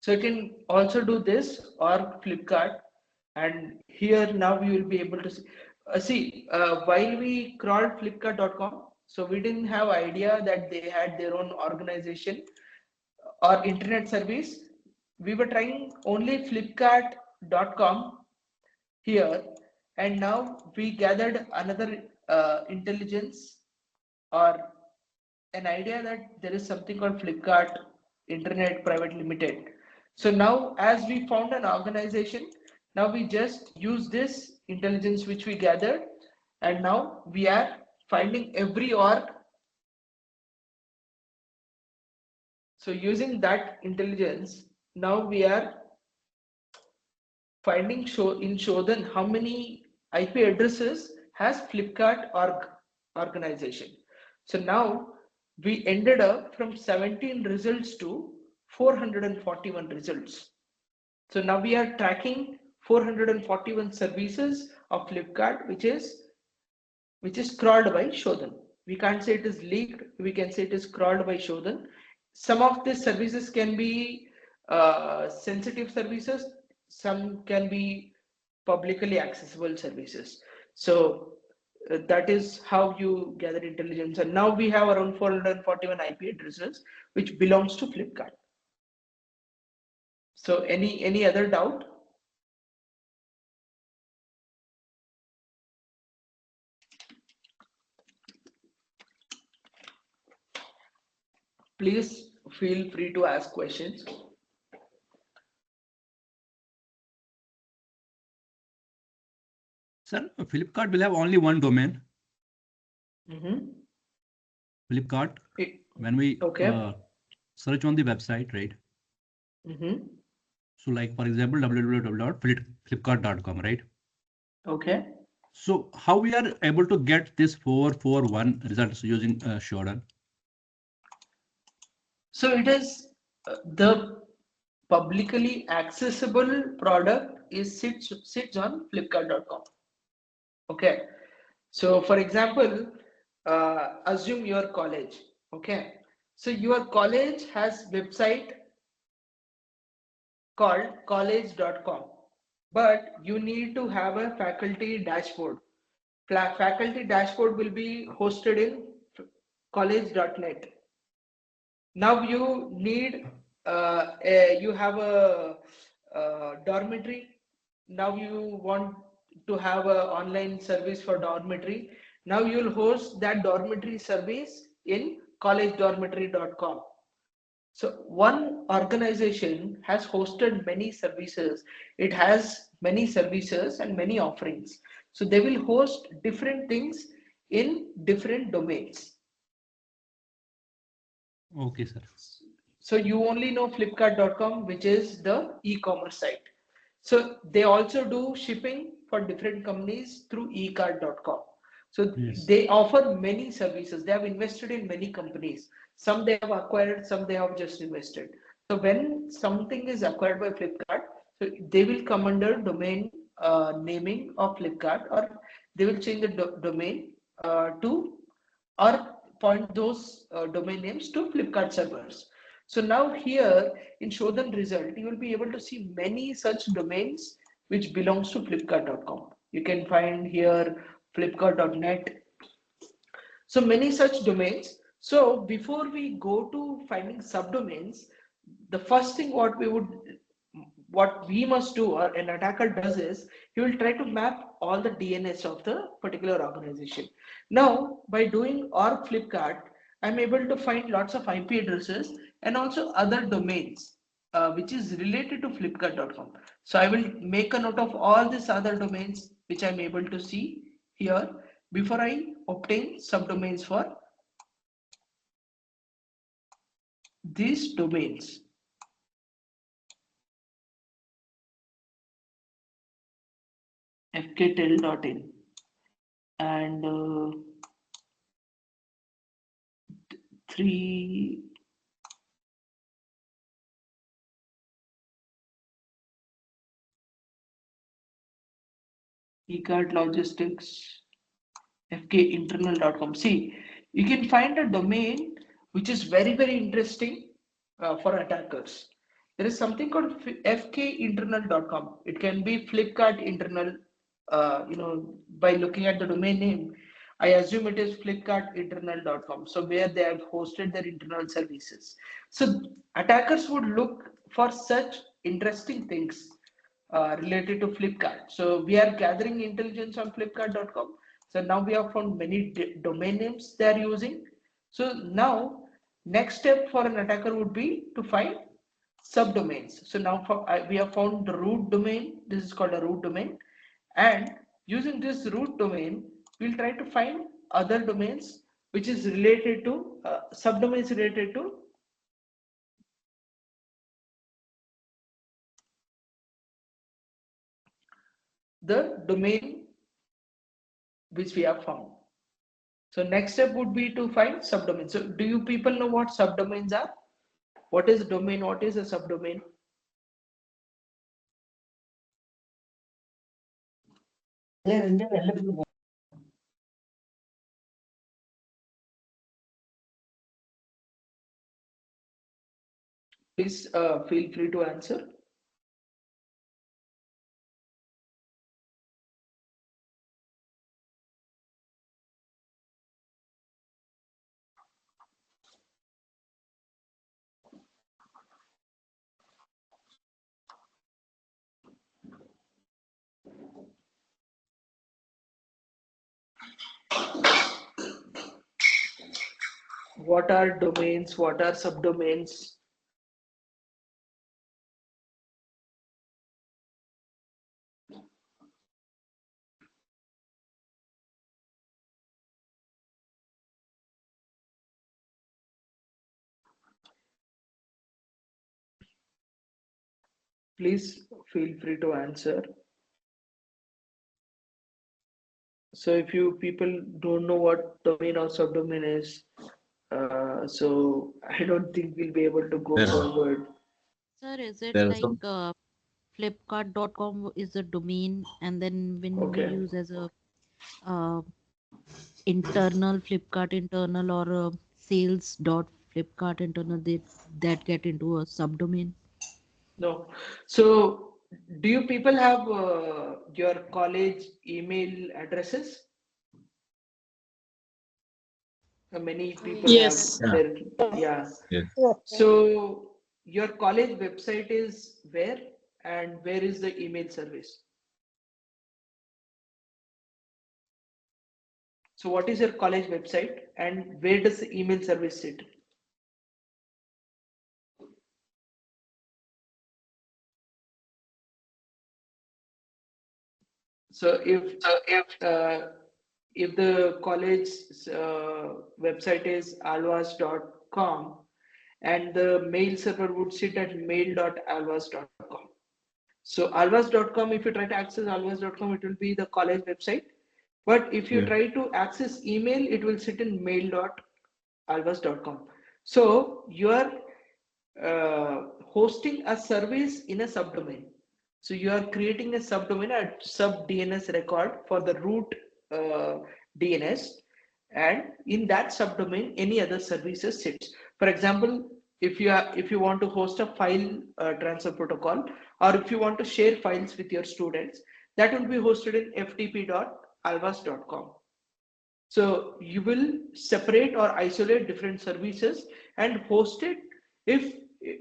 so you can also do this or Flipkart, and here now we will be able to see while we crawled Flipkart.com, so we didn't have idea that they had their own organization or internet service. We were trying only Flipkart.com here, and now we gathered another intelligence or an idea that there is something called Flipkart Internet Private Limited. So now as we found an organization, now we just use this intelligence which we gathered, and now we are finding every org. So using that intelligence, now we are finding in Shodan how many IP addresses has Flipkart organization. So now we ended up from 17 results to 441 results. So now we are tracking 441 services of Flipkart, which is crawled by Shodan. We can't say it is leaked. We can say it is crawled by Shodan. Some of these services can be sensitive services. Some can be publicly accessible services. So that is how you gather intelligence. And now we have around 441 IP addresses which belongs to Flipkart. So any other doubt? Please feel free to ask questions. Sir, Flipkart will have only one domain. Flipkart. When we search on the website, right? So like, for example, www.flipkart.com, right? Okay. So how we are able to get this 441 results using Shodan? So it is the publicly accessible product is sits on Flipkart.com. Okay. So for example, assume your college. Okay. So your college has website called college.com, but you need to have a faculty dashboard. Faculty dashboard will be hosted in college.net. Now you need you have a dormitory. Now you want to have an online service for dormitory. Now you'll host that dormitory service in collegedormitory.com. So one organization has hosted many services. It has many services and many offerings. So they will host different things in different domains. Okay, sir. So you only know flipkart.com, which is the e-commerce site. So they also do shipping for different companies through ecart.com. So Yes. they offer many services. They have invested in many companies. Some they have acquired, some they have just invested. So when something is acquired by Flipkart, so they will come under domain naming of Flipkart, or they will change the domain to, or point those domain names to Flipkart servers. So now here in show them result, you will be able to see many such domains which belongs to flipkart.com. You can find here flipkart.net. So many such domains. So before we go to finding subdomains, the first thing what we must do, or an attacker does, is he will try to map all the DNS of the particular organization. Now by doing org Flipkart, I'm able to find lots of IP addresses and also other domains which is related to flipkart.com. So I will make a note of all these other domains which I'm able to see here before I obtain subdomains for these domains. fktel.in and 3 ecart logistics fkinternal.com. See, you can find a domain which is very interesting for attackers. There is something called fkinternal.com. It can be Flipkart internal. By looking at the domain name, I assume it is flipkartinternal.com. So where they have hosted their internal services. So attackers would look for such interesting things related to Flipkart. So we are gathering intelligence on flipkart.com. So now we have found many domain names they are using. So now next step for an attacker would be to find subdomains. So now we have found the root domain. This is called a root domain. And using this root domain, we'll try to find other domains which is related to subdomains related to the domain which we have found. So next step would be to find subdomains. So do you people know what subdomains are? What is a domain? What is a subdomain? Please feel free to answer. What are domains? What are subdomains? Please feel free to answer. So if you people don't know what domain or subdomain is, so I don't think we'll be able to go forward. Sir, is it There are like some. flipkart.com is the domain, and then when we Okay. use as a uh, internal Flipkart internal or sales.flipkart internal, that get into a subdomain? No. So do you people have your college email addresses? Many people have Yes. Yeah. their, yeah. Yes. So your college website is where, and where is the email service? So what is your college website and where does the email service sit? So if the college website is alvas.com and the mail server would sit at mail.alvas.com. So alvas.com, if you try to access alvas.com, it will be the college website. But if you try to access email, it will sit in mail.alvas.com. So you are hosting a service in a subdomain. So you are creating a subdomain, a sub DNS record for the root DNS, and in that subdomain, any other services sits. For example, if you want to host a file transfer protocol, or if you want to share files with your students, that will be hosted in ftp.alvas.com. So you will separate or isolate different services and host it. If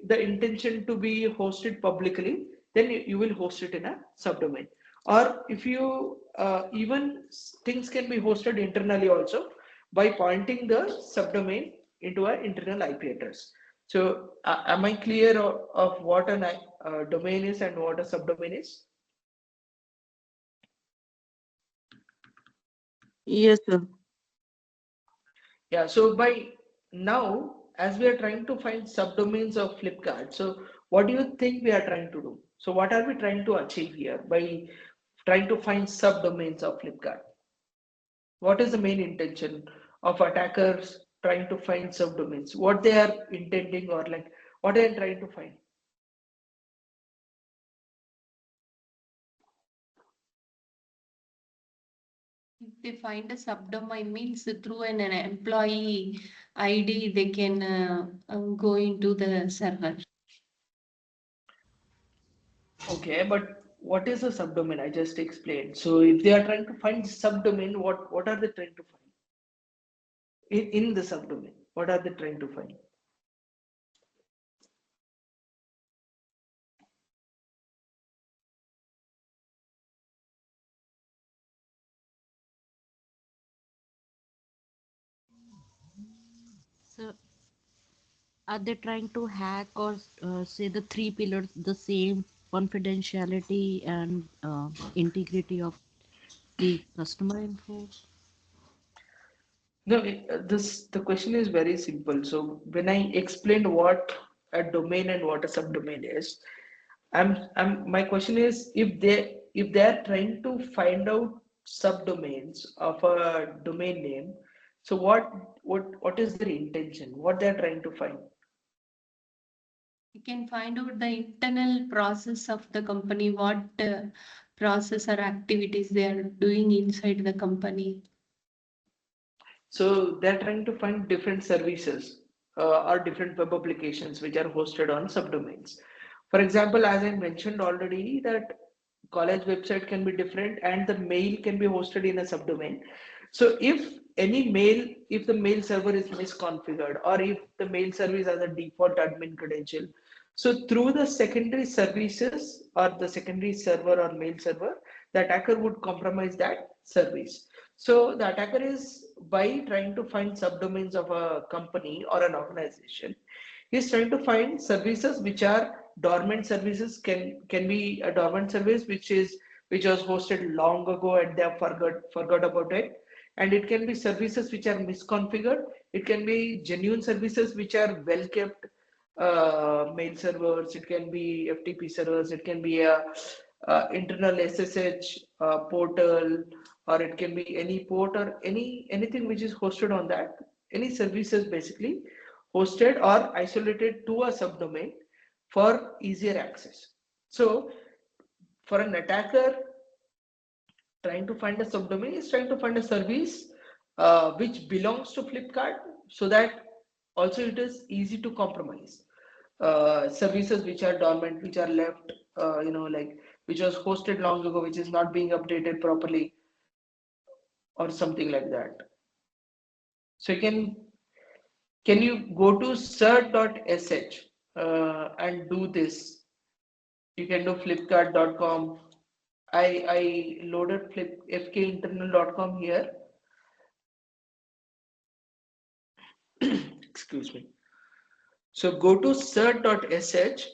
the intention to be hosted publicly, then you will host it in a subdomain. Or if you even things can be hosted internally also by pointing the subdomain into an internal IP address. So am I clear of what a domain is and what a subdomain is? Yes, sir. Yeah, so by now, as we are trying to find subdomains of Flipkart, so what do you think we are trying to do? So what are we trying to achieve here by trying to find subdomains of Flipkart? What is the main intention of attackers trying to find subdomains? What they are intending, or like what they are trying to find? If they find a subdomain, means through an employee ID, they can go into the server. Okay, but what is a subdomain? I just explained. So if they are trying to find subdomain, what are they trying to find? In the subdomain, what are they trying to find? So are they trying to hack or say the three pillars, the same confidentiality and integrity of the customer info? No, the question is very simple. So when I explained what a domain and what a subdomain is, my question is if they are trying to find out subdomains of a domain name, so what is their intention? What they are trying to find? You can find out the internal process of the company, what process or activities they are doing inside the company. So they're trying to find different services or different web applications which are hosted on subdomains. For example, as I mentioned already, that college website can be different and the mail can be hosted in a subdomain. So if the mail server is misconfigured, or if the mail service has a default admin credential, so through the secondary services or the secondary server or mail server, the attacker would compromise that service. So the attacker is, by trying to find subdomains of a company or an organization, he's trying to find services which are dormant services. Can be a dormant service which was hosted long ago and they have forgot about it. And it can be services which are misconfigured. It can be genuine services which are well kept mail servers. It can be FTP servers. It can be a internal SSH portal, or it can be any port or anything which is hosted on that. Any services basically hosted or isolated to a subdomain for easier access. So for an attacker trying to find a subdomain is trying to find a service which belongs to Flipkart, so that also it is easy to compromise. Services which are dormant, which are left, like which was hosted long ago, which is not being updated properly, or something like that. So can you go to cert.sh? and do this. You can do flipkart.com. I loaded fkinternal.com here. Excuse me. So go to cert.sh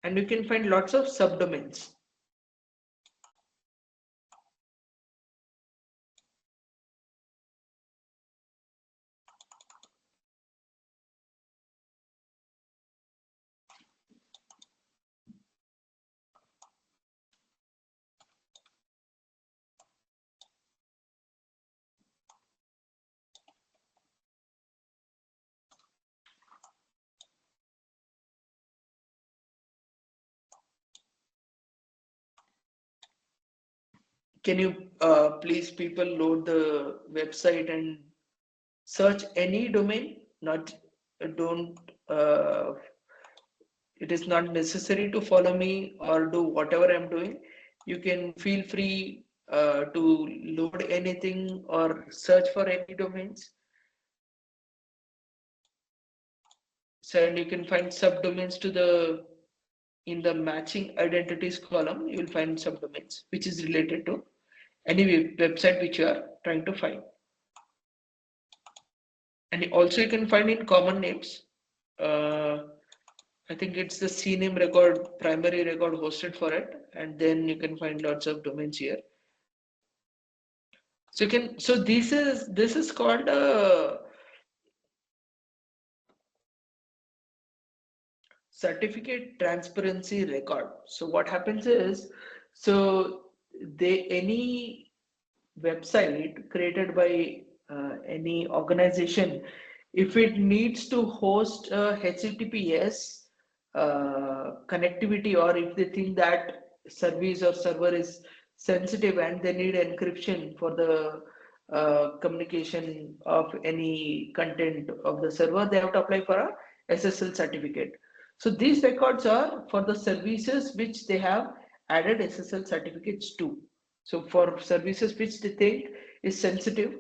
and you can find lots of subdomains. Can you please people load the website and search any domain? Not don't. It is not necessary to follow me or do whatever I'm doing. You can feel free to load anything or search for any domains. So and you can find subdomains to the in the matching identities column. You will find subdomains which is related to any website which you are trying to find. And also you can find in common names. I think it's the CNAME record, primary record hosted for it, and then you can find lots of domains here. So you can. So this is called a certificate transparency record. So what happens is, so any website created by any organization, if it needs to host a HTTPS connectivity, or if they think that service or server is sensitive and they need encryption for the communication of any content of the server, they have to apply for a SSL certificate. So these records are for the services which they have added SSL certificates to. So for services which they think is sensitive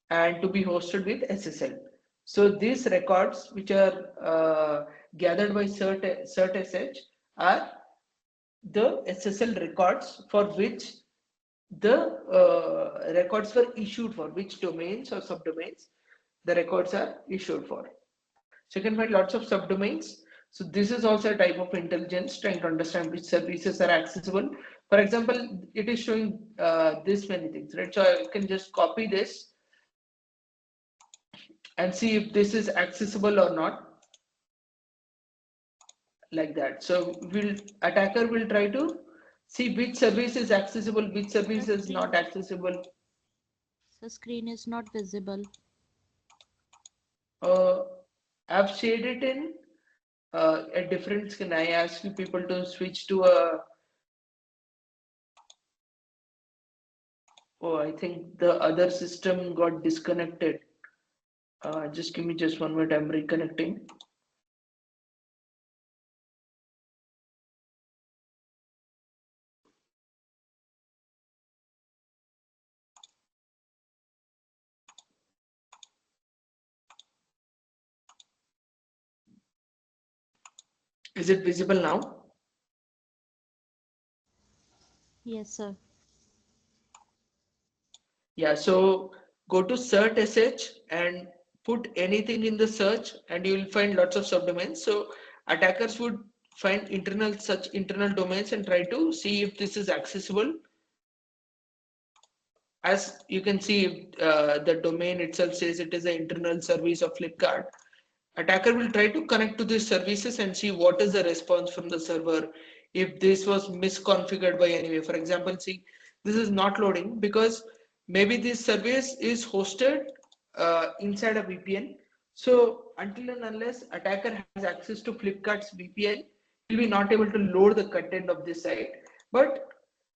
and to be hosted with SSL. So these records which are gathered by cert.sh are the SSL records for which the records were issued for, which domains or subdomains the records are issued for. So you can find lots of subdomains. So this is also a type of intelligence, trying to understand which services are accessible. For example, it is showing this many things, right? So I can just copy this and see if this is accessible or not, like that. So attacker will try to see which service is accessible, which service is not accessible. The screen is not visible. I've shared it in a different screen. I ask you people to switch to a. Oh, I think the other system got disconnected. Just give me just 1 minute. I'm reconnecting. Is it visible now? Yes, sir. Yeah, so go to cert.sh and put anything in the search and you will find lots of subdomains. So attackers would find such internal domains and try to see if this is accessible. As you can see, the domain itself says it is an internal service of Flipkart. Attacker will try to connect to these services and see what is the response from the server if this was misconfigured by any way. For example, see, this is not loading because maybe this service is hosted inside a VPN. So until and unless attacker has access to Flipkart's VPN, he will be not able to load the content of this site. But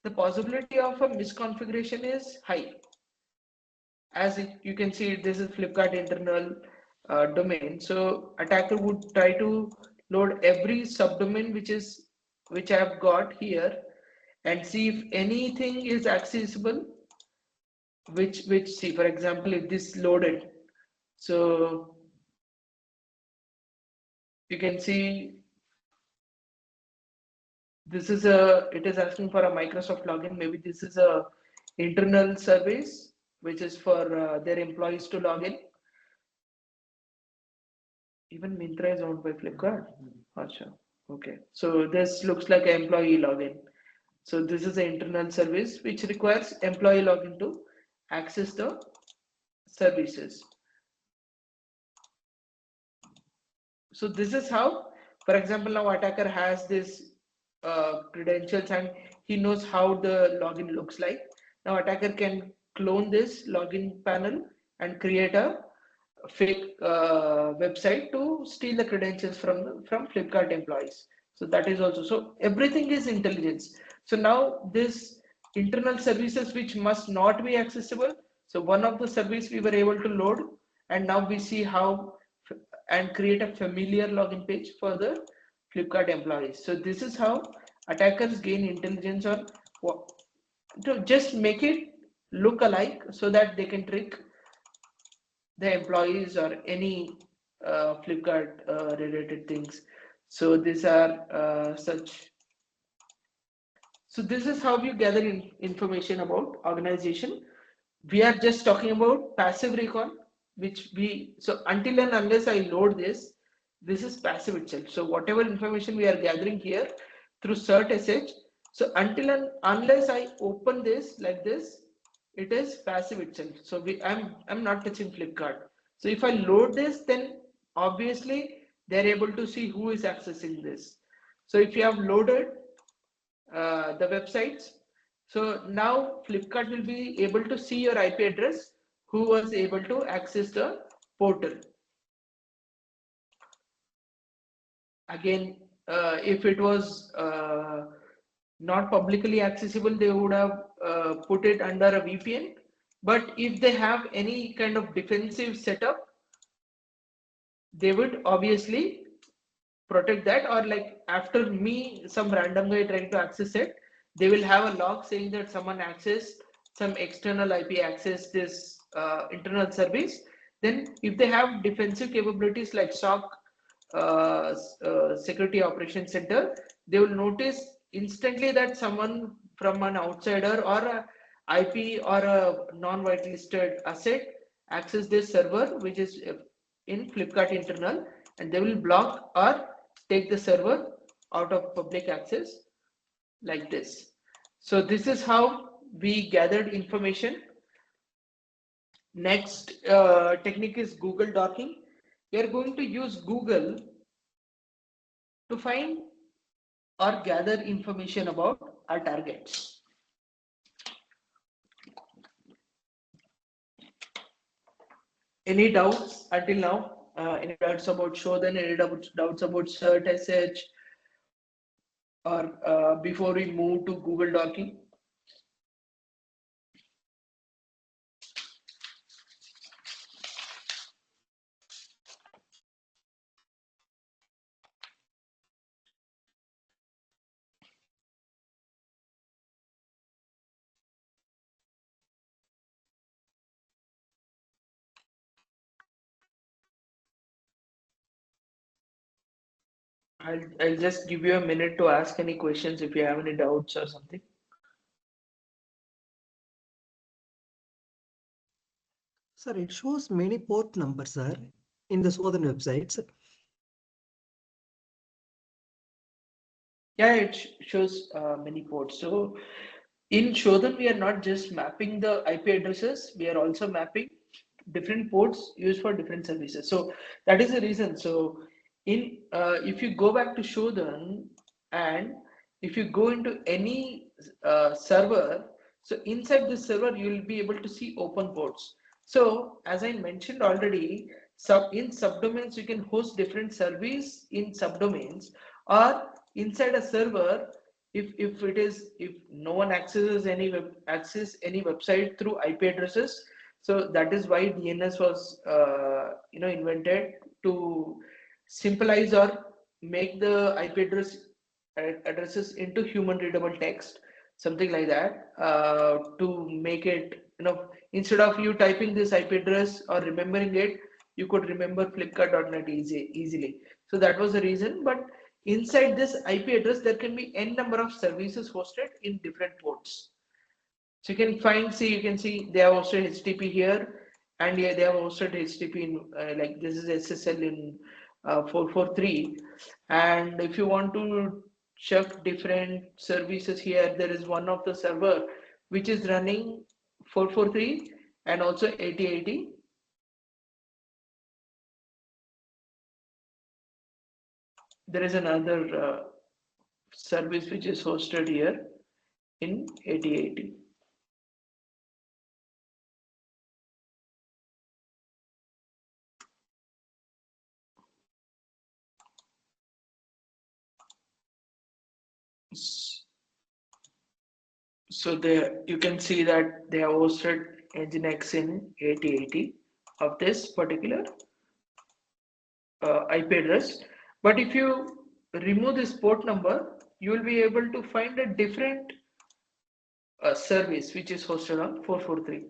the possibility of a misconfiguration is high. As you can see, this is Flipkart internal domain. So attacker would try to load every subdomain which I have got here and see if anything is accessible. Which see, for example, if this loaded, so you can see This is it is asking for a Microsoft login. Maybe this is a internal service which is for their employees to log in. Even Myntra is owned by Flipkart. Achha. Okay, so this looks like an employee login. So this is an internal service which requires employee login to access the services. So this is how, for example, now attacker has this credentials and he knows how the login looks like. Now attacker can clone this login panel and create a fake website to steal the credentials from Flipkart employees. So that is also, so everything is intelligence. So now this internal services which must not be accessible. So one of the service we were able to load, and now we see how and create a familiar login page for the Flipkart employees. So this is how attackers gain intelligence on what to just make it look alike so that they can trick the employees or any Flipkart related things. So these are such. So this is how you gather information about organization. We are just talking about passive recon, which so until and unless I load this is passive itself. So whatever information we are gathering here through cert.sh, so until and unless I open this like this, it is passive itself. So I'm not touching Flipkart. So if I load this, then obviously they're able to see who is accessing this. So if you have loaded the websites, so now Flipkart will be able to see your IP address, who was able to access the portal. Again, if it was not publicly accessible, they would have put it under a VPN. But if they have any kind of defensive setup, they would obviously protect that, or like after me, some random guy trying to access it, they will have a log saying that someone accessed some external IP access this internal service. Then if they have defensive capabilities like SOC, Security Operations Center, they will notice instantly that someone from an outsider or a IP or a non-whitelisted asset access this server, which is in Flipkart internal, and they will block or take the server out of public access like this. So this is how we gathered information. Next technique is Google docking. We are going to use Google to find or gather information about our targets. Any doubts until now? Any doubts about Shodan? Any doubts about cert.sh? Or before we move to Google docking? I'll just give you a minute to ask any questions if you have any doubts or something. Sir, it shows many port numbers, sir, in the Southern websites. Yeah, it shows many ports. So in Shodan, we are not just mapping the IP addresses, we are also mapping different ports used for different services. So that is the reason. So in if you go back to Shodan and if you go into any server, so inside this server, you will be able to see open ports. So as I mentioned already, in subdomains, you can host different service in subdomains, or inside a server, if no one accesses any website through IP addresses. So that is why DNS was invented to simplify or make the IP addresses into human readable text, something like that, to make it, instead of you typing this IP address or remembering it, you could remember flipkart.net easily. So that was the reason. But inside this IP address, there can be n number of services hosted in different ports. So you can find, see, you can see they have hosted HTTP here, and here they have hosted HTTP in like this is SSL in 443. And if you want to check different services here, there is one of the server which is running 443 and also 8080. There is another service which is hosted here in 8080. So there you can see that they have hosted NGINX in 8080 of this particular IP address. But if you remove this port number, you will be able to find a different service which is hosted on 443.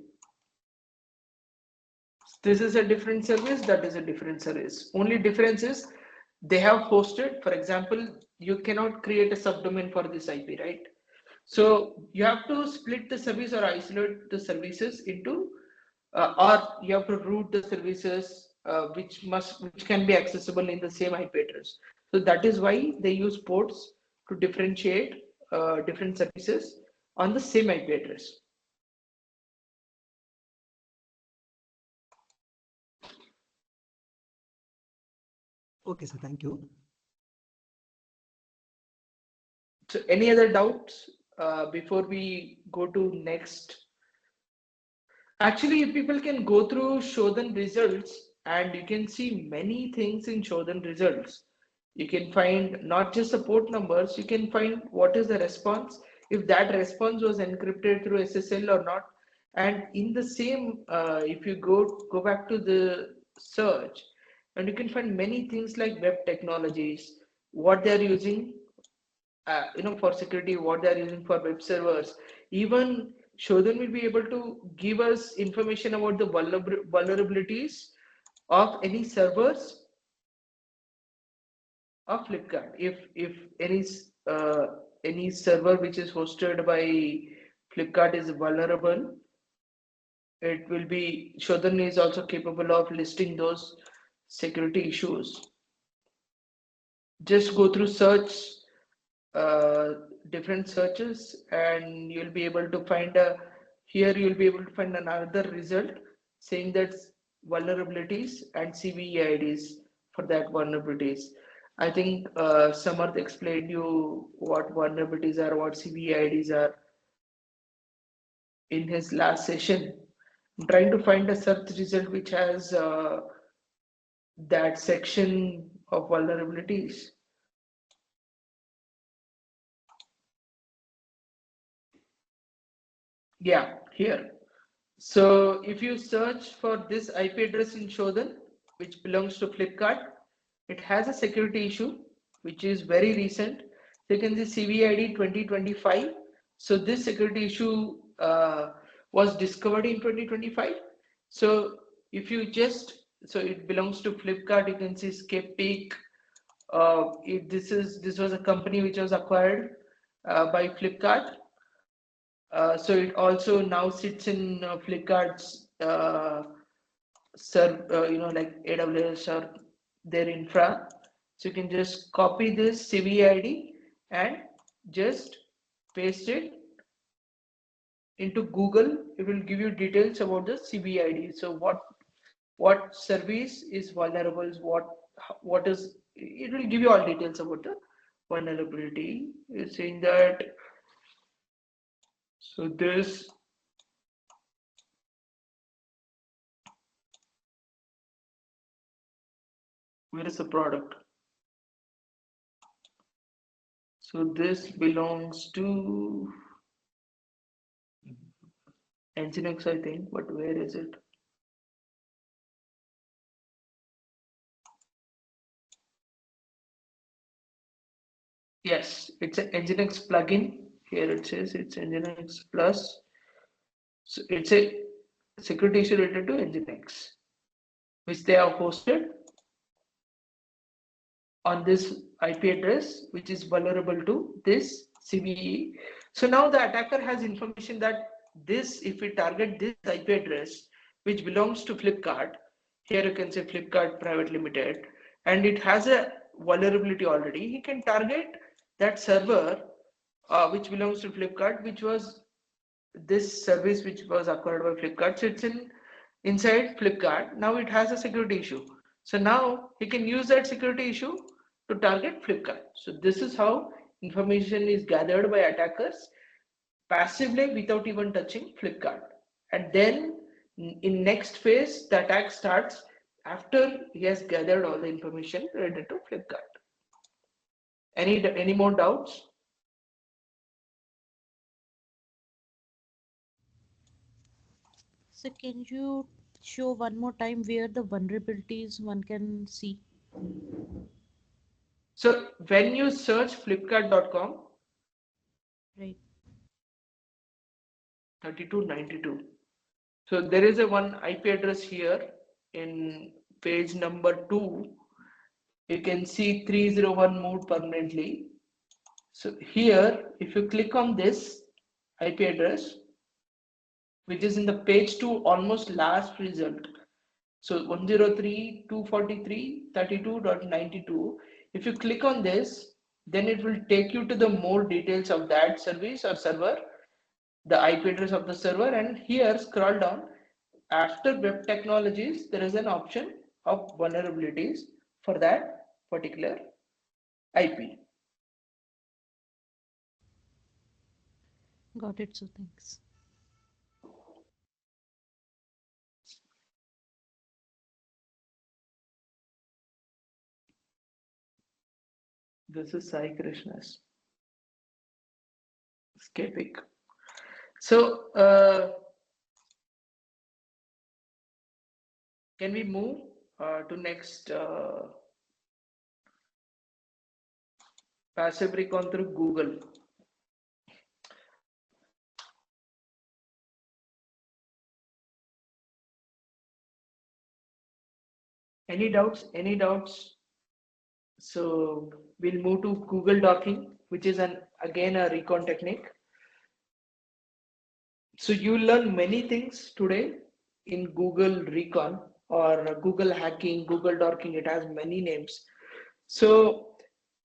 This is a different service, that is a different service. Only difference is they have hosted, for example, you cannot create a subdomain for this IP, right? So you have to split the service or isolate the services into, or you have to route the services which can be accessible in the same IP address. So that is why they use ports to differentiate different services on the same IP address. Okay, sir. Thank you. So any other doubts before we go to next? Actually, people can go through Shodan results and you can see many things in Shodan results. You can find not just the port numbers, you can find what is the response, if that response was encrypted through SSL or not. And in the same, if you go back to the search, and you can find many things like web technologies, what they're using, for security, what they're using for web servers. Even Shodan will be able to give us information about the vulnerabilities of any servers of Flipkart. If any server which is hosted by Flipkart is vulnerable, it will be, Shodan is also capable of listing those security issues. Just go through search, different searches, and you'll be able to find here you'll be able to find another result saying that vulnerabilities and CVE IDs for that vulnerabilities. I think Samarth explained you what vulnerabilities are, what CVE IDs are in his last session. I'm trying to find a search result which has that section of vulnerabilities. Yeah, here. So if you search for this IP address in Shodan, which belongs to Flipkart, it has a security issue, which is very recent. So you can see CVID 2025. So this security issue was discovered in 2025. So if you just, so it belongs to Flipkart, you can see Skeptic. This was a company which was acquired by Flipkart. So it also now sits in Flipkart's like AWS or their infra. So you can just copy this CVID and just paste it into Google. It will give you details about the CVID. So what service is vulnerable, what is, it will give you all details about the vulnerability. It's saying that, so this where is the product? So this belongs to NGINX, I think, but where is it? Yes, it's an NGINX plugin. Here it says it's NGINX Plus. So it's a security issue related to NGINX, which they have hosted on this IP address, which is vulnerable to this CVE. So now the attacker has information that this, if we target this IP address, which belongs to Flipkart, here you can say Flipkart Private Limited, and it has a vulnerability already, he can target that server which belongs to Flipkart, which was this service which was acquired by Flipkart. So it's inside Flipkart. Now it has a security issue. So now he can use that security issue to target Flipkart. So this is how information is gathered by attackers passively without even touching Flipkart. And then in next phase, the attack starts after he has gathered all the information related to Flipkart. Any more doubts? So can you show one more time where the vulnerabilities one can see? So when you search flipkart.com, Right. 3292. So there is a one IP address here in page number 2. You can see 301 moved permanently. So here, if you click on this IP address, which is in the page 2 almost last result. So 103.243.32.92. If you click on this, then it will take you to the more details of that service or server, the IP address of the server, and here scroll down. After web technologies, there is an option of vulnerabilities for that particular IP. Got it. So thanks. This is Sai Krishna's escaping. So can we move to next passive recon through Google? Any doubts? Any doubts? So we'll move to Google docking, which is again a recon technique. So you learn many things today in Google recon or Google hacking, Google docking. It has many names. So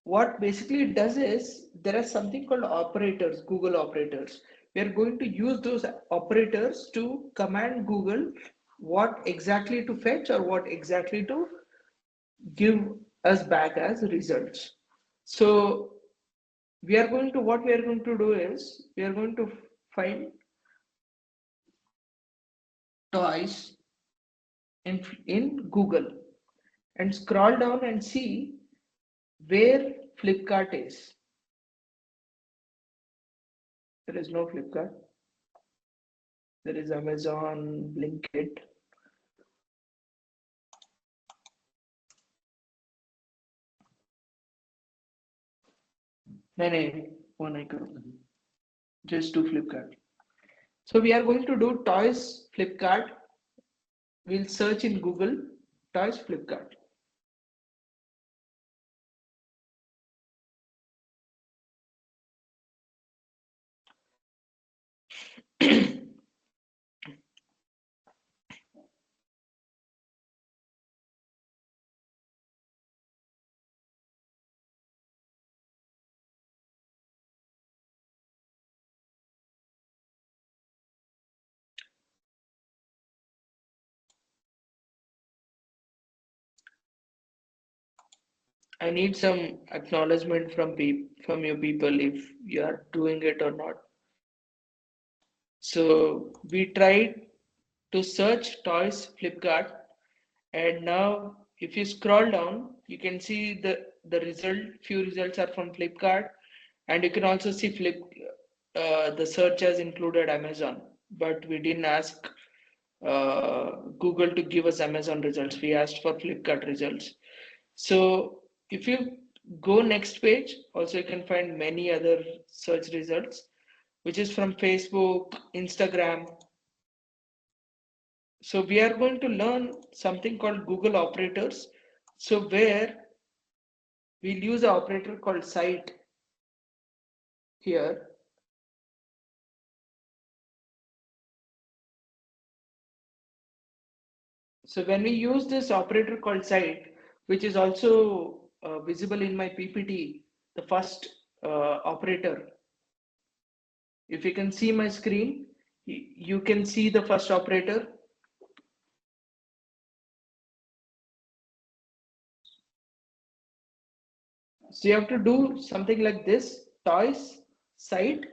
what basically it does is there are something called operators, Google operators. We are going to use those operators to command Google what exactly to fetch or what exactly to give us back as results. So what we are going to do is we are going to find toys in Google and scroll down and see where Flipkart is. There is no Flipkart. There is Amazon, Blinkit. No, one icon. Just do Flipkart. So we are going to do toys Flipkart. We'll search in Google toys Flipkart. I need some acknowledgement from you people if you are doing it or not. So we tried to search toys Flipkart, and now if you scroll down, you can see the result. Few results are from Flipkart, and you can also see the search has included Amazon, but we didn't ask Google to give us Amazon results. We asked for Flipkart results. So if you go next page, also you can find many other search results, which is from Facebook, Instagram. So we are going to learn something called Google operators. So where we'll use an operator called cite here. So when we use this operator called cite, which is also visible in my PPT, the first operator, if you can see my screen, you can see the first operator. So you have to do something like this: toys site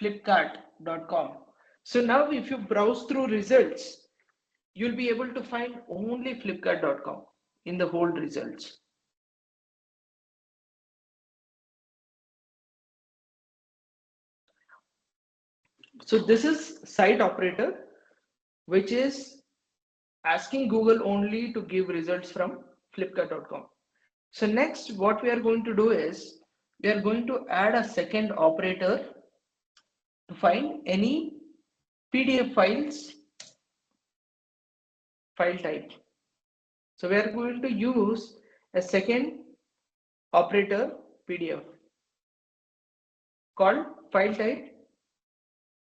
flipkart.com. So now if you browse through results, you'll be able to find only flipkart.com in the whole results. So this is site operator, which is asking Google only to give results from flipkart.com. So next, what we are going to do is we are going to add a second operator to find any PDF files file type. So we are going to use a second operator PDF called file type.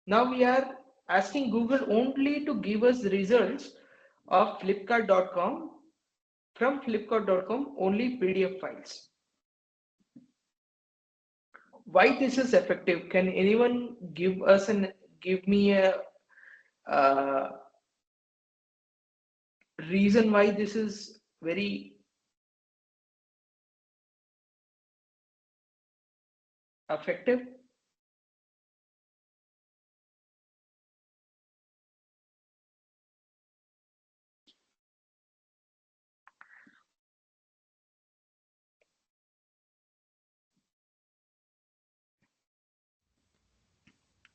Now we are asking Google only to give us results of flipkart.com, from flipkart.com only PDF files. Why this is effective? Can anyone give me a reason why this is very effective?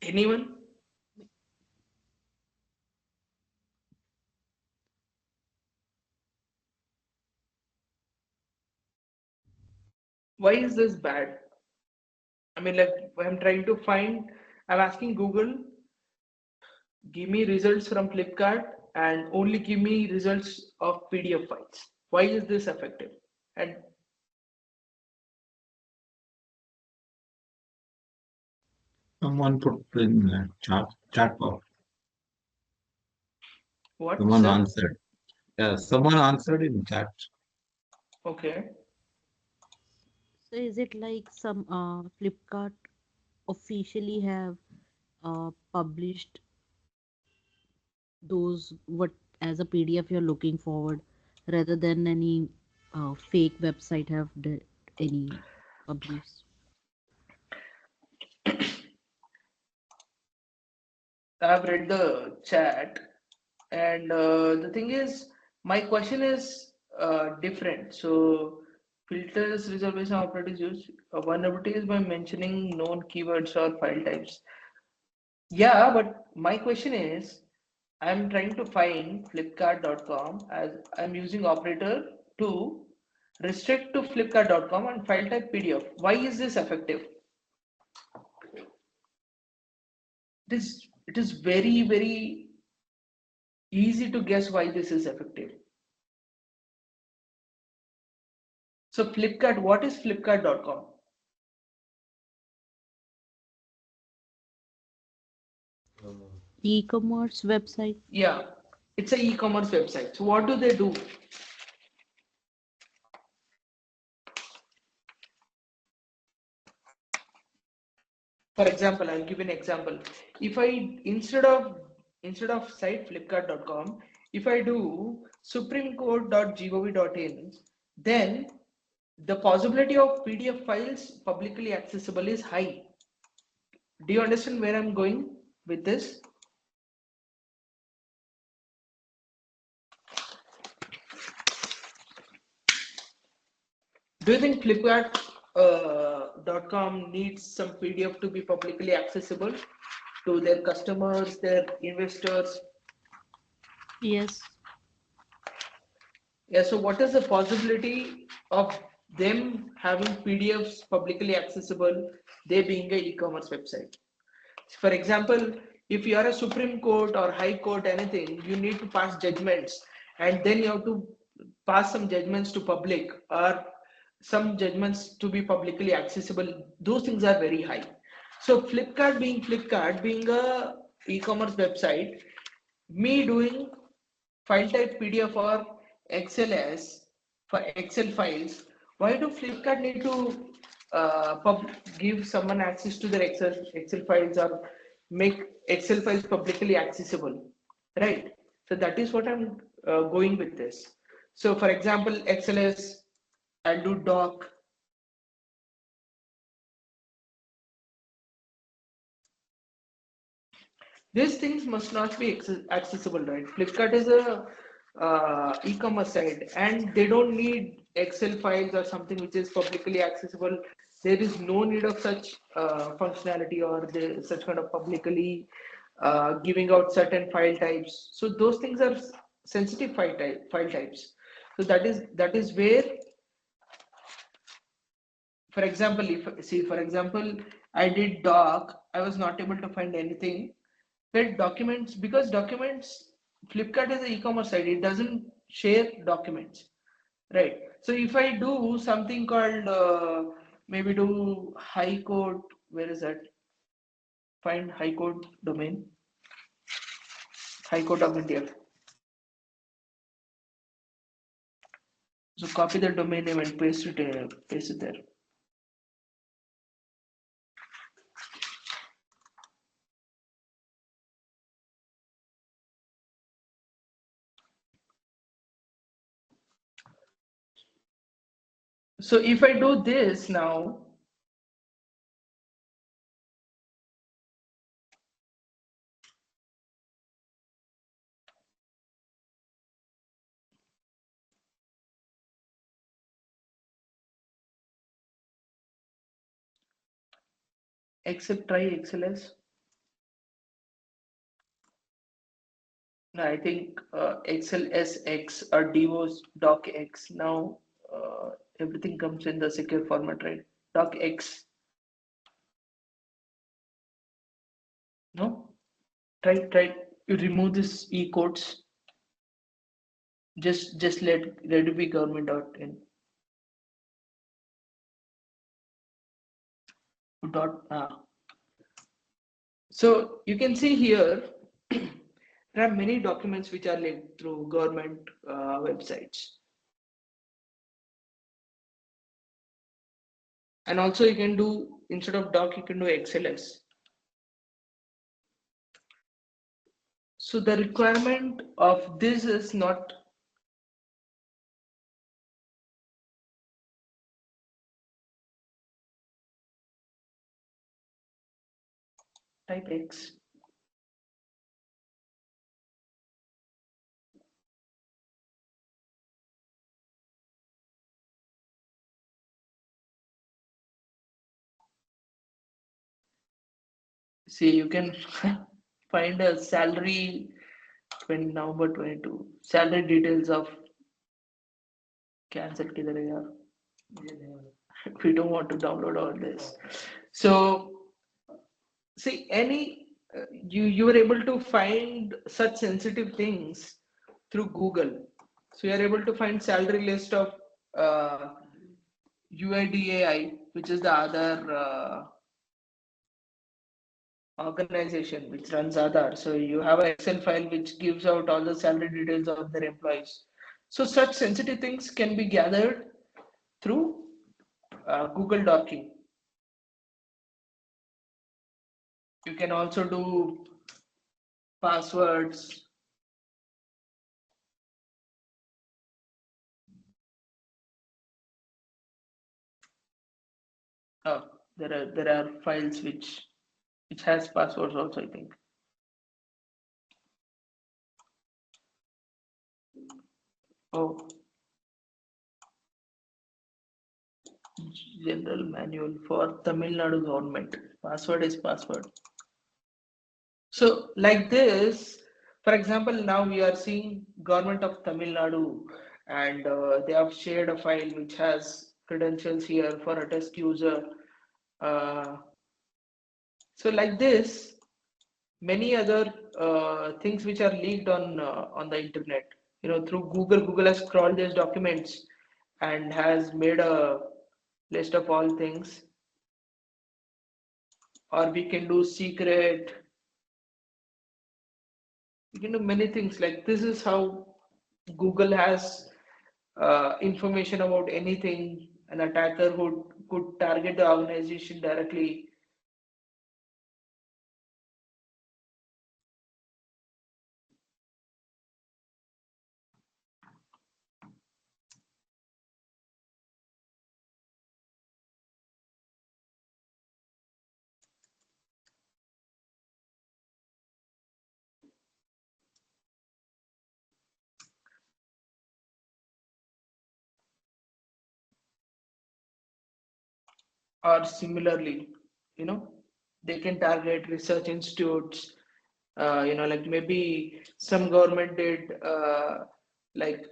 Anyone? Why is this bad? I mean, like, I'm trying to find, I'm asking Google, give me results from Flipkart and only give me results of PDF files. Why is this effective? And Someone put in chat box. what? Someone Sir? answered. Yeah, someone answered in chat. Okay. So is it like some Flipkart officially have published those what as a PDF you're looking forward rather than any fake website have any published? I've read the chat, and the thing is, my question is different. So, filters reservation operators use vulnerabilities by mentioning known keywords or file types. Yeah, but my question is, I'm trying to find flipkart.com as I'm using operator to restrict to flipkart.com and file type PDF. Why is this effective? It is very easy to guess why this is effective. So Flipkart, what is flipkart.com? E-commerce website. Yeah, it's an e-commerce website. So what do they do? For example, I'll give an example. If I instead of site flipkart.com, if I do supremecourt.gov.in, then the possibility of PDF files publicly accessible is high. Do you understand where I'm going with this? Do you think Flipkart.com needs some PDF to be publicly accessible to their customers, their investors? Yes. Yeah, so what is the possibility of them having PDFs publicly accessible, they being a e-commerce website? For example, if you are a Supreme Court or High Court, anything, you need to pass judgments and then you have to pass some judgments to public, or some judgments to be publicly accessible, those things are very high. So Flipkart being a e-commerce website, me doing file type PDF or XLS for Excel files, why do Flipkart need to give someone access to their Excel files or make Excel files publicly accessible, right? So that is what I'm going with this. So for example, XLS, I'll do doc. These things must not be accessible, right? Flipkart is a e-commerce site, and they don't need Excel files or something which is publicly accessible. There is no need of such functionality or such kind of publicly giving out certain file types. So those things are sensitive file types. So that is where, for example, for example, I did doc, I was not able to find anything. But documents, because documents, Flipkart is an e-commerce site, it doesn't share documents, right? So if I do something called maybe do high code, where is that? Find high code domain, high code of India. So copy the domain name and paste it there. So if I do this now, try XLS. No, I think XLSX or DOS docx. Now everything comes in the secure format, right? Docx. No, try. You remove this e codes. Just let it be government.in. So you can see here there are many documents which are linked through government websites. And also you can do, instead of doc, you can do XLS. So the requirement of this is not type X. See, you can find a salary when November 22 salary details of cancel kidhar hai yaar. We don't want to download all this. So see, you were able to find such sensitive things through Google. So you are able to find salary list of UIDAI, which is the other organization which runs Aadhaar. So you have an Excel file which gives out all the salary details of their employees. So such sensitive things can be gathered through Google Docking. You can also do passwords. Oh, there are files which has passwords also, I think. Oh, general manual for Tamil Nadu government. Password is password. So like this, for example, now we are seeing government of Tamil Nadu, and they have shared a file which has credentials here for a test user. So like this, many other things which are leaked on the internet, through Google. Google has crawled these documents and has made a list of all things, or we can do secret. We can do many things. Like this is how Google has information about anything. An attacker who could target the organization directly. Or similarly, you know, they can target research institutes. Like maybe some government did like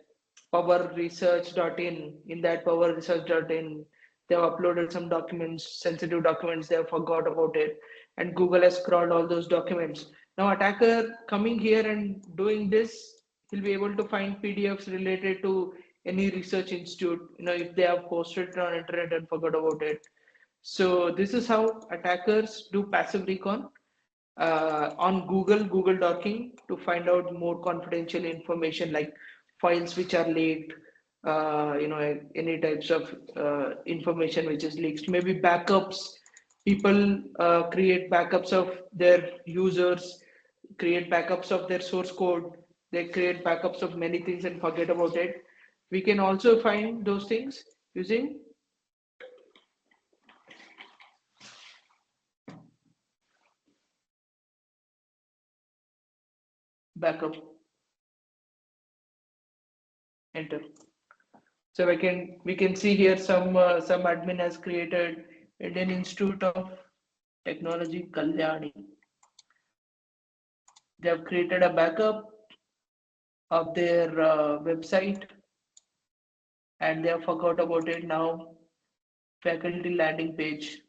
powerresearch.in. In that powerresearch.in, they have uploaded some documents, sensitive documents. They have forgot about it, and Google has crawled all those documents. Now, attacker coming here and doing this, he'll be able to find PDFs related to any research institute. If they have posted it on internet and forgot about it. So this is how attackers do passive recon on Google Docking to find out more confidential information like files which are leaked, any types of information which is leaked, maybe backups. People create backups of their users, create backups of their source code, they create backups of many things and forget about it. We can also find those things using backup. Enter. So we can see here some admin has created Indian Institute of Technology Kalyani. They have created a backup of their website and they have forgot about it now. Faculty landing page.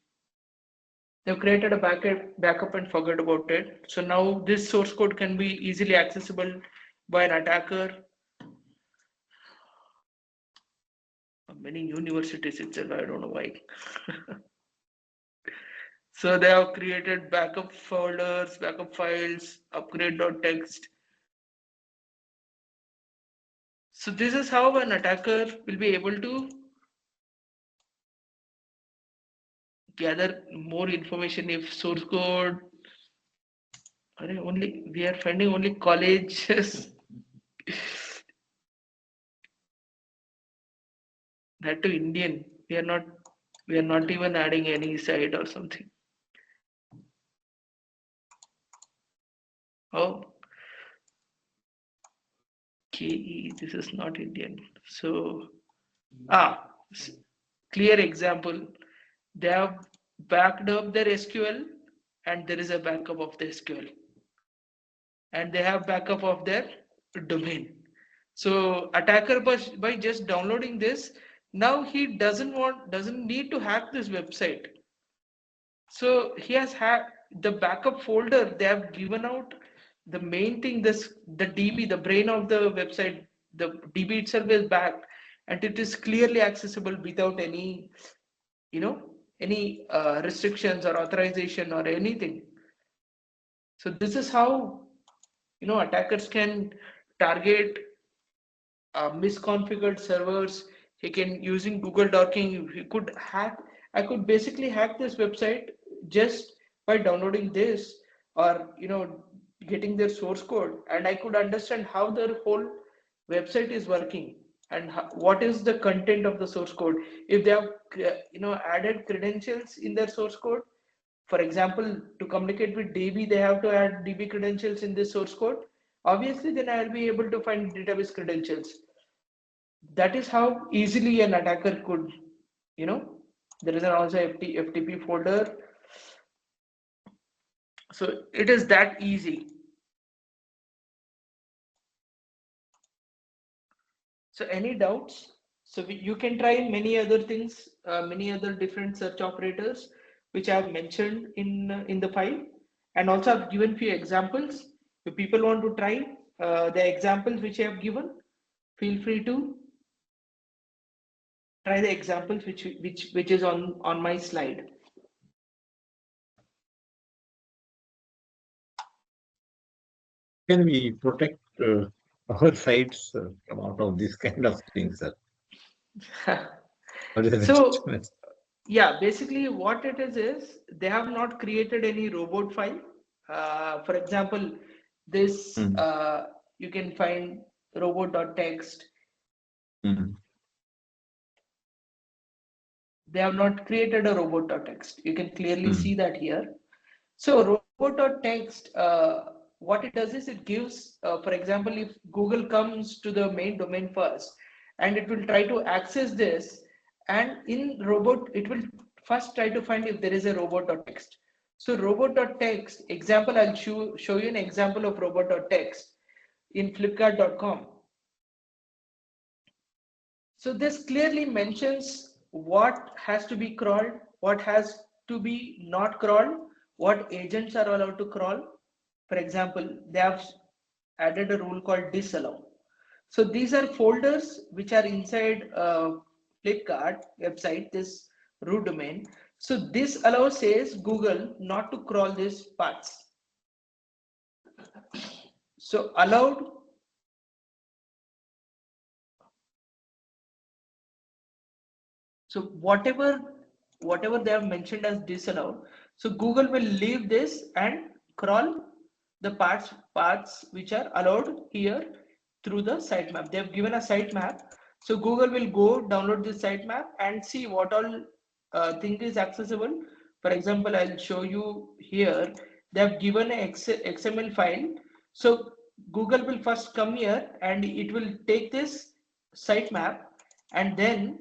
They've created a backup and forgot about it. So now this source code can be easily accessible by an attacker. Many universities itself, I don't know why. So they have created backup folders, backup files, upgrade.txt. So this is how an attacker will be able to gather more information. If source code, we are finding only colleges. That to Indian. We are not even adding any site or something. Oh, KE, this is not Indian. So, clear example. They have backed up their SQL and there is a backup of the SQL. And they have backup of their domain. So attacker by just downloading this, now he doesn't need to hack this website. So he has hacked the backup folder. They have given out the main thing, the DB, the brain of the website. The DB itself is backed and it is clearly accessible without any, any restrictions or authorization or anything. So this is how, attackers can target misconfigured servers. He can, using Google Docking, I could basically hack this website just by downloading this or, getting their source code, and I could understand how their whole website is working and what is the content of the source code. If they have, added credentials in their source code, for example, to communicate with DB, they have to add DB credentials in this source code. Obviously, then I'll be able to find database credentials. That is how easily an attacker could, there is also FTP folder. So it is that easy. So any doubts? So you can try many other things, many other different search operators, which I have mentioned in the file, and also I've given few examples. If people want to try the examples which I have given, feel free to try the examples which is on my slide. Can we protect our sites from out of these kind of things, sir? What is the So best? yeah, basically what it is they have not created any robot file. For example, this you can find robot.txt. They have not created a robot.txt. You can clearly see that here. So robot.txt, what it does is it gives, for example, if Google comes to the main domain first, and it will try to access this, and in robot, it will first try to find if there is a robot.txt. So robot.txt, example, I'll show you an example of robot.txt in flipkart.com. So this clearly mentions what has to be crawled, what has to be not crawled, what agents are allowed to crawl. For example, they have added a rule called disallow. So these are folders which are inside Flipkart website, this root domain. So this allow says Google not to crawl these parts. So allowed. So whatever they have mentioned as disallowed, so Google will leave this and crawl the parts which are allowed here through the sitemap. They have given a sitemap, so Google will go download this sitemap and see what all thing is accessible. For example, I'll show you here. They have given an XML file, so Google will first come here and it will take this sitemap, and then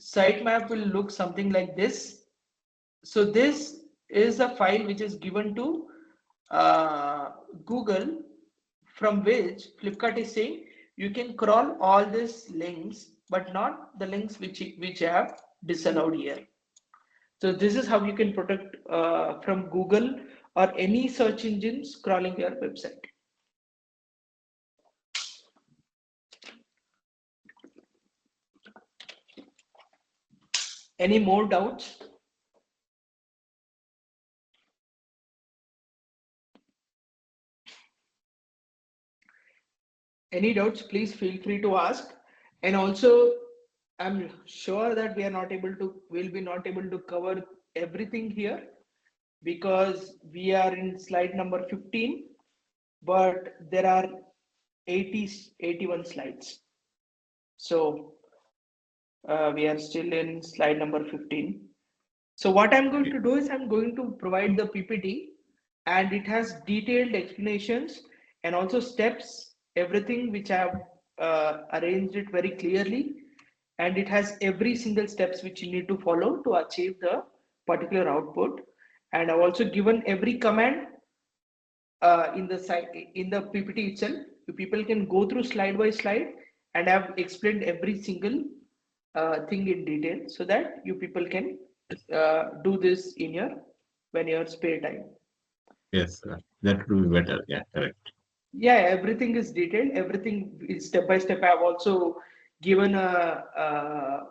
sitemap will look something like this. So this is a file which is given to Google, from which Flipkart is saying you can crawl all these links, but not the links which I have disallowed here. So this is how you can protect from Google or any search engines crawling your website. Any more doubts? Any doubts, please feel free to ask. And also, I'm sure that we'll be not able to cover everything here because we are in slide number 15, but there are 81 slides. So we are still in slide number 15. So what I'm going to do is I'm going to provide the PPT, and it has detailed explanations and also steps, everything which I have arranged it very clearly, and it has every single steps which you need to follow to achieve the particular output. And I've also given every command in the PPT itself. People can go through slide by slide, and I've explained every single thing in detail so that you people can do this in your spare time. Yes, sir. That will be better. Yeah, correct. Yeah, everything is detailed. Everything is step by step. I've also given a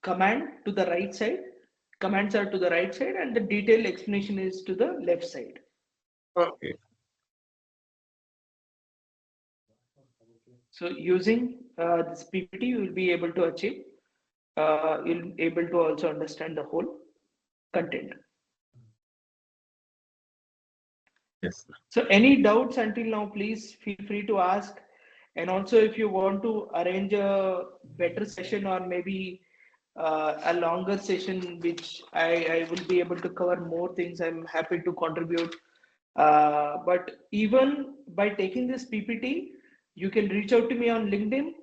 command to the right side. Commands are to the right side, and the detailed explanation is to the left side. Okay. So using this PPT, you will be able to achieve. You'll be able to also understand the whole content. Yes, sir. So any doubts until now, please feel free to ask. And also, if you want to arrange a better session or maybe a longer session, which I will be able to cover more things, I'm happy to contribute. But even by taking this PPT, you can reach out to me on LinkedIn,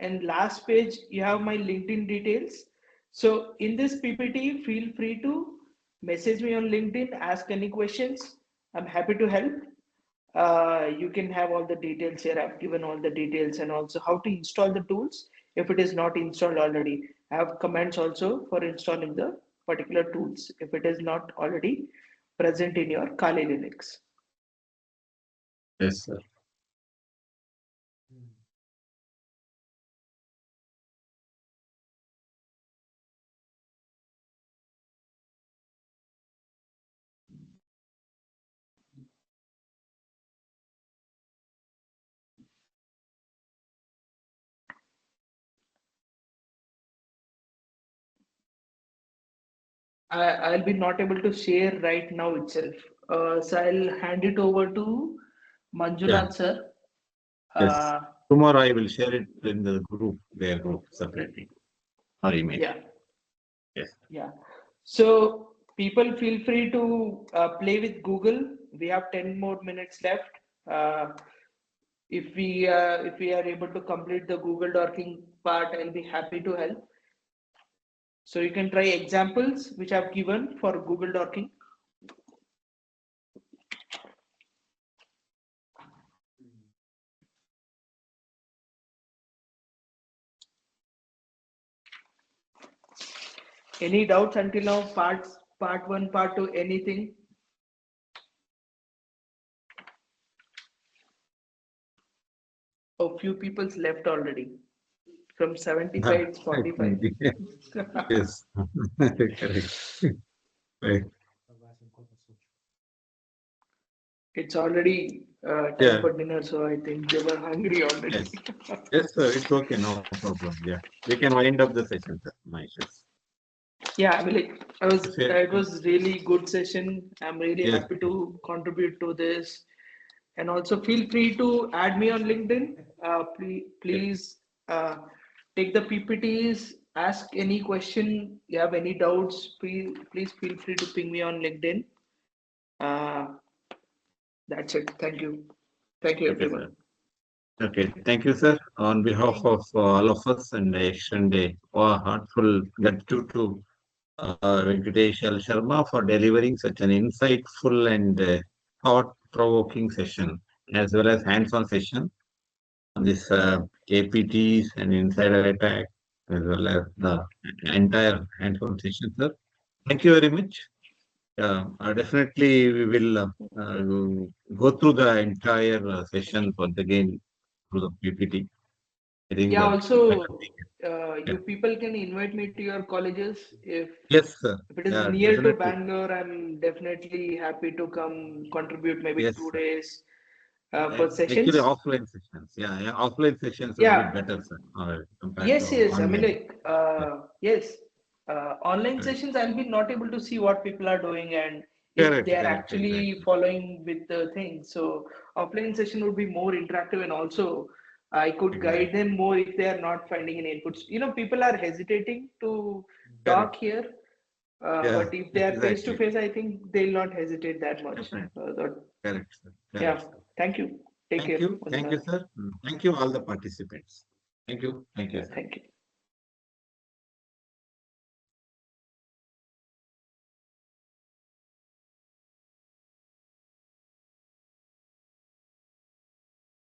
and last page, you have my LinkedIn details. So in this PPT, feel free to message me on LinkedIn, ask any questions. I'm happy to help. You can have all the details here. I've given all the details and also how to install the tools if it is not installed already. I have commands also for installing the particular tools if it is not already present in your Kali Linux. Yes, sir. I'll be not able to share right now itself. So I'll hand it over to Manjunath sir. Yes. Tomorrow I will share it in the group, their group separately or email. Yeah. Yes. Yeah. So people feel free to play with Google. We have 10 more minutes left. If we are able to complete the Google Docking part, I'll be happy to help. So you can try examples which I've given for Google Docking. Any doubts until now? Part one, part two, anything? A few people's left already. From 75, it's 45. Yes. Correct. Right. It's already time Yeah. for dinner, so I think they were hungry already. Yes. Yes, sir. It's okay. No problem. Yeah. We can wind up the session, sir. Nice. Yeah, I mean, it was really good session. I'm really Yes. happy to contribute to this. And also feel free to add me on LinkedIn. Please take the PPTs, ask any question, you have any doubts, please feel free to ping me on LinkedIn. That's it. Thank you. Thank you, Okay, everyone. sir. Okay. Thank you, sir. On behalf of all of us, and I extend a heartful gratitude to Venkatesh L Sharma for delivering such an insightful and thought-provoking session, as well as hands-on session on this APTs and insider attack, as well as the entire hands-on session, sir. Thank you very much. Definitely, we will go through the entire session once again through the PPT. I think Yeah, also, yeah. you people can invite me to your colleges Yes, sir. if it is Yeah, near to definitely. Bangalore. I'm definitely happy to come contribute maybe Yes, 2 sir. days for Actually, sessions. offline sessions. Yeah, offline sessions will be Yeah. better, sir, compared to Yes. I mean, online. like, yes. Online sessions, I'll be not able to see what people are doing and if Correct, they are correct, actually exactly. following with the thing. So offline session would be more interactive, and also I could guide them more if they are not finding any inputs. People are hesitating to talk here, Yeah, but if they are face to exactly. face, I think they'll not hesitate that much. Correct, sir. Yeah. Correct, sir. Thank you. Take Thank care. you. Thank you, sir. Thank you, all the participants. Thank you. Thank you, Yeah, sir. thank you.